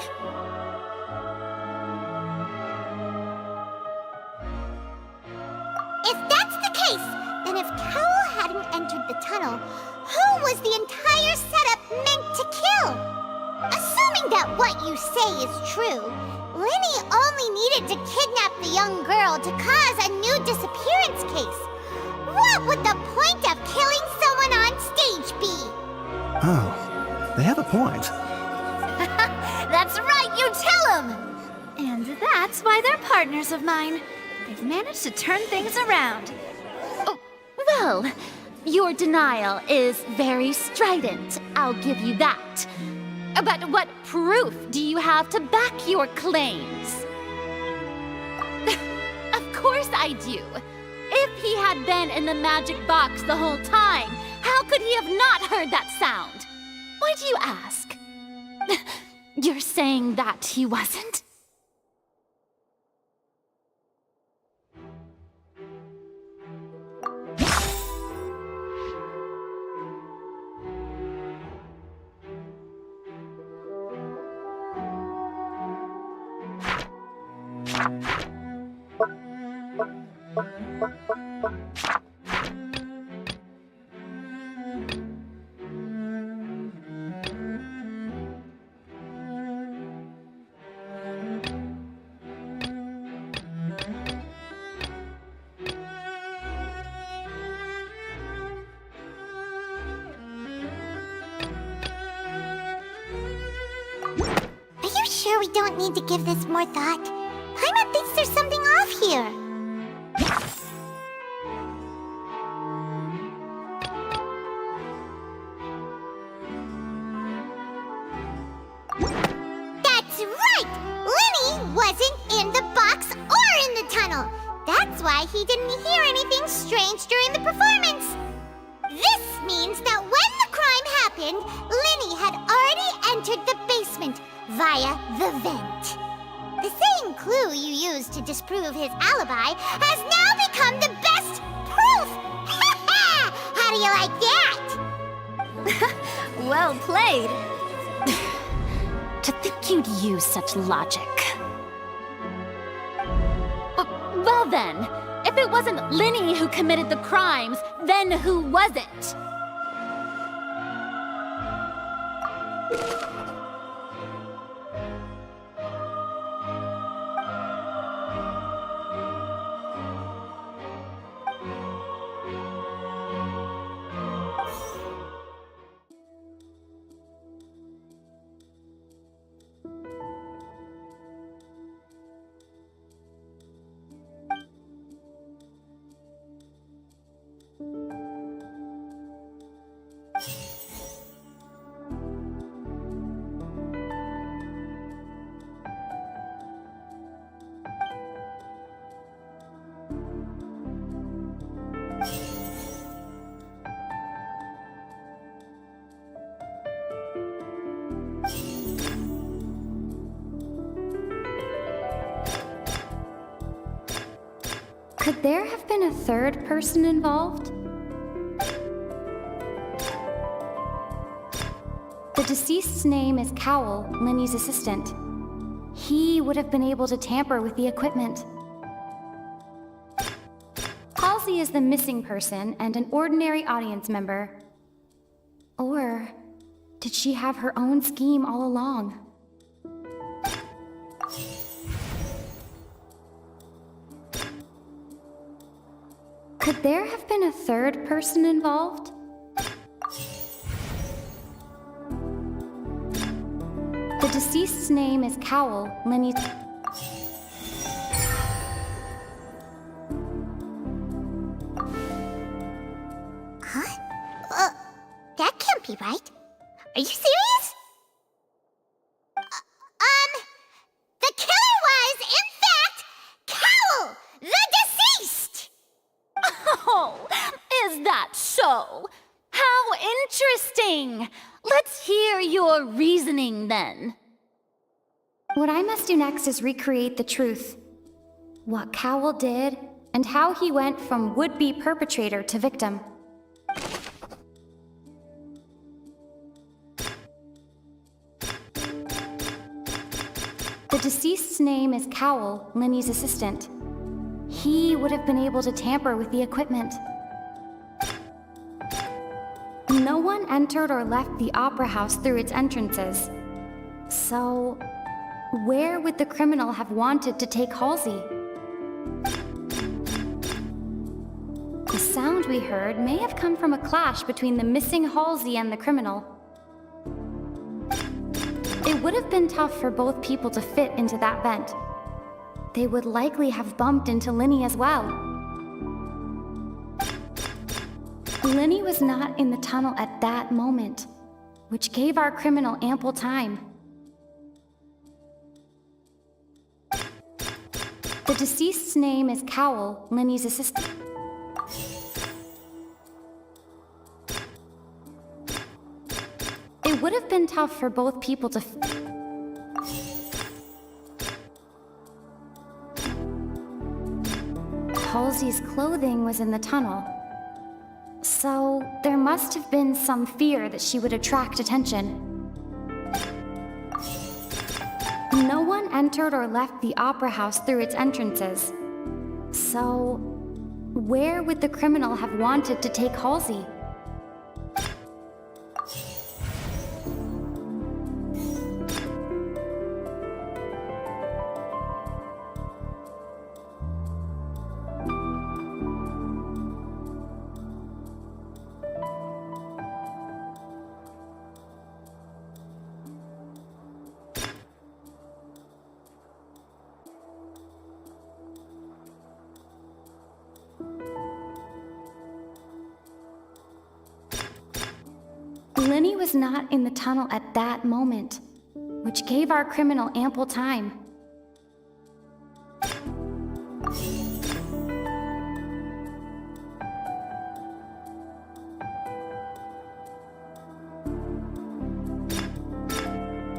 If that's the case, then if Carol hadn't entered the tunnel, who was the entire setup meant to kill? Assuming that what you say is true, Linny only needed to kidnap the young girl to cause a new disappearance case. What would the point of killing someone on stage be? Oh, they have a point. That's right, you tell them! And that's why they're partners of mine. They've managed to turn things around. Oh, well, your denial is very strident, I'll give you that. But what proof do you have to back your claims? Of course I do. If he had been in the magic box the whole time, how could he have not heard that sound? Why do you ask? You're saying that he wasn't? we don't need to give this more thought. Paimon thinks there's something off here. That's right! Lenny wasn't in the box or in the tunnel. That's why he didn't hear anything strange during the performance. This means that when the crime happened, Lenny had already entered the basement via the vent. The same clue you used to disprove his alibi has now become the best proof! How do you like that? Well played. To think you'd use such logic. Well then, if it wasn't Linny who committed the crimes, then who was it? Could there have been a third person involved? The deceased's name is Cowell, Linny's assistant. He would have been able to tamper with the equipment. Halsey is the missing person and an ordinary audience member. Or did she have her own scheme all along? Could there have been a third person involved? The deceased's name is Cowell, Linny's... Huh? That can't be right. Are you serious? The killer was, in fact, Cowell, the deceased! Oh, is that so? How interesting! Let's hear your reasoning then. What I must do next is recreate the truth. What Cowell did, and how he went from would-be perpetrator to victim. The deceased's name is Cowell, Linny's assistant. He would have been able to tamper with the equipment. No one entered or left the opera house through its entrances. So, where would the criminal have wanted to take Halsey? The sound we heard may have come from a clash between the missing Halsey and the criminal. It would have been tough for both people to fit into that vent. They would likely have bumped into Linny as well. Linny was not in the tunnel at that moment, which gave our criminal ample time. The deceased's name is Cowell, Linny's assistant. It would have been tough for both people to... Halsey's clothing was in the tunnel. So, there must have been some fear that she would attract attention. No one entered or left the opera house through its entrances. So, where would the criminal have wanted to take Halsey? Lenny was not in the tunnel at that moment, which gave our criminal ample time.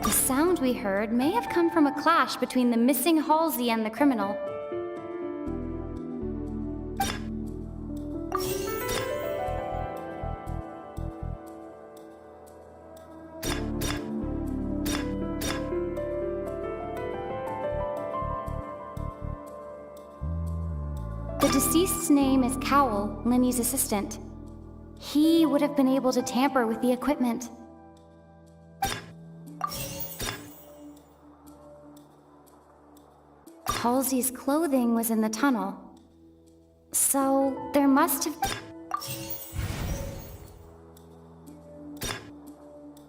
The sound we heard may have come from a clash between the missing Halsey and the criminal. The deceased's name is Cowell, Lenny's assistant. He would have been able to tamper with the equipment. Halsey's clothing was in the tunnel, so there must have...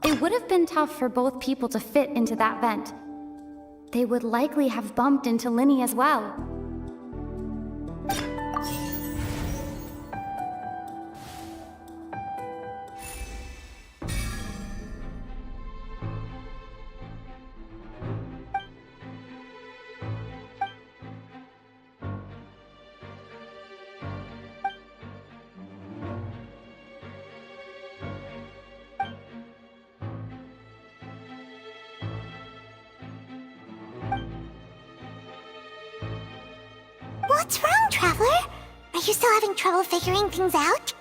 It would have been tough for both people to fit into that vent. They would likely have bumped into Lenny as well. What's wrong, Traveler? Are you still having trouble figuring things out?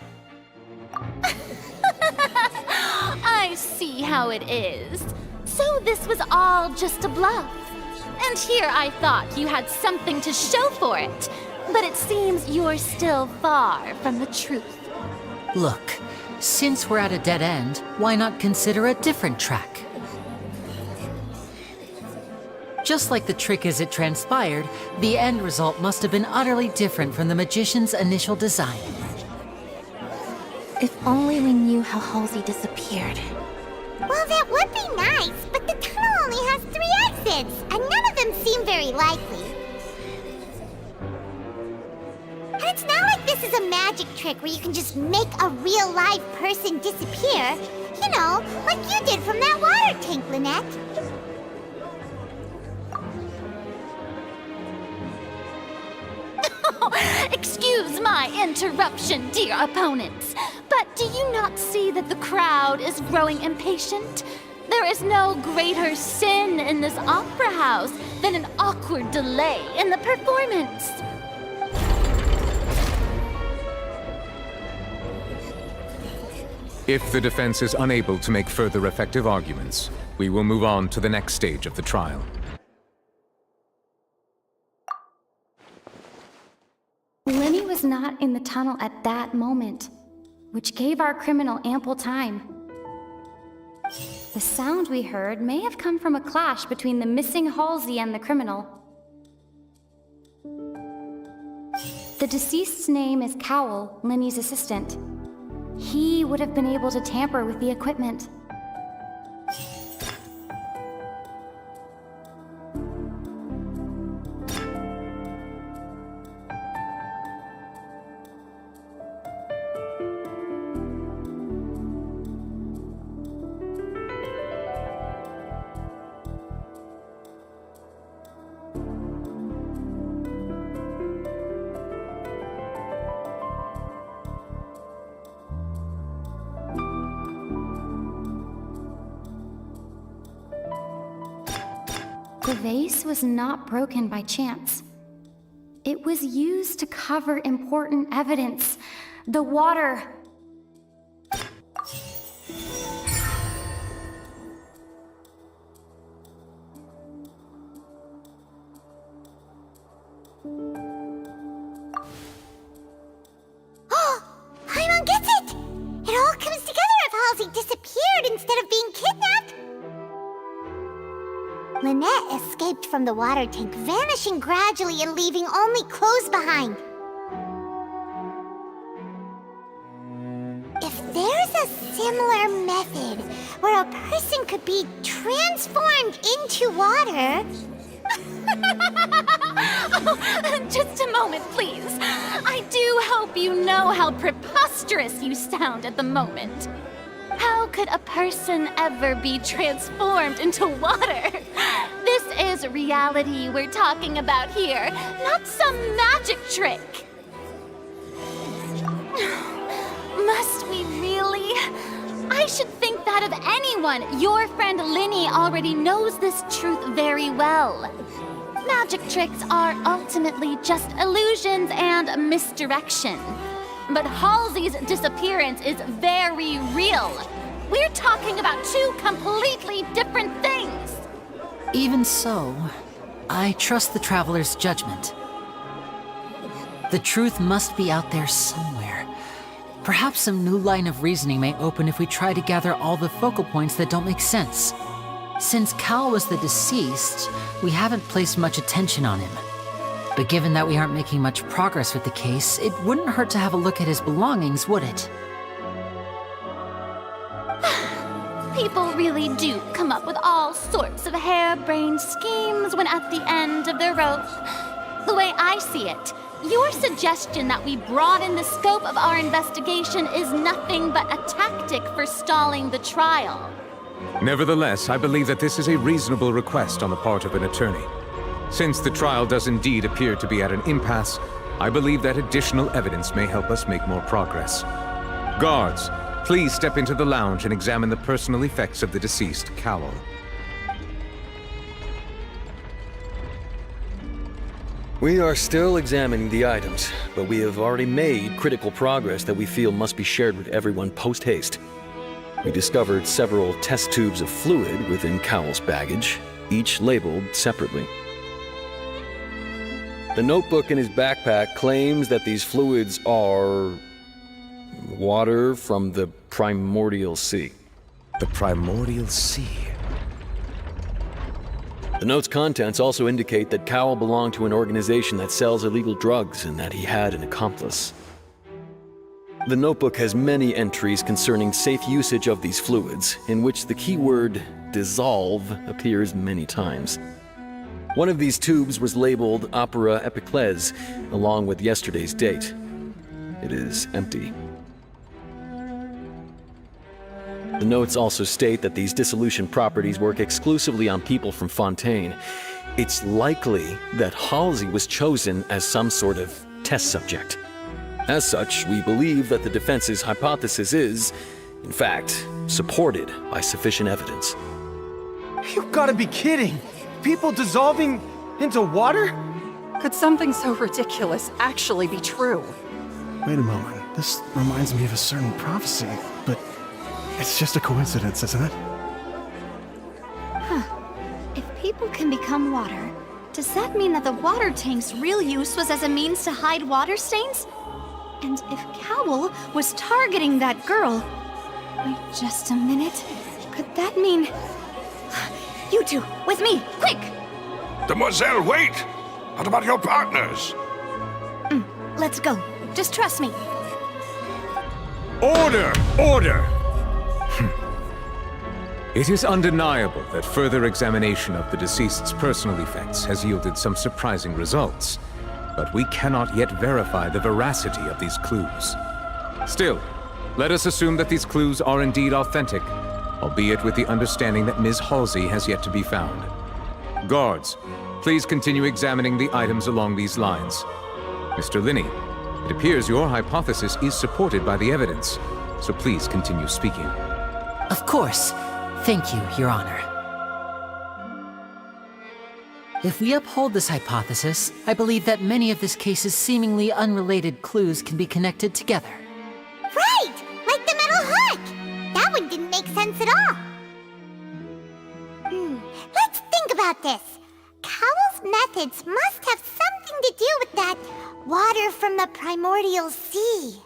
I see how it is. So this was all just a bluff. And here I thought you had something to show for it. But it seems you're still far from the truth. Look, since we're at a dead end, why not consider a different track? Just like the trick as it transpired, the end result must have been utterly different from the magician's initial design. If only we knew how Halsey disappeared. Well, that would be nice, but the tunnel only has 3 exits, and none of them seem very likely. And it's not like this is a magic trick where you can just make a real live person disappear. You know, like you did from that water tank, Lynette. Excuse my interruption, dear opponents, but do you not see that the crowd is growing impatient? There is no greater sin in this opera house than an awkward delay in the performance. If the defense is unable to make further effective arguments, we will move on to the next stage of the trial. Lenny was not in the tunnel at that moment, which gave our criminal ample time. The sound we heard may have come from a clash between the missing Halsey and the criminal. The deceased's name is Cowell, Lenny's assistant. He would have been able to tamper with the equipment. The vase was not broken by chance. It was used to cover important evidence. The water. Oh, Paimon gets it! It all comes together if Halsey disappeared instead of being kidnapped. Lynette escaped from the water tank, vanishing gradually and leaving only clothes behind. If there's a similar method where a person could be transformed into water... Oh, just a moment, please. I do hope you know how preposterous you sound at the moment. How could a person ever be transformed into water? This is reality we're talking about here, not some magic trick. Must we really? I should think that of anyone. Your friend Linny already knows this truth very well. Magic tricks are ultimately just illusions and misdirection. But Halsey's disappearance is very real. We're talking about two completely different things. Even so, I trust the Traveler's judgment. The truth must be out there somewhere. Perhaps some new line of reasoning may open if we try to gather all the focal points that don't make sense. Since Cal was the deceased, we haven't placed much attention on him. But given that we aren't making much progress with the case, it wouldn't hurt to have a look at his belongings, would it? People really do come up with all sorts of harebrained schemes when at the end of their rope. The way I see it, your suggestion that we broaden the scope of our investigation is nothing but a tactic for stalling the trial. Nevertheless, I believe that this is a reasonable request on the part of an attorney. Since the trial does indeed appear to be at an impasse, I believe that additional evidence may help us make more progress. Guards, please step into the lounge and examine the personal effects of the deceased, Cowell. We are still examining the items, but we have already made critical progress that we feel must be shared with everyone post-haste. We discovered several test tubes of fluid within Cowell's baggage, each labeled separately. The notebook in his backpack claims that these fluids are water from the primordial sea. The primordial sea? The note's contents also indicate that Cowell belonged to an organization that sells illegal drugs and that he had an accomplice. The notebook has many entries concerning safe usage of these fluids, in which the keyword dissolve appears many times. One of these tubes was labeled Opera Epiclese, along with yesterday's date. It is empty. The notes also state that these dissolution properties work exclusively on people from Fontaine. It's likely that Halsey was chosen as some sort of test subject. As such, we believe that the defense's hypothesis is, in fact, supported by sufficient evidence. You've got to be kidding! People dissolving into water? Could something so ridiculous actually be true? Wait a moment. This reminds me of a certain prophecy, but it's just a coincidence, isn't it? Huh. If people can become water, does that mean that the water tank's real use was as a means to hide water stains? And if Cowell was targeting that girl... Wait just a minute. Could that mean... You two, with me, quick! Demoiselle, wait! What about your partners? Let's go. Just trust me. Order! Order! It is undeniable that further examination of the deceased's personal effects has yielded some surprising results, but we cannot yet verify the veracity of these clues. Still, let us assume that these clues are indeed authentic, albeit with the understanding that Ms. Halsey has yet to be found. Guards, please continue examining the items along these lines. Mr. Linney, it appears your hypothesis is supported by the evidence, so please continue speaking. Of course. Thank you, Your Honor. If we uphold this hypothesis, I believe that many of this case's seemingly unrelated clues can be connected together. Right! Like the metal hook! That one didn't make sense at all. Let's think about this. Cowell's methods must have something to do with that water from the primordial sea.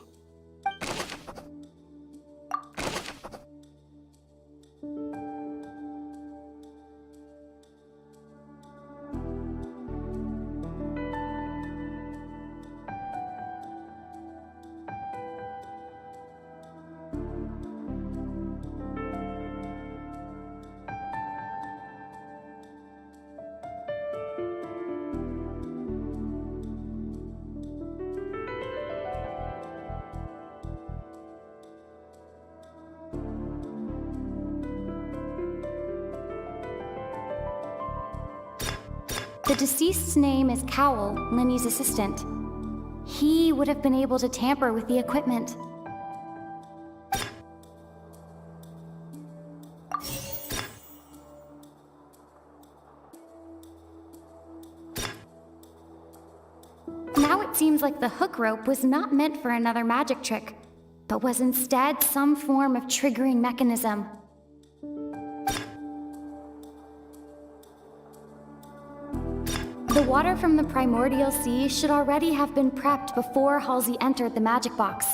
The deceased's name is Cowell, Linny's assistant. He would have been able to tamper with the equipment. Now it seems like the hook rope was not meant for another magic trick, but was instead some form of triggering mechanism. The water from the primordial sea should already have been prepped before Halsey entered the magic box.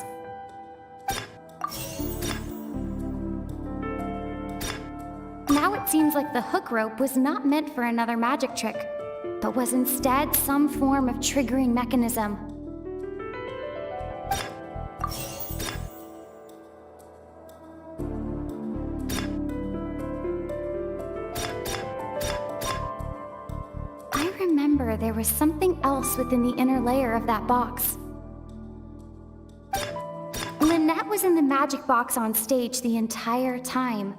Now it seems like the hook rope was not meant for another magic trick, but was instead some form of triggering mechanism. I remember there was something else within the inner layer of that box. Lynette was in the magic box on stage the entire time.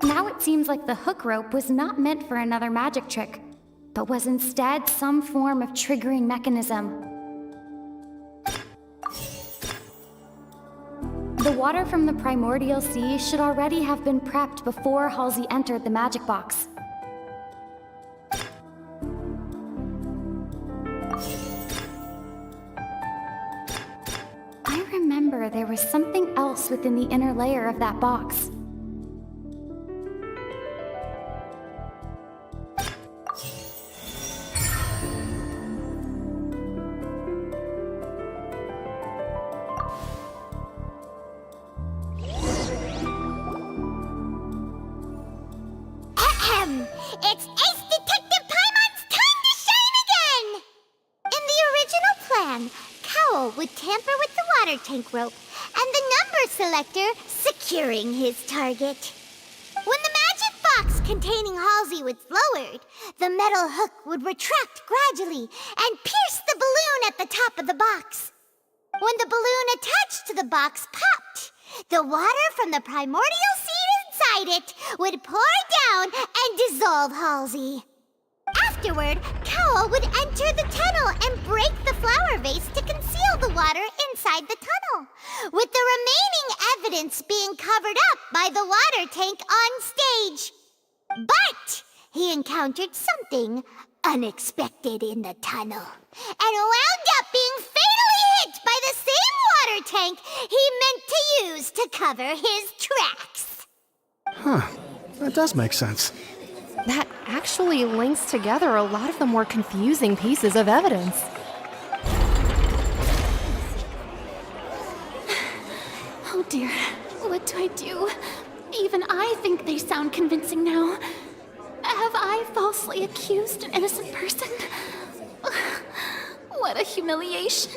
Now it seems like the hook rope was not meant for another magic trick, but was instead some form of triggering mechanism. The water from the primordial sea should already have been prepped before Halsey entered the magic box. I remember there was something else within the inner layer of that box. It's Ace Detective Paimon's time to shine again! In the original plan, Cowell would tamper with the water tank rope and the number selector securing his target. When the magic box containing Halsey was lowered, the metal hook would retract gradually and pierce the balloon at the top of the box. When the balloon attached to the box popped, the water from the primordial seed inside it would pour down and dissolve Halsey. Afterward, Cowell would enter the tunnel and break the flower vase to conceal the water inside the tunnel, with the remaining evidence being covered up by the water tank on stage. But he encountered something unexpected in the tunnel and wound up being fatally hit by the same water tank he meant to use to cover his tracks. Huh. That does make sense. That actually links together a lot of the more confusing pieces of evidence. Oh dear, what do I do? Even I think they sound convincing now. Have I falsely accused an innocent person? What a humiliation.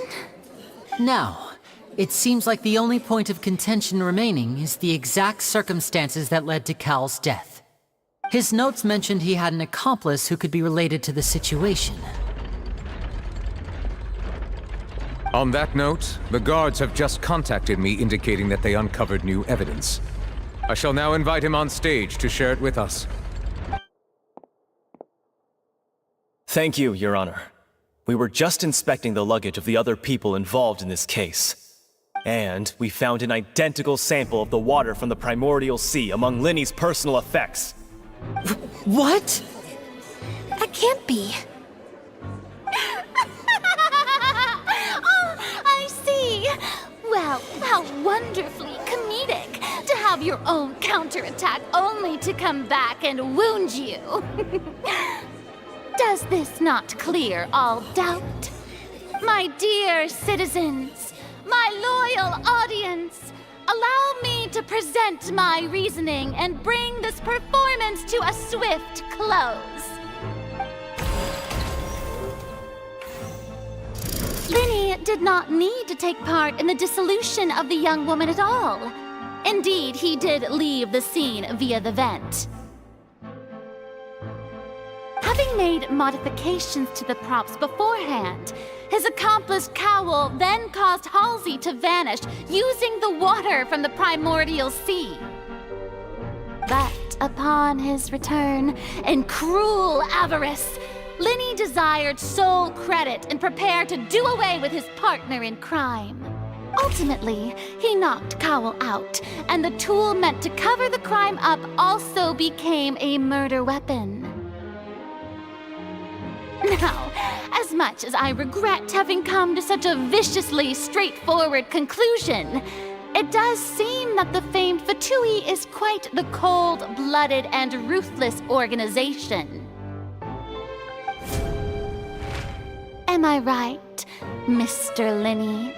Now, it seems like the only point of contention remaining is the exact circumstances that led to Cal's death. His notes mentioned he had an accomplice who could be related to the situation. On that note, the guards have just contacted me indicating that they uncovered new evidence. I shall now invite him on stage to share it with us. Thank you, Your Honor. We were just inspecting the luggage of the other people involved in this case. And we found an identical sample of the water from the primordial sea among Linny's personal effects. What? That can't be. Oh, I see. Well, how wonderfully comedic to have your own counterattack only to come back and wound you. Does this not clear all doubt? My dear citizens, my loyal audience, allow me to present my reasoning and bring this performance to a swift close. Linny did not need to take part in the dissolution of the young woman at all. Indeed, he did leave the scene via the vent. Having made modifications to the props beforehand, his accomplice Cowl then caused Halsey to vanish using the water from the primordial sea. But upon his return, in cruel avarice, Linny desired sole credit and prepared to do away with his partner in crime. Ultimately, he knocked Cowl out, and the tool meant to cover the crime up also became a murder weapon. Now, as much as I regret having come to such a viciously straightforward conclusion, it does seem that the famed Fatui is quite the cold-blooded and ruthless organization. Am I right, Mr. Linny?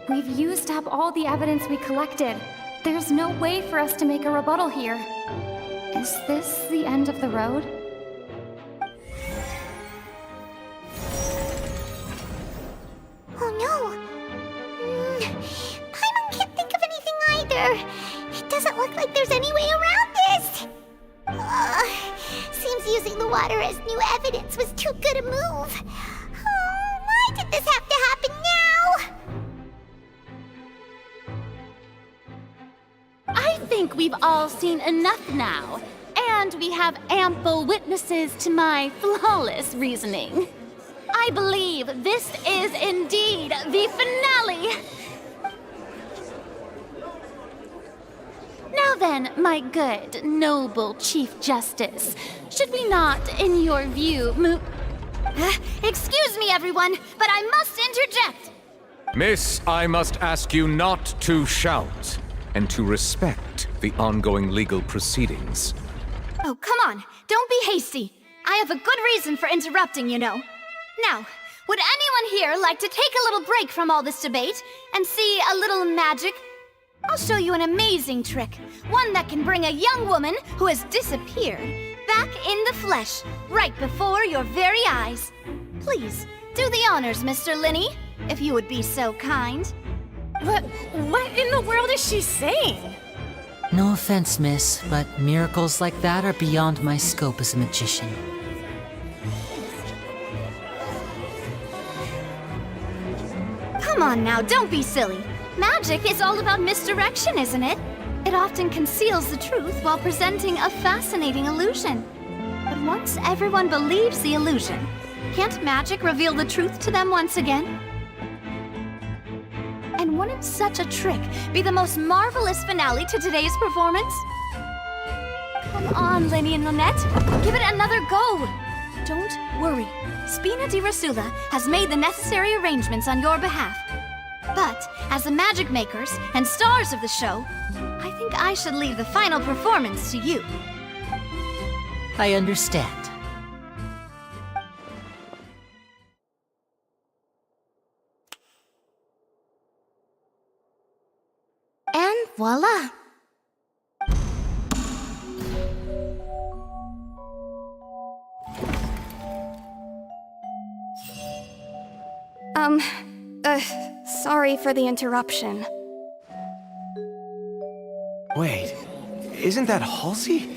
We've used up all the evidence we collected. There's no way for us to make a rebuttal here. Is this the end of the road? Oh no! Paimon can't think of anything either. It doesn't look like there's any way around this. Seems using the water as new evidence was too good a move. Oh, why did this have to happen now? I think we've all seen enough now, and we have ample witnesses to my flawless reasoning. I believe this is indeed the finale. Now then, my good, noble Chief Justice, should we not, in your view, move... Excuse me, everyone, but I must interject. Miss, I must ask you not to shout, and to respect the ongoing legal proceedings. Oh, come on. Don't be hasty. I have a good reason for interrupting, you know. Now, would anyone here like to take a little break from all this debate and see a little magic? I'll show you an amazing trick. One that can bring a young woman who has disappeared back in the flesh, right before your very eyes. Please, do the honors, Mr. Linny, if you would be so kind. What in the world is she saying? No offense, miss, but miracles like that are beyond my scope as a magician. Come on now, don't be silly. Magic is all about misdirection, isn't it? It often conceals the truth while presenting a fascinating illusion. But once everyone believes the illusion, can't magic reveal the truth to them once again? And wouldn't such a trick be the most marvelous finale to today's performance? Come on, Linny and Lynette, give it another go. Don't worry, Spina di Rasula has made the necessary arrangements on your behalf. But, as the magic makers and stars of the show, I think I should leave the final performance to you. I understand. And voila! Sorry for the interruption. Wait, isn't that Halsey?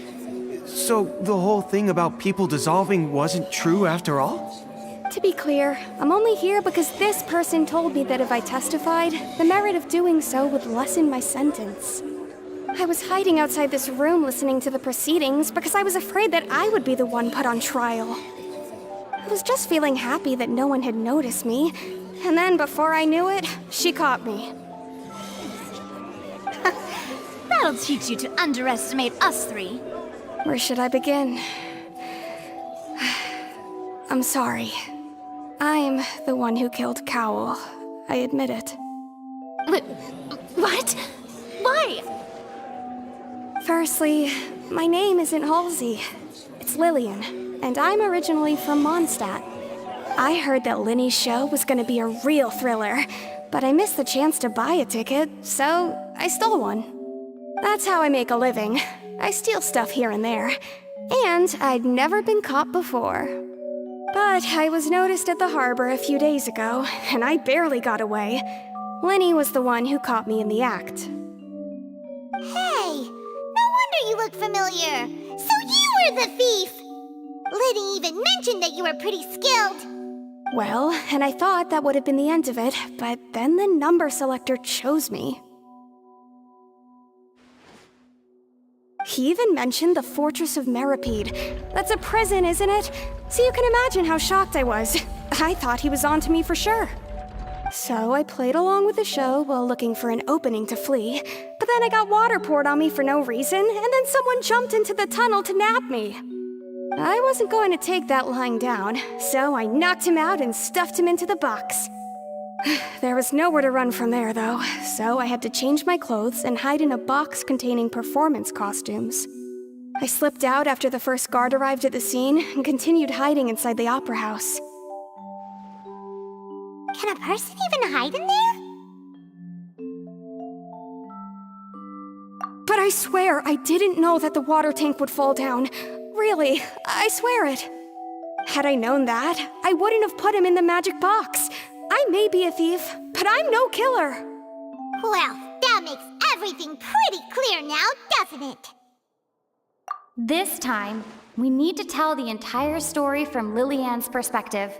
So the whole thing about people dissolving wasn't true after all? To be clear, I'm only here because this person told me that if I testified, the merit of doing so would lessen my sentence. I was hiding outside this room listening to the proceedings because I was afraid that I would be the one put on trial. I was just feeling happy that no one had noticed me, and then before I knew it, she caught me. That'll teach you to underestimate us three. Where should I begin? I'm sorry. I'm the one who killed Cowl. I admit it. What? Why? Firstly, my name isn't Halsey. It's Lillian, and I'm originally from Mondstadt. I heard that Linny's show was gonna be a real thriller, but I missed the chance to buy a ticket, so I stole one. That's how I make a living. I steal stuff here and there, and I'd never been caught before. But I was noticed at the harbor a few days ago, and I barely got away. Linny was the one who caught me in the act. Hey, no wonder you look familiar. So you were the thief! Liddy even mentioned that you were pretty skilled. Well, and I thought that would have been the end of it, but then the number selector chose me. He even mentioned the Fortress of Meripede. That's a prison, isn't it? So you can imagine how shocked I was. I thought he was on to me for sure. So I played along with the show while looking for an opening to flee, but then I got water poured on me for no reason, and then someone jumped into the tunnel to nab me. I wasn't going to take that lying down, so I knocked him out and stuffed him into the box. There was nowhere to run from there, though, so I had to change my clothes and hide in a box containing performance costumes. I slipped out after the first guard arrived at the scene and continued hiding inside the opera house. Can a person even hide in there? But I swear I didn't know that the water tank would fall down. Really, I swear it. Had I known that, I wouldn't have put him in the magic box. I may be a thief, but I'm no killer. Well, that makes everything pretty clear now, doesn't it? This time, we need to tell the entire story from Lillian's perspective.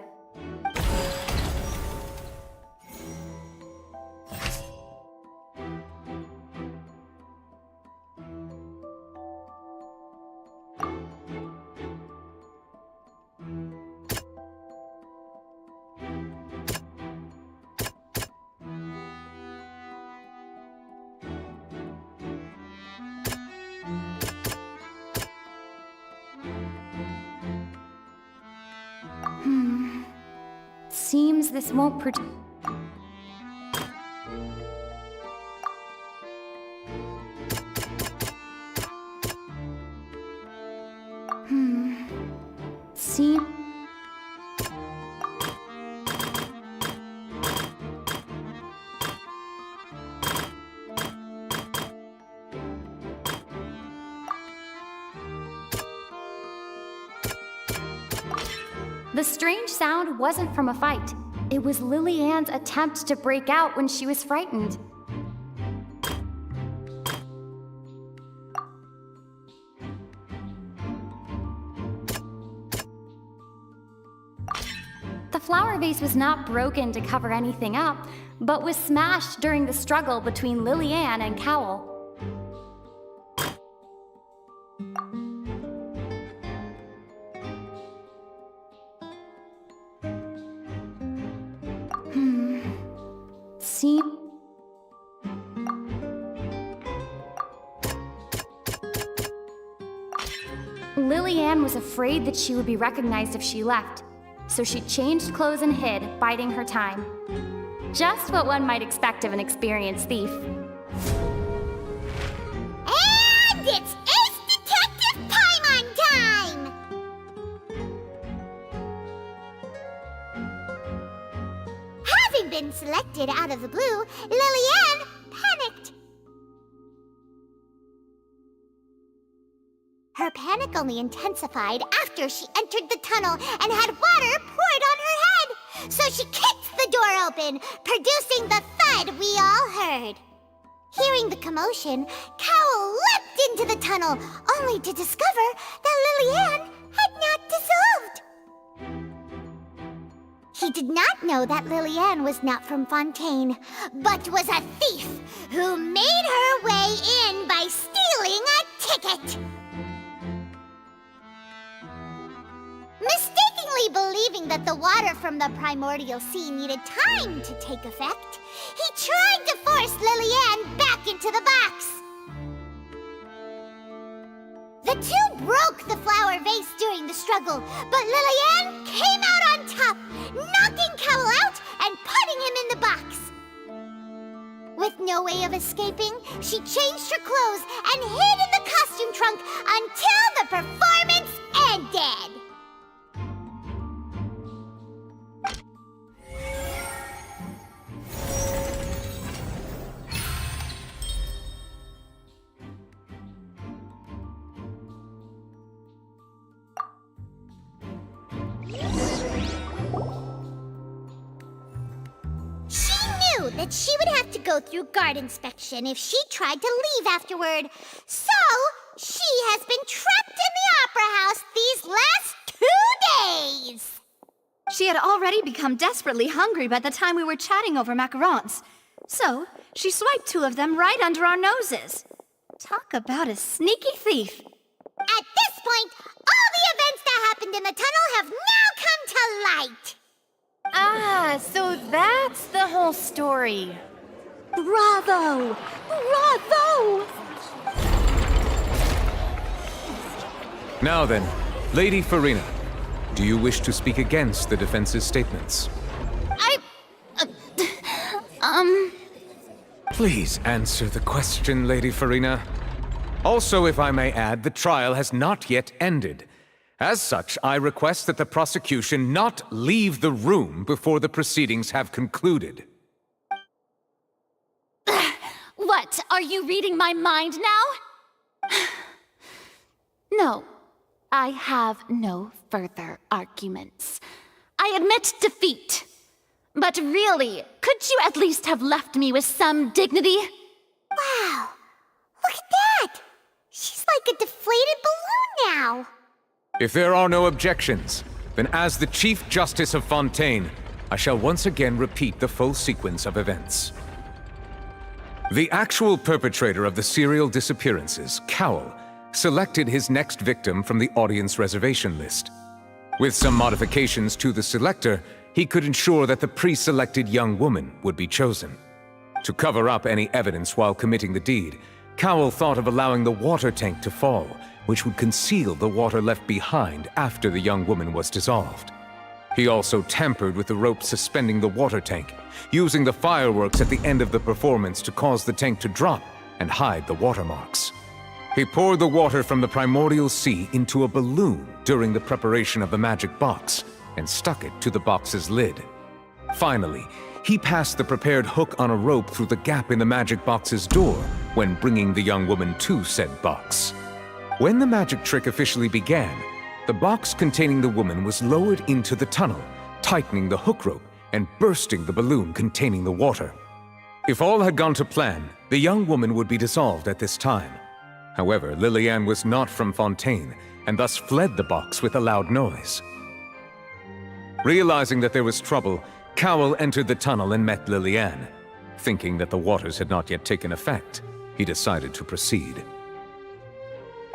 Seems this won't produce. Seem. The strange sound wasn't from a fight. It was Lillian's attempt to break out when she was frightened. The flower vase was not broken to cover anything up, but was smashed during the struggle between Lillian and Cowell. Lillian was afraid that she would be recognized if she left, so she changed clothes and hid, biding her time. Just what one might expect of an experienced thief. And it's Ace Detective Paimon time! Having been selected out of the blue, Lillian panicked. Her panic only intensified after she entered the tunnel and had water poured on her head. So she kicked the door open, producing the thud we all heard. Hearing the commotion, Cowell leapt into the tunnel, only to discover that Lillian had not dissolved. He did not know that Lillian was not from Fontaine, but was a thief who made her way in by stealing a ticket. Mistakenly believing that the water from the primordial sea needed time to take effect, he tried to force Lillian back into the box. The two broke the flower vase during the struggle, but Lillian came out on top, knocking Cowell out and putting him in the box. With no way of escaping, she changed her clothes and hid in the costume trunk until the performance ended. That she would have to go through guard inspection if she tried to leave afterward. So, she has been trapped in the opera house these last 2 days! She had already become desperately hungry by the time we were chatting over macarons. So, she swiped 2 of them right under our noses. Talk about a sneaky thief. At this point, all the events that happened in the tunnel have now come to light! Ah, so that's the whole story. Bravo! Bravo! Now then, Lady Farina, do you wish to speak against the defense's statements? Please answer the question, Lady Farina. Also, if I may add, the trial has not yet ended. As such, I request that the prosecution not leave the room before the proceedings have concluded. What, are you reading my mind now? No, I have no further arguments. I admit defeat. But really, could you at least have left me with some dignity? Wow, look at that! She's like a deflated balloon now! If there are no objections, then as the Chief Justice of Fontaine, I shall once again repeat the full sequence of events. The actual perpetrator of the serial disappearances, Cowell, selected his next victim from the audience reservation list. With some modifications to the selector, he could ensure that the pre-selected young woman would be chosen. To cover up any evidence while committing the deed, Cowell thought of allowing the water tank to fall, which would conceal the water left behind after the young woman was dissolved. He also tampered with the rope suspending the water tank, using the fireworks at the end of the performance to cause the tank to drop and hide the watermarks. He poured the water from the primordial sea into a balloon during the preparation of the magic box and stuck it to the box's lid. Finally, he passed the prepared hook on a rope through the gap in the magic box's door when bringing the young woman to said box. When the magic trick officially began, the box containing the woman was lowered into the tunnel, tightening the hook rope and bursting the balloon containing the water. If all had gone to plan, the young woman would be dissolved at this time. However, Liliane was not from Fontaine and thus fled the box with a loud noise. Realizing that there was trouble, Cowell entered the tunnel and met Liliane. Thinking that the waters had not yet taken effect, he decided to proceed.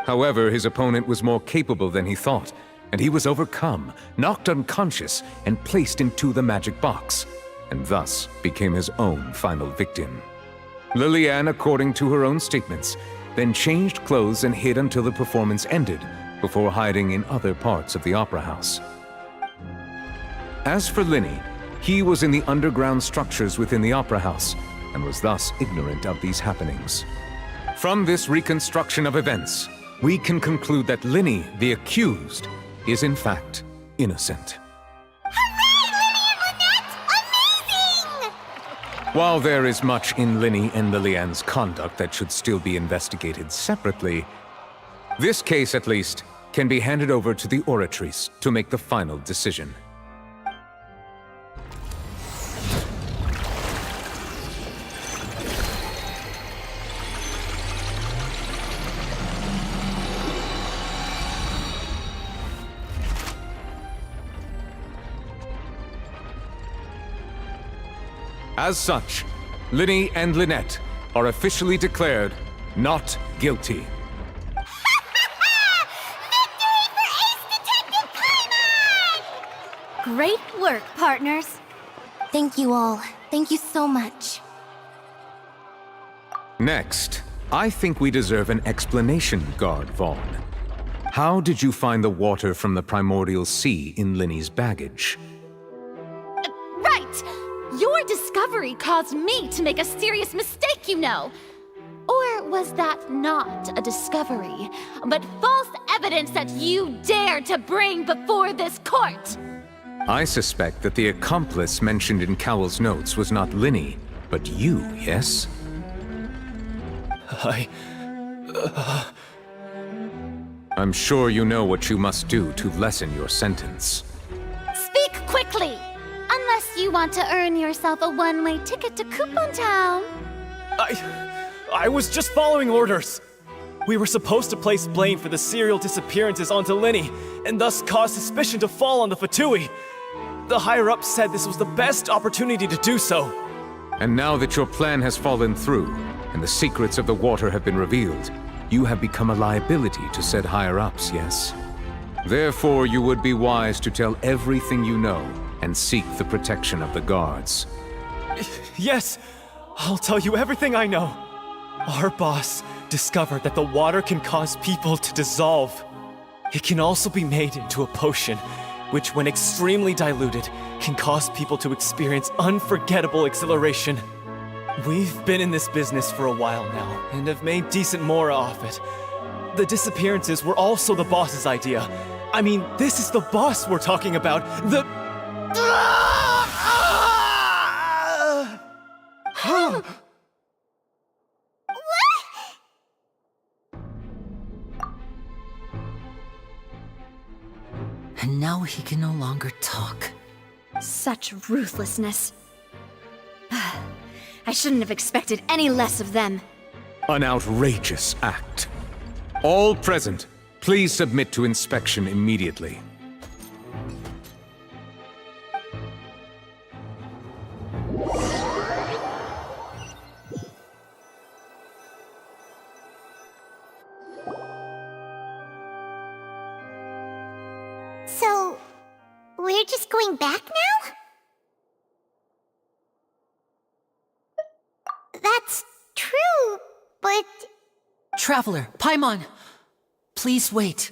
However, his opponent was more capable than he thought, and he was overcome, knocked unconscious, and placed into the magic box, and thus became his own final victim. Liliane, according to her own statements, then changed clothes and hid until the performance ended, before hiding in other parts of the opera house. As for Linny, he was in the underground structures within the opera house, and was thus ignorant of these happenings. From this reconstruction of events, we can conclude that Linny, the accused, is in fact innocent. While there is much in Linny and Liliane's conduct that should still be investigated separately, this case, at least, can be handed over to the Oratrice to make the final decision. As such, Linny and Lynette are officially declared not guilty. Great work, partners. Thank you all. Thank you so much. Next, I think we deserve an explanation, Guard Vaughn. How did you find the water from the primordial sea in Linny's baggage? Right! Your discovery caused me to make a serious mistake, you know. Or was that not a discovery, but false evidence that you dared to bring before this court? I suspect that the accomplice mentioned in Cowell's notes was not Linny, but you, yes? I'm sure you know what you must do to lessen your sentence. Speak quickly! Unless you want to earn yourself a one-way ticket to Coupon Town. I was just following orders. We were supposed to place blame for the serial disappearances onto Linny, and thus cause suspicion to fall on the Fatui. The higher-ups said this was the best opportunity to do so. And now that your plan has fallen through, and the secrets of the water have been revealed, you have become a liability to said higher-ups, yes? Therefore, you would be wise to tell everything you know, and seek the protection of the guards. Yes, I'll tell you everything I know. Our boss discovered that the water can cause people to dissolve. It can also be made into a potion, which when extremely diluted, can cause people to experience unforgettable exhilaration. We've been in this business for a while now, and have made decent mora off it. The disappearances were also the boss's idea. I mean, this is the boss we're talking about. The... And now he can no longer talk. Such ruthlessness. I shouldn't have expected any less of them. An outrageous act. All present, please submit to inspection immediately. So, we're just going back now? That's true, but... Traveler, Paimon! Please wait.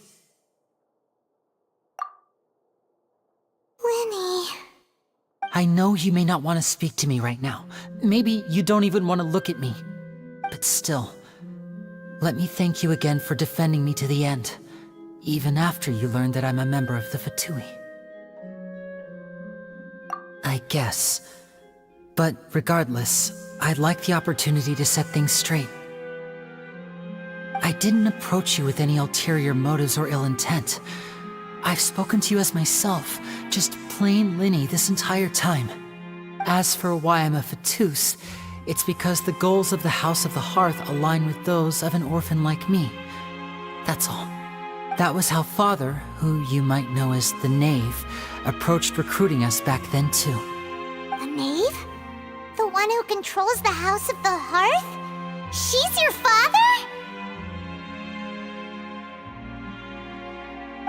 Lenny... I know you may not want to speak to me right now. Maybe you don't even want to look at me. But still, let me thank you again for defending me to the end, even after you learned that I'm a member of the Fatui. I guess. But regardless, I'd like the opportunity to set things straight. I didn't approach you with any ulterior motives or ill intent. I've spoken to you as myself, just plain Linny this entire time. As for why I'm a Fatus, it's because the goals of the House of the Hearth align with those of an orphan like me. That's all. That was how Father, who you might know as the Knave, approached recruiting us back then too. The Knave? The one who controls the House of the Hearth? She's your father?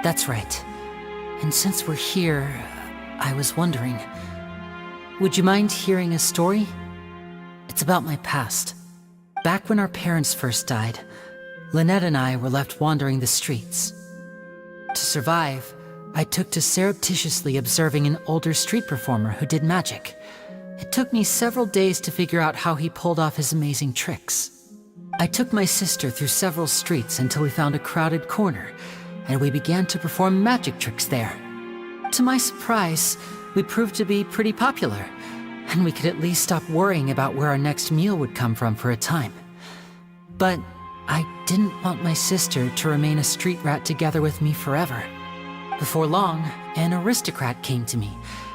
That's right. And since we're here, I was wondering, would you mind hearing a story? It's about my past. Back when our parents first died, Lynette and I were left wandering the streets. To survive, I took to surreptitiously observing an older street performer who did magic. It took me several days to figure out how he pulled off his amazing tricks. I took my sister through several streets until we found a crowded corner, and we began to perform magic tricks there. To my surprise, we proved to be pretty popular, and we could at least stop worrying about where our next meal would come from for a time. But I didn't want my sister to remain a street rat together with me forever. Before long, an aristocrat came to me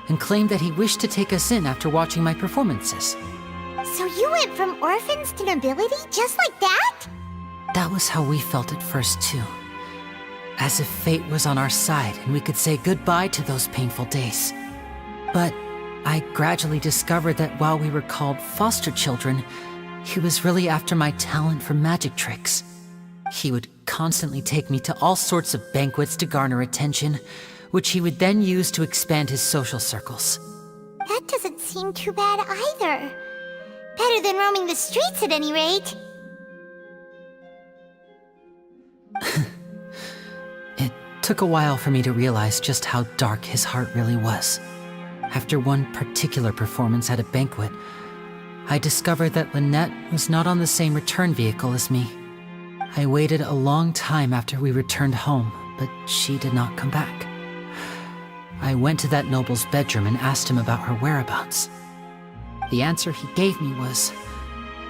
and claimed that he wished to take us in after watching my performances. So you went from orphans to nobility just like that? That was how we felt at first too. As if fate was on our side and we could say goodbye to those painful days. But I gradually discovered that while we were called foster children, he was really after my talent for magic tricks. He would constantly take me to all sorts of banquets to garner attention, which he would then use to expand his social circles. That doesn't seem too bad either. Better than roaming the streets at any rate. It took a while for me to realize just how dark his heart really was. After one particular performance at a banquet, I discovered that Lynette was not on the same return vehicle as me. I waited a long time after we returned home, but she did not come back. I went to that noble's bedroom and asked him about her whereabouts. The answer he gave me was,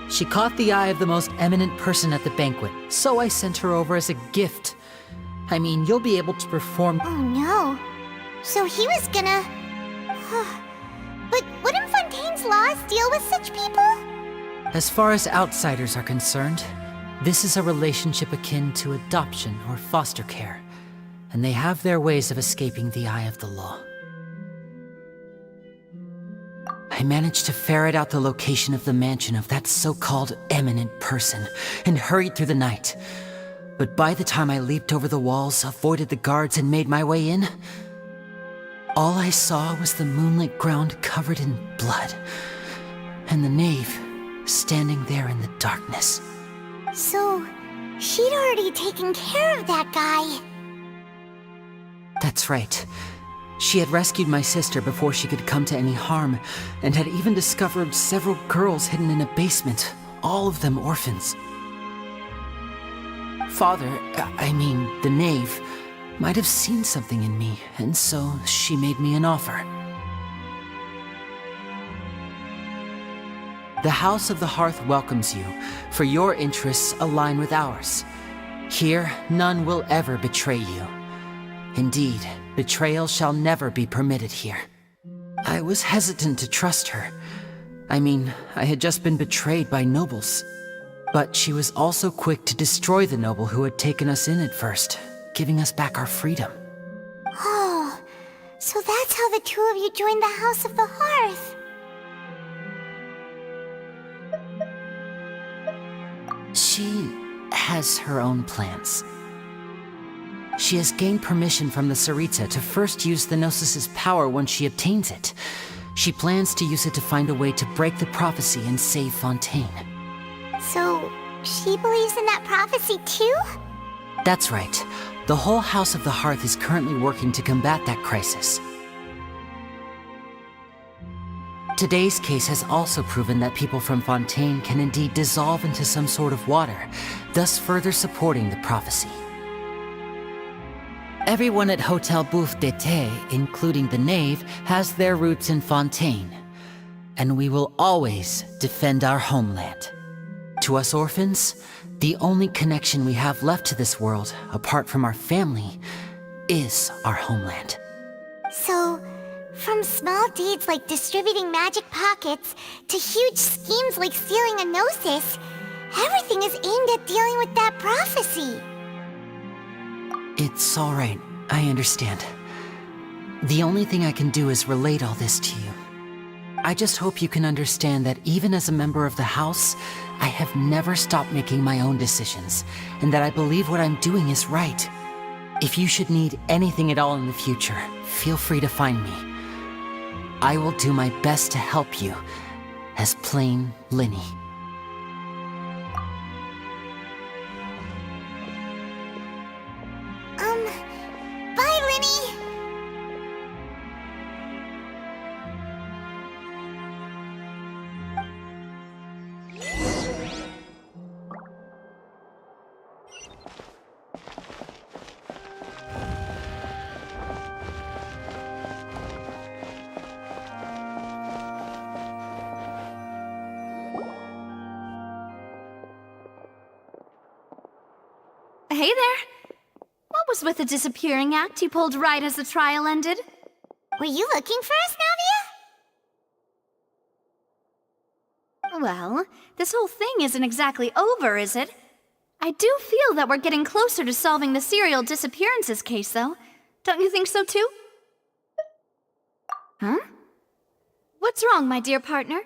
she caught the eye of the most eminent person at the banquet, so I sent her over as a gift. I mean, you'll be able to perform— Oh no. So he was gonna... But wouldn't Fontaine's laws deal with such people? As far as outsiders are concerned, This is a relationship akin to adoption or foster care, and they have their ways of escaping the eye of the law. I managed to ferret out the location of the mansion of that so-called eminent person and hurried through the night. But by the time I leaped over the walls, avoided the guards, and made my way in, all I saw was the moonlit ground covered in blood, and the knave standing there in the darkness. So, she'd already taken care of that guy. That's right. She had rescued my sister before she could come to any harm, and had even discovered several girls hidden in a basement, all of them orphans. Father, the knave, might have seen something in me, and so she made me an offer. The House of the Hearth welcomes you, for your interests align with ours. Here, none will ever betray you. Indeed, betrayal shall never be permitted here. I was hesitant to trust her. I had just been betrayed by nobles. But she was also quick to destroy the noble who had taken us in at first, giving us back our freedom. Oh, so that's how the two of you joined the House of the Hearth. She has her own plans. She has gained permission from the Tsaritsa to first use the Gnosis' power once she obtains it. She plans to use it to find a way to break the prophecy and save Fontaine. So, she believes in that prophecy too? That's right. The whole House of the Hearth is currently working to combat that crisis. Today's case has also proven that people from Fontaine can indeed dissolve into some sort of water, thus further supporting the prophecy. Everyone at Hotel Bouffe d'été, including the knave, has their roots in Fontaine, and we will always defend our homeland. To us orphans, the only connection we have left to this world, apart from our family, is our homeland. So, from small deeds like distributing magic pockets to huge schemes like stealing a Gnosis, everything is aimed at dealing with that prophecy. It's all right. I understand. The only thing I can do is relate all this to you. I just hope you can understand that even as a member of the House, I have never stopped making my own decisions, and that I believe what I'm doing is right. If you should need anything at all in the future, feel free to find me. I will do my best to help you, as plain Linny. Bye, Linny! Hey there! What was with the disappearing act you pulled right as the trial ended? Were you looking for us, Navia? Well, this whole thing isn't exactly over, is it? I do feel that we're getting closer to solving the serial disappearances case, though. Don't you think so, too? Huh? What's wrong, my dear partner?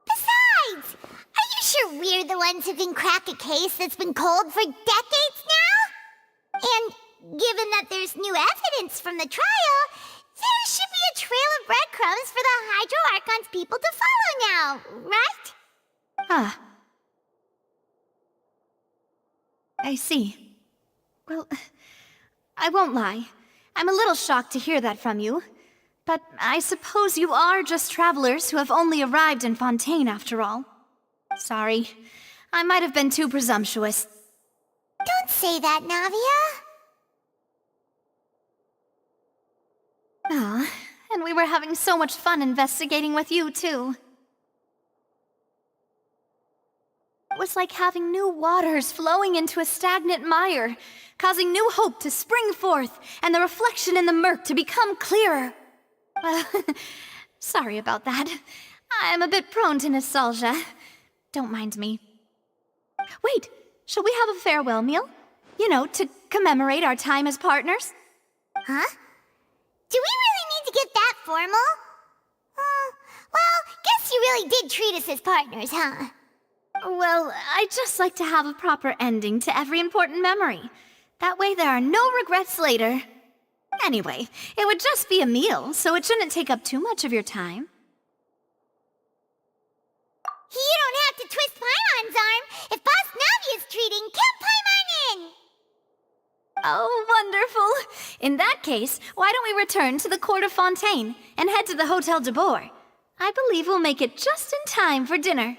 Besides, are you sure we're the ones who can crack a case that's been cold for decades now? And given that there's new evidence from the trial, there should be a trail of breadcrumbs for the Hydro Archon's people to follow now, right? Ah. I see. Well, I won't lie. I'm a little shocked to hear that from you. But I suppose you are just travelers who have only arrived in Fontaine after all. Sorry. I might have been too presumptuous. Don't say that, Navia. Ah, and we were having so much fun investigating with you, too. It was like having new waters flowing into a stagnant mire, causing new hope to spring forth, and the reflection in the murk to become clearer. Well, Sorry about that. I'm a bit prone to nostalgia. Don't mind me. Wait, shall we have a farewell meal? You know, to commemorate our time as partners? Huh? Do we really need to get that formal? Well, guess you really did treat us as partners, huh? Well, I'd just like to have a proper ending to every important memory. That way there are no regrets later. Anyway, it would just be a meal, so it shouldn't take up too much of your time. You don't have to twist Paimon's arm. If Boss Navi is treating, count Paimon in! Oh, wonderful. In that case, why don't we return to the court of Fontaine and head to the Hotel de Boer? I believe we'll make it just in time for dinner.